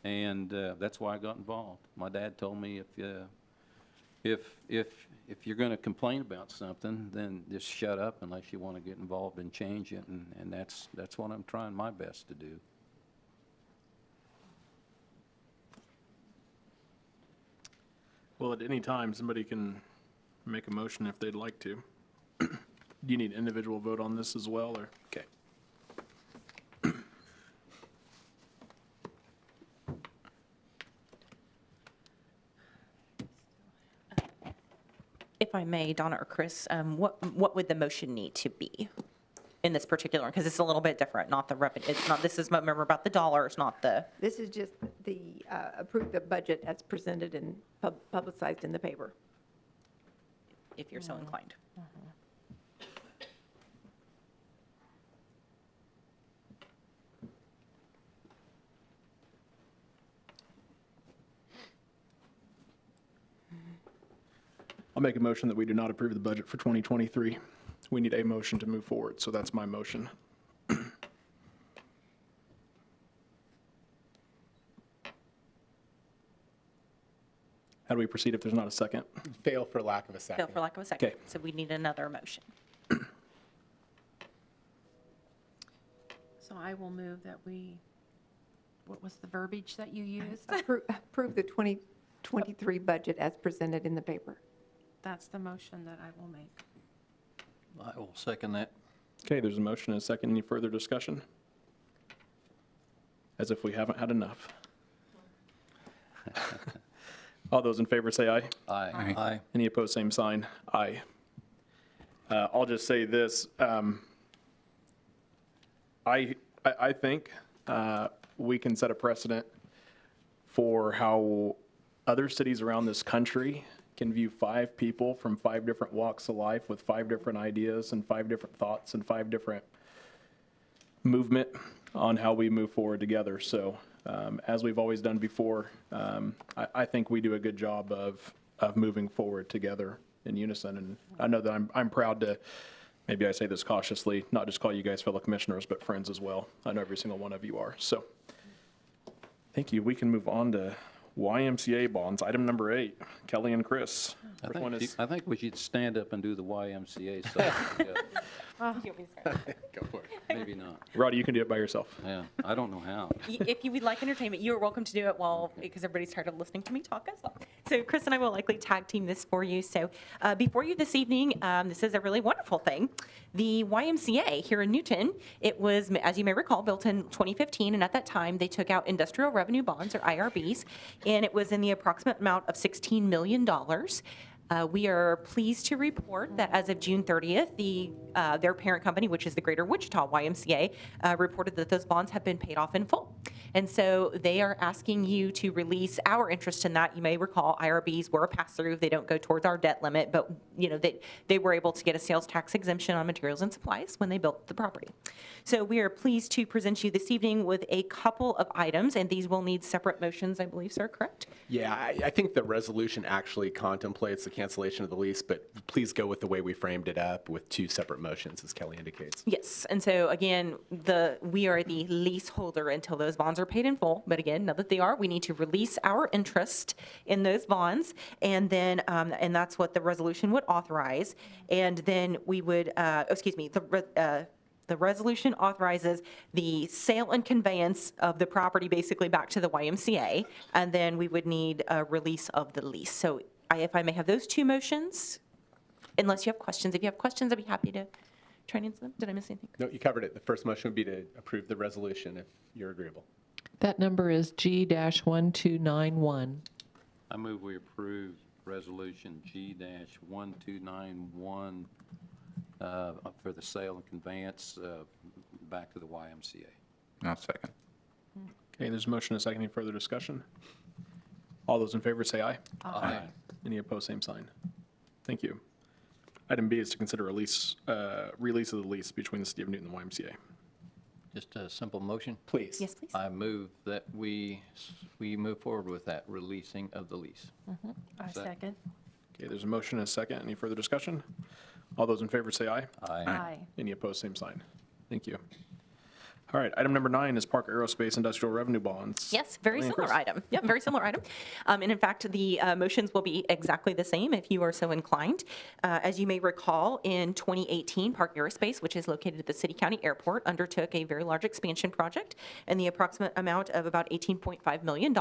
and that's why I got involved. My dad told me if you're going to complain about something, then just shut up unless you want to get involved and change it, and that's what I'm trying my best to do. Well, at any time, somebody can make a motion if they'd like to. Do you need individual vote on this as well, or? Okay. If I may, Donna or Chris, what would the motion need to be in this particular one? Because it's a little bit different, not the revenue. It's not, this is, remember, about the dollars, not the. This is just the, approve the budget as presented and publicized in the paper. If you're so inclined. I'll make a motion that we do not approve the budget for 2023. We need a motion to move forward, so that's my motion. How do we proceed if there's not a second? Fail for lack of a second. Fail for lack of a second. Okay. So we need another motion. So I will move that we, what was the verbiage that you used? Approve the 2023 budget as presented in the paper. That's the motion that I will make. I will second that. Okay, there's a motion and a second. Any further discussion? As if we haven't had enough. All those in favor say aye. Aye. Aye. Any opposed, same sign. Aye. I'll just say this. I think we can set a precedent for how other cities around this country can view 5 people from 5 different walks of life with 5 different ideas and 5 different thoughts and 5 different movement on how we move forward together. So as we've always done before, I think we do a good job of moving forward together in unison. And I know that I'm proud to, maybe I say this cautiously, not just call you guys fellow commissioners, but friends as well. I know every single one of you are. So thank you. We can move on to YMCA bonds. Item number 8, Kelly and Chris. I think we should stand up and do the YMCA stuff. Go for it. Maybe not. Roddy, you can do it by yourself. Yeah, I don't know how. If you would like entertainment, you are welcome to do it because everybody's tired of listening to me talk as well. So Chris and I will likely tag team this for you. So before you this evening, this is a really wonderful thing. The YMCA here in Newton, it was, as you may recall, built in 2015, and at that time they took out industrial revenue bonds, or IRBs, and it was in the approximate amount of $16 million. We are pleased to report that as of June 30th, their parent company, which is the Greater Wichita YMCA, reported that those bonds have been paid off in full. And so they are asking you to release our interest in that. You may recall IRBs were a pass-through. They don't go towards our debt limit, but they were able to get a sales tax exemption on materials and supplies when they built the property. So we are pleased to present you this evening with a couple of items, and these will need separate motions, I believe, sir, correct? Yeah, I think the resolution actually contemplates the cancellation of the lease, but please go with the way we framed it up with 2 separate motions, as Kelly indicates. Yes, and so again, we are the leaseholder until those bonds are paid in full. But again, now that they are, we need to release our interest in those bonds, and then and that's what the resolution would authorize. And then we would, the resolution authorizes the sale and conveyance of the property basically back to the YMCA, and then we would need a release of the lease. So if I may have those 2 motions, unless you have questions. If you have questions, I'd be happy to try and answer them. Did I miss anything? No, you covered it. The first motion would be to approve the resolution if you're agreeable. That number is G-1291. I move we approve resolution G-1291 for the sale and conveyance back to the YMCA. I'll second. Okay, there's a motion and a second. Any further discussion? All those in favor say aye. Aye. Any opposed, same sign. Thank you. Item B is to consider release of the lease between the City of Newton and the YMCA. Just a simple motion? Please. Yes, please. I move that we move forward with that releasing of the lease. I second. Okay, there's a motion and a second. Any further discussion? All those in favor say aye. Aye. Any opposed, same sign. Thank you. All right, item number 9 is Park Aerospace Industrial Revenue Bonds. Yes, very Kelly and similar Chris. item. Yep, very similar item. And in fact, the motions will be exactly the same if you are so inclined. As you may recall, in 2018, Park Aerospace, which is located at the City County Airport, undertook a very large expansion project in the approximate amount of about $18.5 million.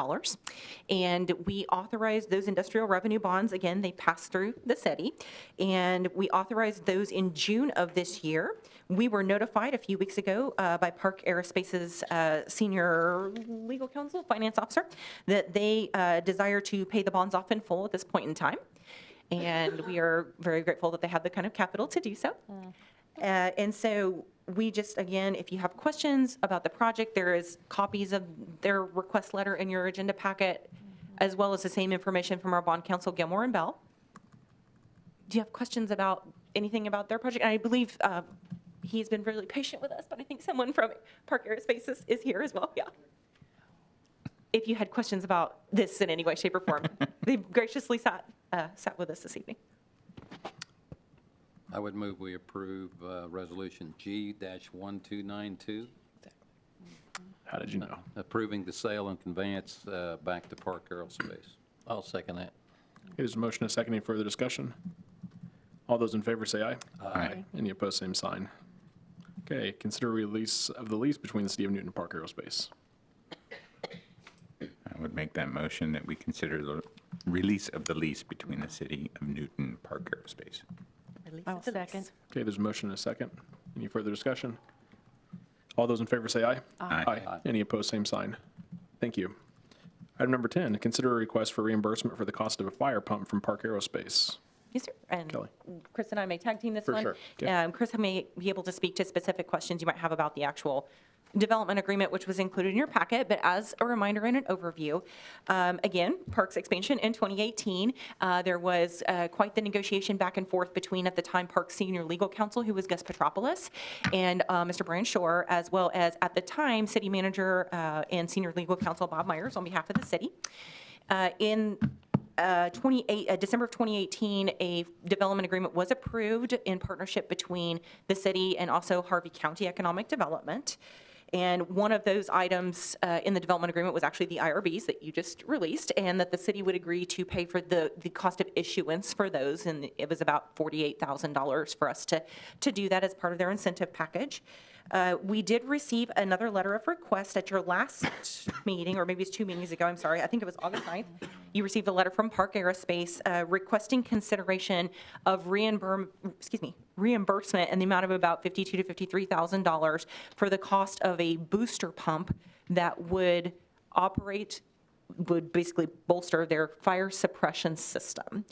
And we authorized those industrial revenue bonds. Again, they pass through the city. And we authorized those in June of this year. We were notified a few weeks ago by Park Aerospace's senior legal counsel, finance officer, that they desire to pay the bonds off in full at this point in time. And we are very grateful that they have the kind of capital to do so. And so we just, again, if you have questions about the project, there is copies of their request letter in your agenda packet, as well as the same information from our bond counsel, Gilmore and Bell. Do you have questions about anything about their project? I believe he's been really patient with us, but I think someone from Park Aerospace is here as well. Yeah. If you had questions about this in any way, shape, or form, they graciously sat with us this evening. I would move we approve resolution G-1292. How did you know? Approving the sale and conveyance back to Park Aerospace. I'll second that. Okay, there's a motion and a second. Any further discussion? All those in favor say aye. Aye. Any opposed, same sign. Okay, consider release of the lease between the City of Newton and Park Aerospace. I would make that motion that we consider the release of the lease between the City of Newton and Park Aerospace. I'll second. Okay, there's a motion and a second. Any further discussion? All those in favor say aye. Aye. Any opposed, same sign. Thank you. Item number 10, consider a request for reimbursement for the cost of a fire pump from Park Aerospace. Yes, sir. And Kelly. Chris and I may tag team this For one. sure. Yeah. Chris may be able to speak to specific questions you might have about the actual development agreement, which was included in your packet. But as a reminder and an overview, again, Parks expansion in 2018, there was quite the negotiation back and forth between, at the time, Parks senior legal counsel, who was Gus Petropoulos, and Mr. Brian Shore, as well as, at the time, city manager and senior legal counsel Bob Myers on behalf of the city. In December of 2018, a development agreement was approved in partnership between the city and also Harvey County Economic Development. And one of those items in the development agreement was actually the IRBs that you just released, and that the city would agree to pay for the cost of issuance for those. And it was about $48,000 for us to do that as part of their incentive package. We did receive another letter of request at your last meeting, or maybe it's 2 meetings ago, I'm sorry. I think it was August 9th. You received a letter from Park Aerospace requesting consideration of reimbursement in the amount of about $52,000 to $53,000 for the cost of a booster pump that would basically bolster their fire suppression system.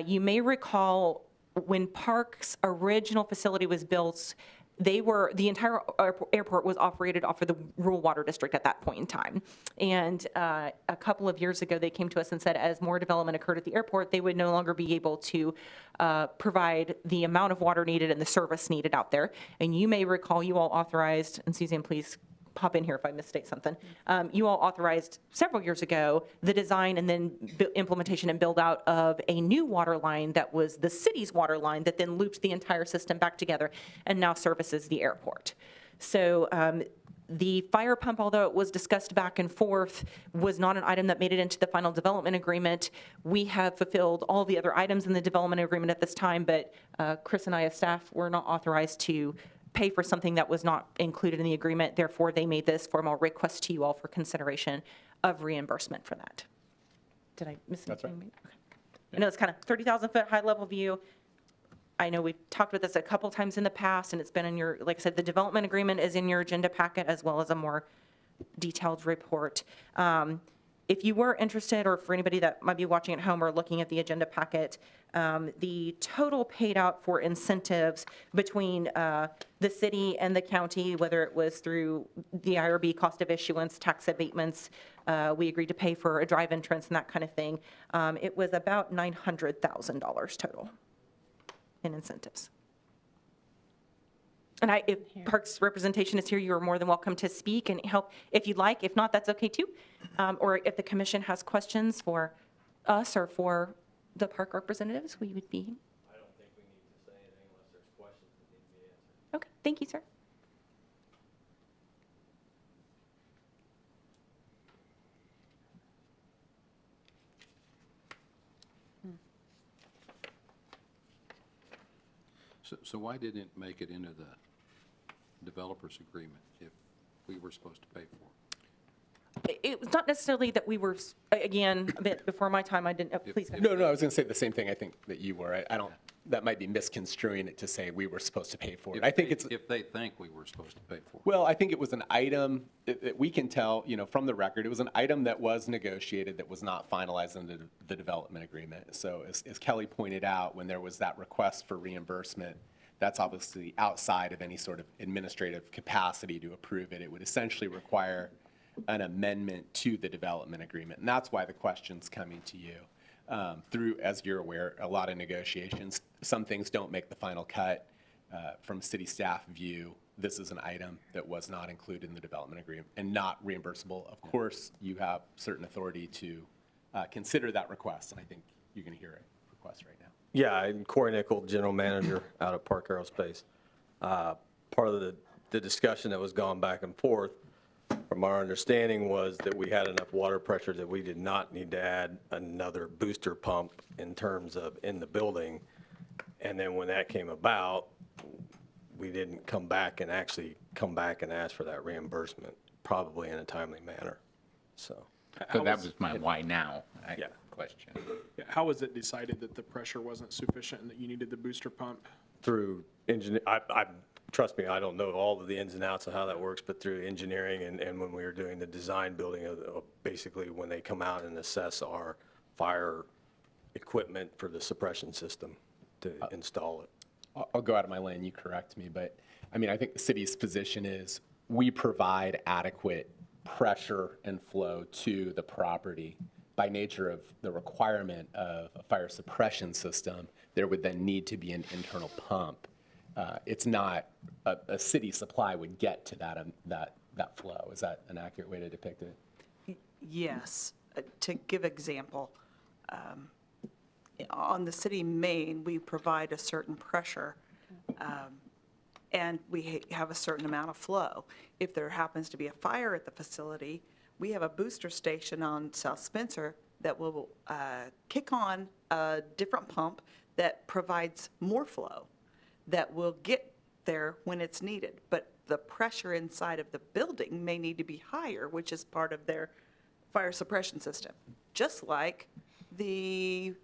You may recall when Park's original facility was built, the entire airport was operated off of the rural water district at that point in time. And a couple of years ago, they came to us and said, as more development occurred at the airport, they would no longer be able to provide the amount of water needed and the service needed out there. And you may recall you all authorized, and Suzanne, please pop in here if I misstate something. You all authorized several years ago the design and then implementation and build out of a new water line that was the city's water line that then looped the entire system back together and now services the airport. So the fire pump, although it was discussed back and forth, was not an item that made it into the final development agreement. We have fulfilled all the other items in the development agreement at this time, but Chris and I as staff were not authorized to pay for something that was not included in the agreement. Therefore, they made this formal request to you all for consideration of reimbursement for that. Did I miss anything? That's right. Okay. I know it's kind of 30,000-foot high-level view. I know we've talked about this a couple times in the past, and it's been in your, like I said, the development agreement is in your agenda packet as well as a more detailed report. If you were interested, or for anybody that might be watching at home or looking at the agenda packet, the total paid out for incentives between the city and the county, whether it was through the IRB cost of issuance, tax abatements, we agreed to pay for a drive entrance and that kind of thing, it was about $900,000 total in incentives. And if Parks representation is here, you are more than welcome to speak and help if you'd like. If not, that's okay too. Or if the commission has questions for us or for the park representatives, we would be. I don't think we need to say anything unless there's questions that need to be answered. Okay, thank you, sir. So why didn't it make it into the developer's agreement if we were supposed to pay for it? It was not necessarily that we were, again, a bit before my time, I didn't, please. No, I was going to say the same thing I think that you were. I don't, that might be misconstruing it to say we were supposed to pay for it. I think it's. If they think we were supposed to pay for it. Well, I think it was an item that we can tell, from the record, it was an item that was negotiated that was not finalized in the development agreement. So as Kelly pointed out, when there was that request for reimbursement, that's obviously outside of any sort of administrative capacity to approve it. It would essentially require an amendment to the development agreement. And that's why the question's coming to you. Through, as you're aware, a lot of negotiations. Some things don't make the final cut. From city staff view, this is an item that was not included in the development agreement and not reimbursable. Of course, you have certain authority to consider that request, and I think you're going to hear a request right now. Yeah, I'm Corey Nickel, General Manager out of Park Aerospace. Part of the discussion that was gone back and forth, from our understanding, was that we had enough water pressure that we did not need to add another booster pump in terms of in the building. And then when that came about, we didn't come back and ask for that reimbursement, probably in a timely manner. So that was my why now question. How was it decided that the pressure wasn't sufficient and that you needed the booster pump? Through trust me, I don't know all of the ins and outs of how that works, but through engineering and when we were doing the design building of basically when they come out and assess our fire equipment for the suppression system to install it. I'll go out of my lane, you correct me, but I mean, I think the city's position is we provide adequate pressure and flow to the property. By nature of the requirement of a fire suppression system, there would then need to be an internal pump. It's not, a city supply would get to that flow. Is that an accurate way to depict it? Yes. To give example, on the city main, we provide a certain pressure, and we have a certain amount of flow. If there happens to be a fire at the facility, we have a booster station on South Spencer that will kick on a different pump that provides more flow that will get there when it's needed. But the pressure inside of the building may need to be higher, which is part of their fire suppression system. Just like the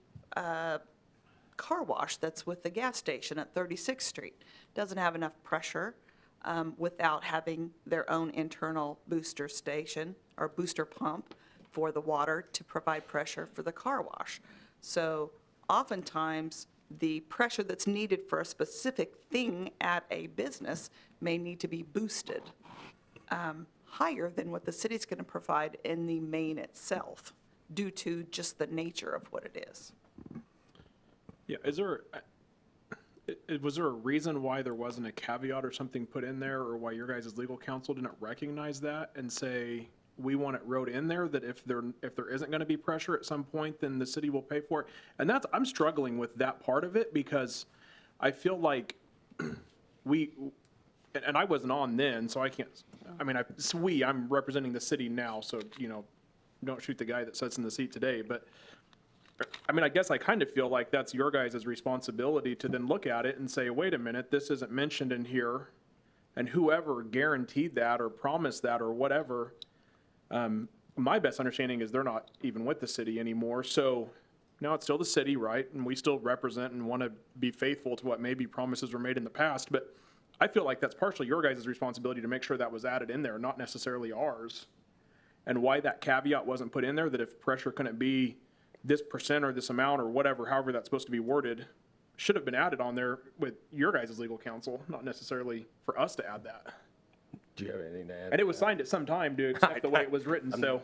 car wash that's with the gas station at 36th Street. Doesn't have enough pressure without having their own internal booster station or booster pump for the water to provide pressure for the car wash. So oftentimes, the pressure that's needed for a specific thing at a business may need to be boosted higher than what the city's going to provide in the main itself due to just the nature of what it is. Yeah, was there a reason why there wasn't a caveat or something put in there, or why your guys' legal counsel didn't recognize that and say, we want it wrote in there that if there isn't going to be pressure at some point, then the city will pay for it? And I'm struggling with that part of it, because I feel like and I wasn't on then, so I can't, I mean, I'm representing the city now, so, don't shoot the guy that sits in the seat today, but I mean, I guess I kind of feel like that's your guys' responsibility to then look at it and say, wait a minute, this isn't mentioned in here, and whoever guaranteed that or promised that or whatever, my best understanding is they're not even with the city anymore. So now it's still the city, right? And we still represent and want to be faithful to what maybe promises were made in the past. But I feel like that's partially your guys' responsibility to make sure that was added in there, not necessarily ours. And why that caveat wasn't put in there, that if pressure couldn't be this percent or this amount or whatever, however that's supposed to be worded, should have been added on there with your guys' legal counsel, not necessarily for us to add that. Do you have anything to add? And it was signed at some time to accept the way it was written, so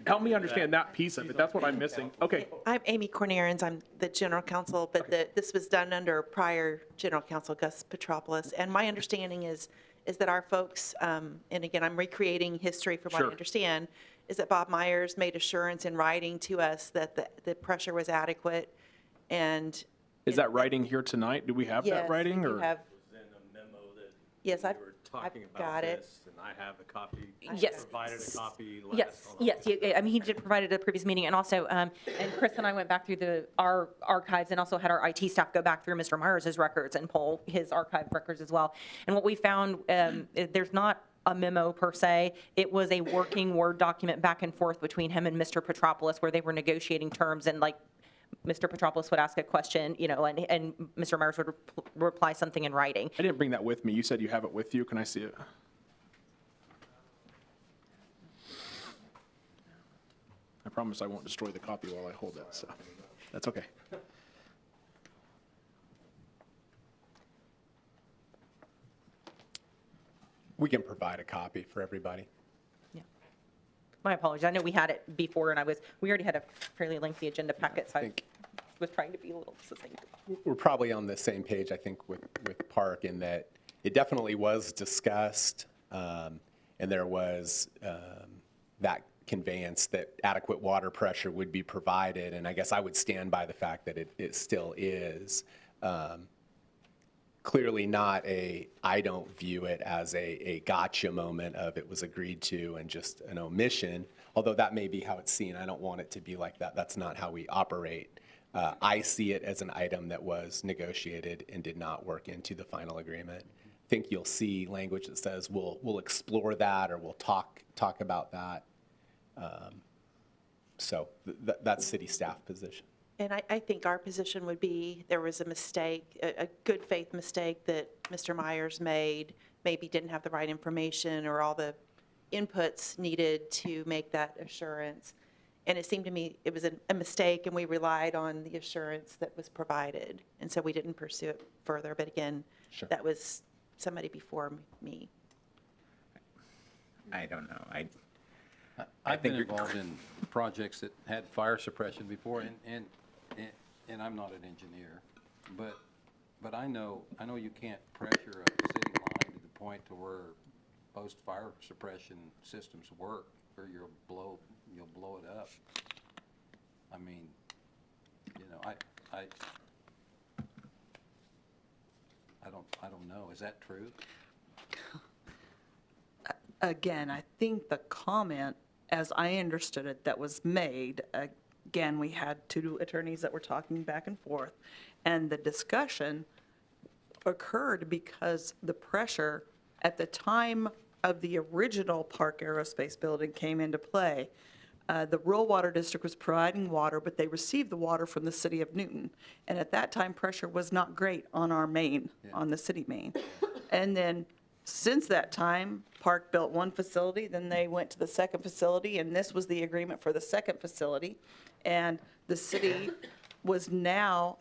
help me understand that piece of it. That's what I'm missing. Okay. I'm Amy Cornarens. I'm the general counsel, but this was done under prior general counsel, Gus Petropoulos. And my understanding is that our folks, and again, I'm recreating history from what I understand, is that Bob Myers made assurance in writing to us that the pressure was adequate. And is that writing here tonight? Do we have that writing? Yes, we have. Yes, I've talking about got this, and I have the copy. Yes. Provided a copy last. Yes. I mean, he did provide it at the previous meeting, and also, and Chris and I went back through our archives and also had our IT staff go back through Mr. Myers' records and pull his archive records as well. And what we found, there's not a memo per se. It was a working Word document back and forth between him and Mr. Petropoulos where they were negotiating terms, and like Mr. Petropoulos would ask a question, and Mr. Myers would reply something in writing. I didn't bring that with me. You said you have it with you. Can I see it? I promise I won't destroy the copy while I hold it, so that's okay. We can provide a copy for everybody. My apologies. I know we had it before, and we already had a fairly lengthy agenda packet, so I was trying to be a little succinct. We're probably on the same page, I think, with Park in that it definitely was discussed, and there was that conveyance that adequate water pressure would be provided, and I guess I would stand by the fact that it still is. Clearly not I don't view it as a gotcha moment of it was agreed to and just an omission, although that may be how it's seen. I don't want it to be like that. That's not how we operate. I see it as an item that was negotiated and did not work into the final agreement. I think you'll see language that says we'll explore that or we'll talk about that. So that's city staff position. And I think our position would be there was a mistake, a good faith mistake that Mr. Myers made, maybe didn't have the right information or all the inputs needed to make that assurance. And it seemed to me it was a mistake, and we relied on the assurance that was provided. And so we didn't pursue it further. But again, that was somebody before me. I don't know. I've been involved in projects that had fire suppression before, and I'm not an engineer, but I know you can't pressure a city line to the point to where most fire suppression systems work, or you'll blow it up. I mean, you know, I don't know. Is that true? Again, I think the comment, as I understood it, that was made, again, we had two attorneys that were talking back and forth, and the discussion occurred because the pressure at the time of the original Park Aerospace building came into play. The rural water district was providing water, but they received the water from the city of Newton. And at that time, pressure was not great on our main, on the city main. And then since that time, Park built one facility, then they went to the second facility, and this was the agreement for the second facility. And the city was now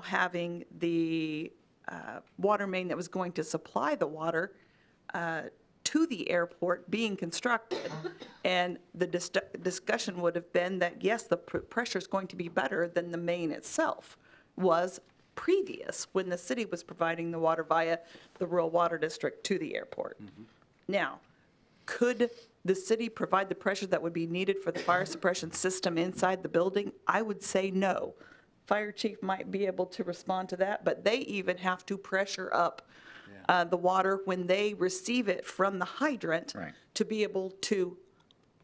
having the water main that was going to supply the water to the airport being constructed. And the discussion would have been that, yes, the pressure is going to be better than the main itself was previous, when the city was providing the water via the rural water district to the airport. Now, could the city provide the pressure that would be needed for the fire suppression system inside the building? I would say no. Fire chief might be able to respond to that, but they even have to pressure up the water when they receive it from the hydrant to be able to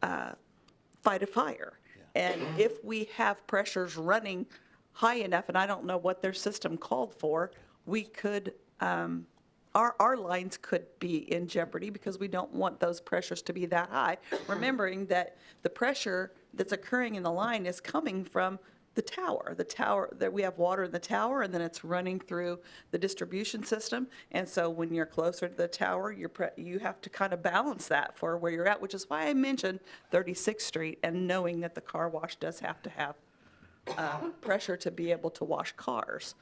fight a fire. And if we have pressures running high enough, and I don't know what their system called for, we could, our lines could be in jeopardy because we don't want those pressures to be that high, remembering that the pressure that's occurring in the line is coming from the tower, that we have water in the tower, and then it's running through the distribution system. And so when you're closer to the tower, you have to kind of balance that for where you're at, which is why I mentioned 36th Street and knowing that the car wash does have to have pressure to be able to wash cars.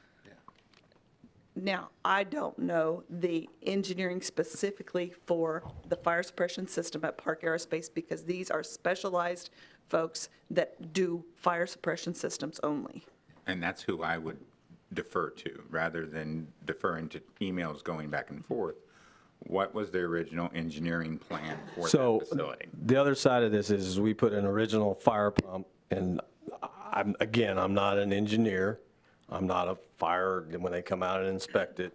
Now, I don't know the engineering specifically for the fire suppression system at Park Aerospace, because these are specialized folks that do fire suppression systems only. And that's who I would defer to, rather than deferring to emails going back and forth. What was the original engineering plan for that facility? The other side of this is we put an original fire pump, and I'm not an engineer. I'm not a fire, when they come out and inspect it.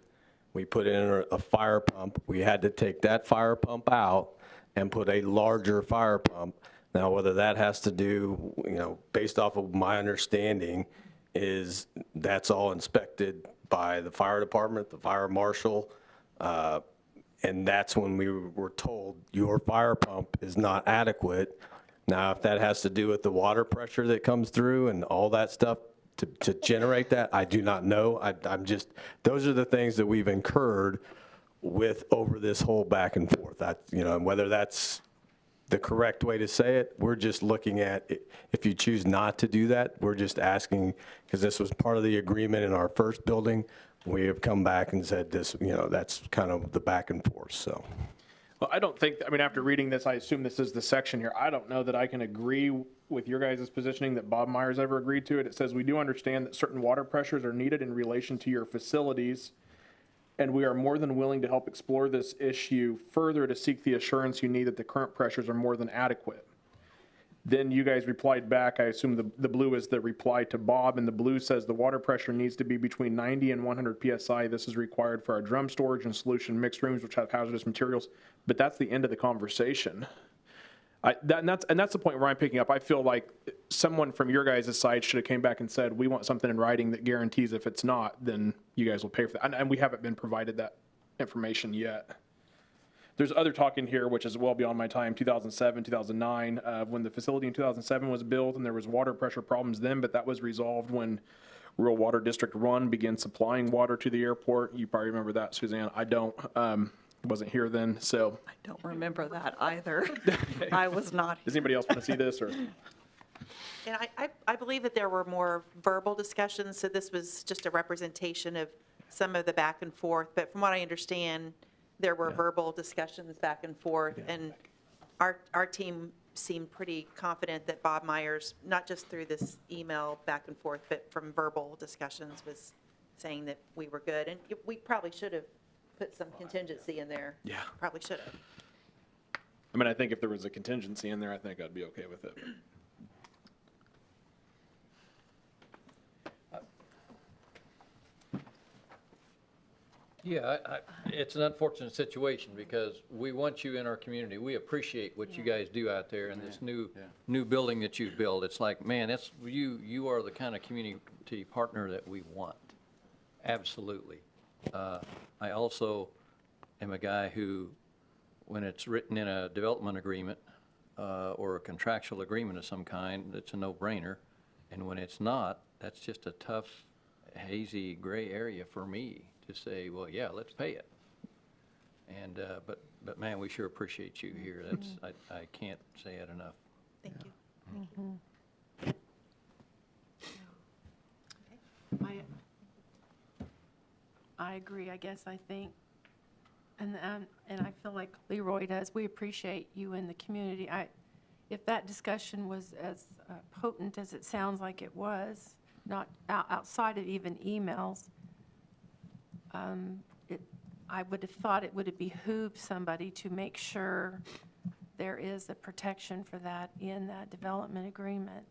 We put in a fire pump. We had to take that fire pump out and put a larger fire pump. Now, whether that has to do, based off of my understanding, is that's all inspected by the fire department, the fire marshal, and that's when we were told your fire pump is not adequate. Now, if that has to do with the water pressure that comes through and all that stuff to generate that, I do not know. Those are the things that we've incurred with over this whole back and forth. And whether that's the correct way to say it, we're just looking at, if you choose not to do that, we're just asking, because this was part of the agreement in our first building, we have come back and said this, that's kind of the back and forth, so. Well, I don't think, after reading this, I assume this is the section here. I don't know that I can agree with your guys' positioning that Bob Myers ever agreed to it. It says, we do understand that certain water pressures are needed in relation to your facilities, and we are more than willing to help explore this issue further to seek the assurance you need that the current pressures are more than adequate. Then you guys replied back, I assume the blue is the reply to Bob, and the blue says the water pressure needs to be between 90 and 100 PSI. This is required for our drum storage and solution mixed rooms, which have hazardous materials. But that's the end of the conversation. And that's the point where I'm picking up. I feel like someone from your guys' side should have came back and said, we want something in writing that guarantees if it's not, then you guys will pay for that. And we haven't been provided that information yet. There's other talk in here, which is well beyond my time, 2007, 2009, when the facility in 2007 was built, and there was water pressure problems then, but that was resolved when Rural Water District 1 began supplying water to the airport. You probably remember that, Suzanne. I don't. Wasn't here then, so. I don't remember that either. I was not. Does anybody else want to see this? Or? And I believe that there were more verbal discussions, so this was just a representation of some of the back and forth. But from what I understand, there were verbal discussions back and forth. And our team seemed pretty confident that Bob Myers, not just through this email back and forth, but from verbal discussions, was saying that we were good. And we probably should have put some contingency in there. Yeah. Probably should have. I mean, I think if there was a contingency in there, I think I'd be okay with it. Yeah, it's an unfortunate situation because we want you in our community. We appreciate what you guys do out there in this new building that you've built. It's like, man, that's, you are the kind of community partner that we want. Absolutely. I also am a guy who, when it's written in a development agreement or a contractual agreement of some kind, it's a no-brainer. And when it's not, that's just a tough, hazy gray area for me to say, well, yeah, let's pay it. And, but man, we sure appreciate you here. That's, I can't say it enough. Thank you. I agree, I guess, I think, and I feel like Leroy does, we appreciate you in the community. If that discussion was as potent as it sounds like it was, not outside of even emails, I would have thought it would have behooved somebody to make sure there is a protection for that in that development agreement.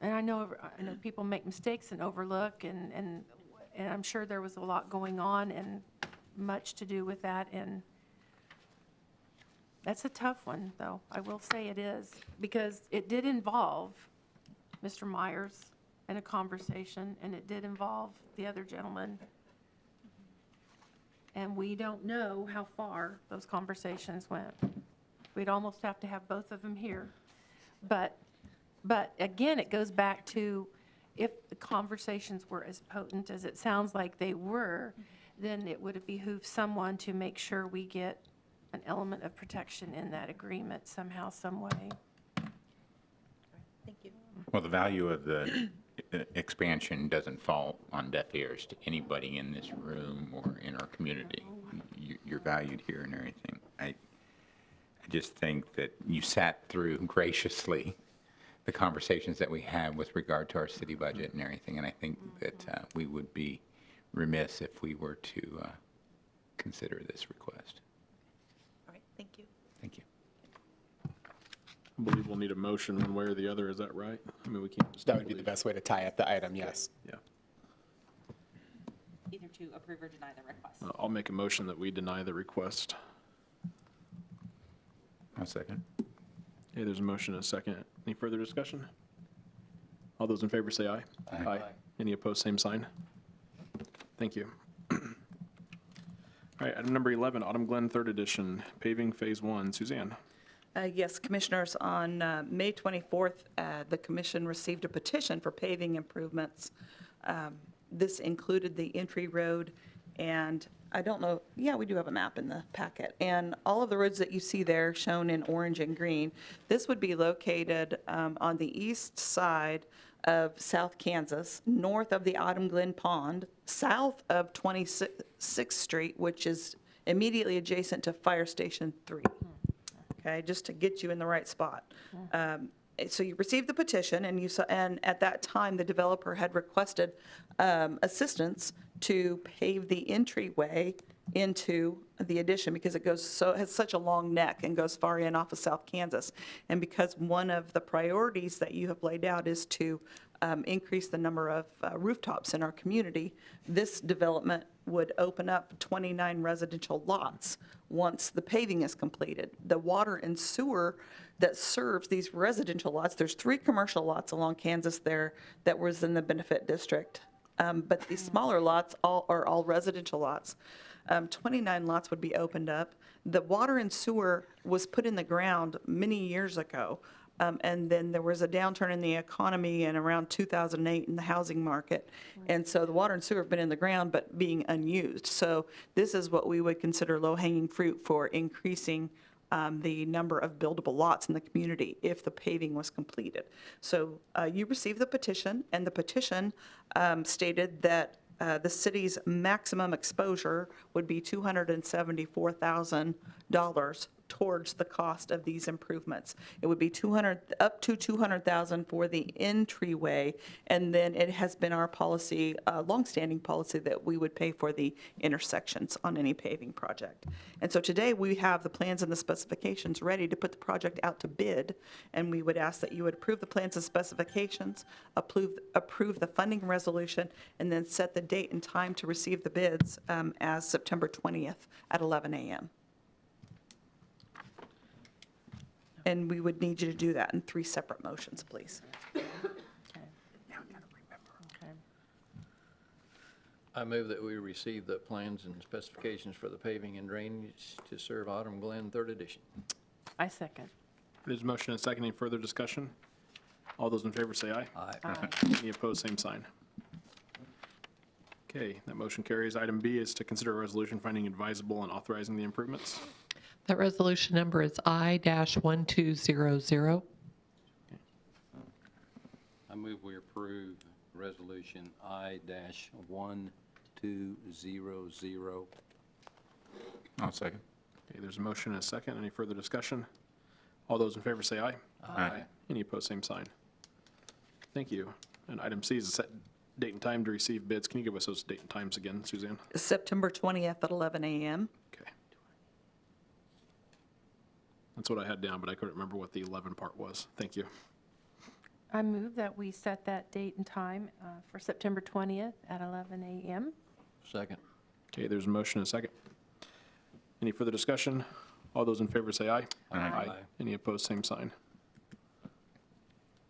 And I know people make mistakes and overlook, and I'm sure there was a lot going on and much to do with that, and that's a tough one, though. I will say it is, because it did involve Mr. Myers in a conversation, and it did involve the other gentleman. And we don't know how far those conversations went. We'd almost have to have both of them here. But again, it goes back to, if the conversations were as potent as it sounds like they were, then it would have behooved someone to make sure we get an element of protection in that agreement somehow, some way. Thank you. Well, the value of the expansion doesn't fall on deaf ears to anybody in this room or in our community. You're valued here and everything. I just think that you sat through graciously the conversations that we had with regard to our city budget and everything, and I think that we would be remiss if we were to consider this request. All right, thank you. Thank you. I believe we'll need a motion one way or the other, is that right? I mean, we can't. That would be the best way to tie up the item, yes. Yeah. Either to approve or deny the request. I'll make a motion that we deny the request. I'll second. Okay, there's a motion and a second. Any further discussion? All those in favor say aye. Aye. Any opposed, same sign. Thank you. All right, item number 11, Autumn Glen 3rd Edition, paving Phase 1. Suzanne. Yes, Commissioners, on May 24th, the commission received a petition for paving improvements. This included the entry road, and I don't know, yeah, we do have a map in the packet. And all of the roads that you see there shown in orange and green, this would be located on the east side of South Kansas, north of the Autumn Glen Pond, south of 26th Street, which is immediately adjacent to Fire Station 3. Okay, just to get you in the right spot. So you received the petition, and and at that time, the developer had requested assistance to pave the entryway into the addition because it has such a long neck and goes far in off of South Kansas. And because one of the priorities that you have laid out is to increase the number of rooftops in our community, this development would open up 29 residential lots once the paving is completed. The water and sewer that serves these residential lots, there's 3 commercial lots along Kansas there that was in the benefit district. But these smaller lots are all residential lots. 29 lots would be opened up. The water and sewer was put in the ground many years ago. And then there was a downturn in the economy in around 2008 in the housing market. And so the water and sewer have been in the ground but being unused. So this is what we would consider low-hanging fruit for increasing the number of buildable lots in the community if the paving was completed. So you received the petition, and the petition stated that the city's maximum exposure would be $274,000 towards the cost of these improvements. It would be up to $200,000 for the entryway, and then it has been our policy, longstanding policy, that we would pay for the intersections on any paving project. And so today we have the plans and the specifications ready to put the project out to bid, and we would ask that you would approve the plans and specifications, approve the funding resolution, and then set the date and time to receive the bids as September 20th at 11 a.m. And we would need you to do that in 3 separate motions, please. I move that we receive the plans and specifications for the paving and drainage to serve Autumn Glen 3rd Edition. I second. There's a motion and a second. Any further discussion? All those in favor say aye. Aye. Any opposed, same sign. Okay, that motion carries. Item B is to consider a resolution finding advisable and authorizing the improvements. That resolution number is I-1200. I move we approve resolution I-1200. I'll second. Okay, there's a motion and a second. Any further discussion? All those in favor say aye. Aye. Any opposed, same sign. Thank you. And item C is a set date and time to receive bids. Can you give us those date and times again, Suzanne? September 20th at 11 a.m. Okay. That's what I had down, but I couldn't remember what the 11 part was. Thank you. I move that we set that date and time for September 20th at 11 a.m. Second. Okay, there's a motion and a second. Any further discussion? All those in favor say aye. Aye. Any opposed, same sign.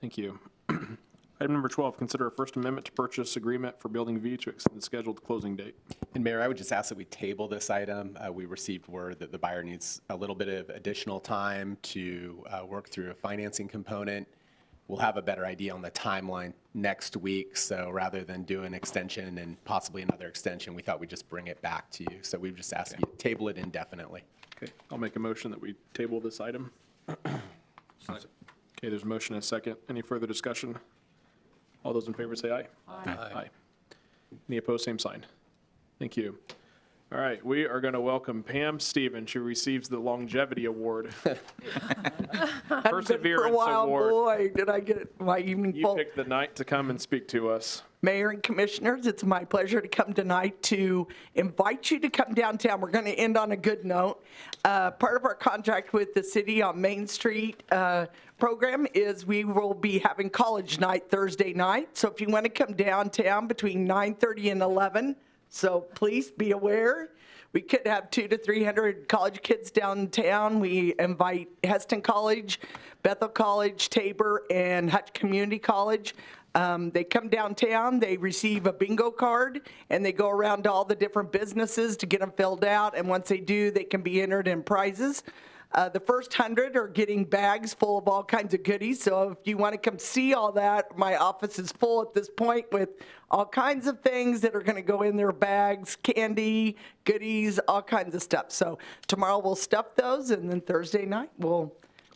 Thank you. Item number 12, consider a First Amendment to purchase agreement for Building V to extend the scheduled closing date. And Mayor, I would just ask that we table this item. We received word that the buyer needs a little bit of additional time to work through a financing component. We'll have a better idea on the timeline next week, so rather than do an extension and possibly another extension, we thought we'd just bring it back to you. So we've just asked you to table it indefinitely. Okay, I'll make a motion that we table this item. Okay, there's a motion and a second. Any further discussion? All those in favor say aye. Aye. Any opposed, same sign. Thank you. All right, we are going to welcome Pam Stevens, who receives the Longevity Award. Perseverance Award. Boy, did I get my evening You full. picked the night to come and speak to us. Mayor and Commissioners, it's my pleasure to come tonight to invite you to come downtown. We're going to end on a good note. Part of our contract with the city on Main Street program is we will be having college night Thursday night. So if you want to come downtown between 9:30 and 11, so please be aware. We could have 200 to 300 college kids downtown. We invite Heston College, Bethel College, Tabor, and Hutch Community College. They come downtown, they receive a bingo card, and they go around to all the different businesses to get them filled out. And once they do, they can be entered in prizes. The first 100 are getting bags full of all kinds of goodies. So if you want to come see all that, my office is full at this point with all kinds of things that are going to go in their bags, candy, goodies, all kinds of stuff. So tomorrow we'll stuff those, and then Thursday night we'll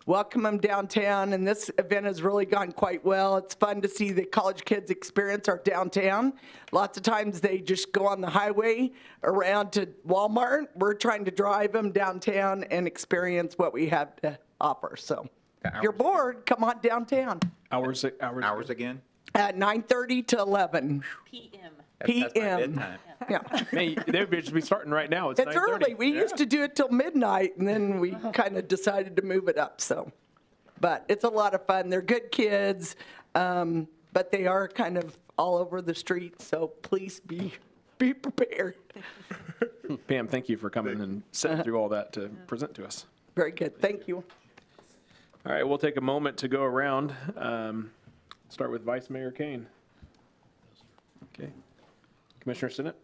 welcome them downtown. And this event has really gone quite well. It's fun to see the college kids experience our downtown. Lots of times they just go on the highway around to Walmart. We're trying to drive them downtown and experience what we have to offer. So if you're bored, come on downtown. Hours again? At 9:30 to 11 PM. That's my bedtime. Yeah. Man, they would just be starting right now. It's It's 9:30. early. We used to do it till midnight, and then we kind of decided to move it up. So, but it's a lot of fun. They're good kids, but they are kind of all over the street. So please be prepared. Pam, thank you for coming and sitting through all that to present to us. Very good. Thank you. All right, we'll take a moment to go around. Start with Vice Mayor Kane. Okay. Commissioner Sinnott?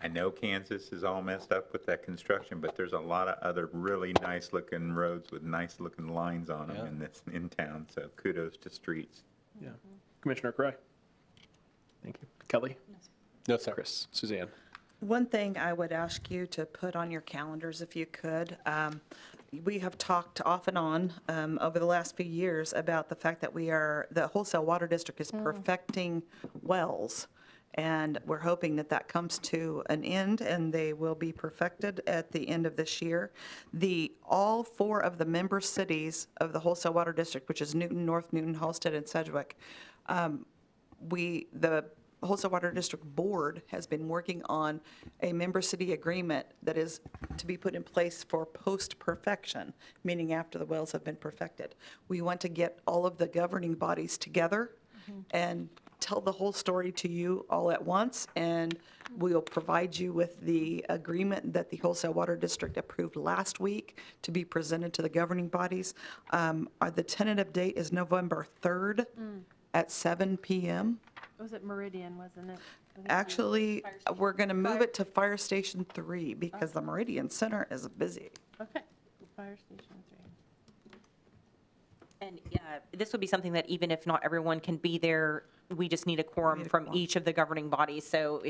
I know Kansas is all messed up with that construction, but there's a lot of other really nice-looking roads with nice-looking lines on them in town, so kudos to streets. Yeah. Commissioner Kreie? Thank you. Kelly? No, sir. Chris? Suzanne? One thing I would ask you to put on your calendars, if you could, we have talked off and on over the last few years about the fact that the wholesale water district is perfecting wells. And we're hoping that that comes to an end and they will be perfected at the end of this year. All 4 of the member cities of the wholesale water district, which is Newton, North Newton, Halsted, and Sedgwick, the Wholesale Water District Board has been working on a member city agreement that is to be put in place for post-perfection, meaning after the wells have been perfected. We want to get all of the governing bodies together and tell the whole story to you all at once, and we'll provide you with the agreement that the Wholesale Water District approved last week to be presented to the governing bodies. The tentative date is November 3rd at 7 p.m. Was it Meridian, wasn't it? Actually, we're going to move it to Fire Station 3 because the Meridian Center is busy. Okay, Fire Station 3. And this would be something that even if not everyone can be there, we just need a quorum from each of the governing bodies. So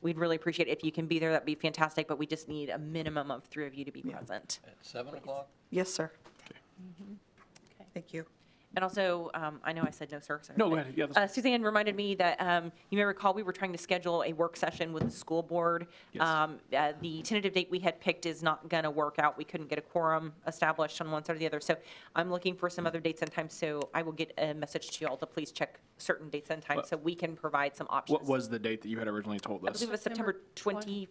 we'd really appreciate it if you can be there. That'd be fantastic, but we just need a minimum of 3 of you to be present. At 7 o'clock? Yes, sir. Thank you. And also, I know I said no, sir. Sorry. No, go ahead. Yeah, Suzanne reminded me that you may recall we were trying to schedule a work session with the school board. The tentative date we had picked is not going to work out. We couldn't get a quorum established on one side or the other. So I'm looking for some other dates and times. So I will get a message to you all to please check certain dates and times so we can provide some options. What was the date that you had originally told I us? believe it was September 20th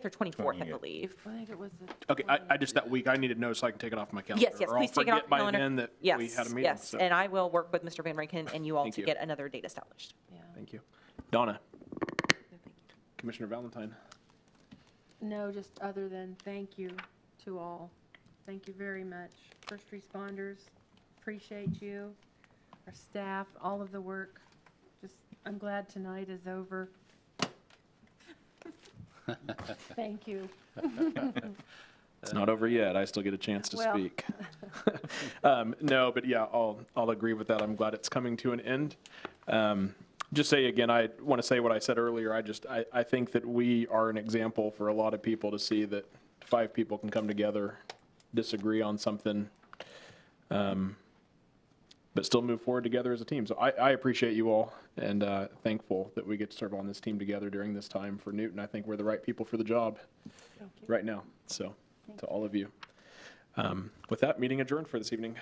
or 24th, I believe. I think it was the Okay, I just, that week, I need to know so I can take it off my calendar. Yes, yes, or I'll please take it off forget the by calendar. then that Yes, we had a meeting. yes, so. and I will work with Mr. Van Rankin and you all Thank to you. get another date established. Thank you. Donna. Commissioner Valentine. No, just other than thank you to all. Thank you very much. First responders, appreciate you. Our staff, all of the work. Just, I'm glad tonight is over. Thank you. It's not over yet. I still get a chance to Well. speak. No, but yeah, I'll agree with that. I'm glad it's coming to an end. Just say again, I want to say what I said earlier. I think that we are an example for a lot of people to see that 5 people can come together, disagree on something, but still move forward together as a team. So I appreciate you all and thankful that we get to serve on this team together during this time for Newton. I think we're the right people for the job right now. So to all of you. With that, meeting adjourned for this evening.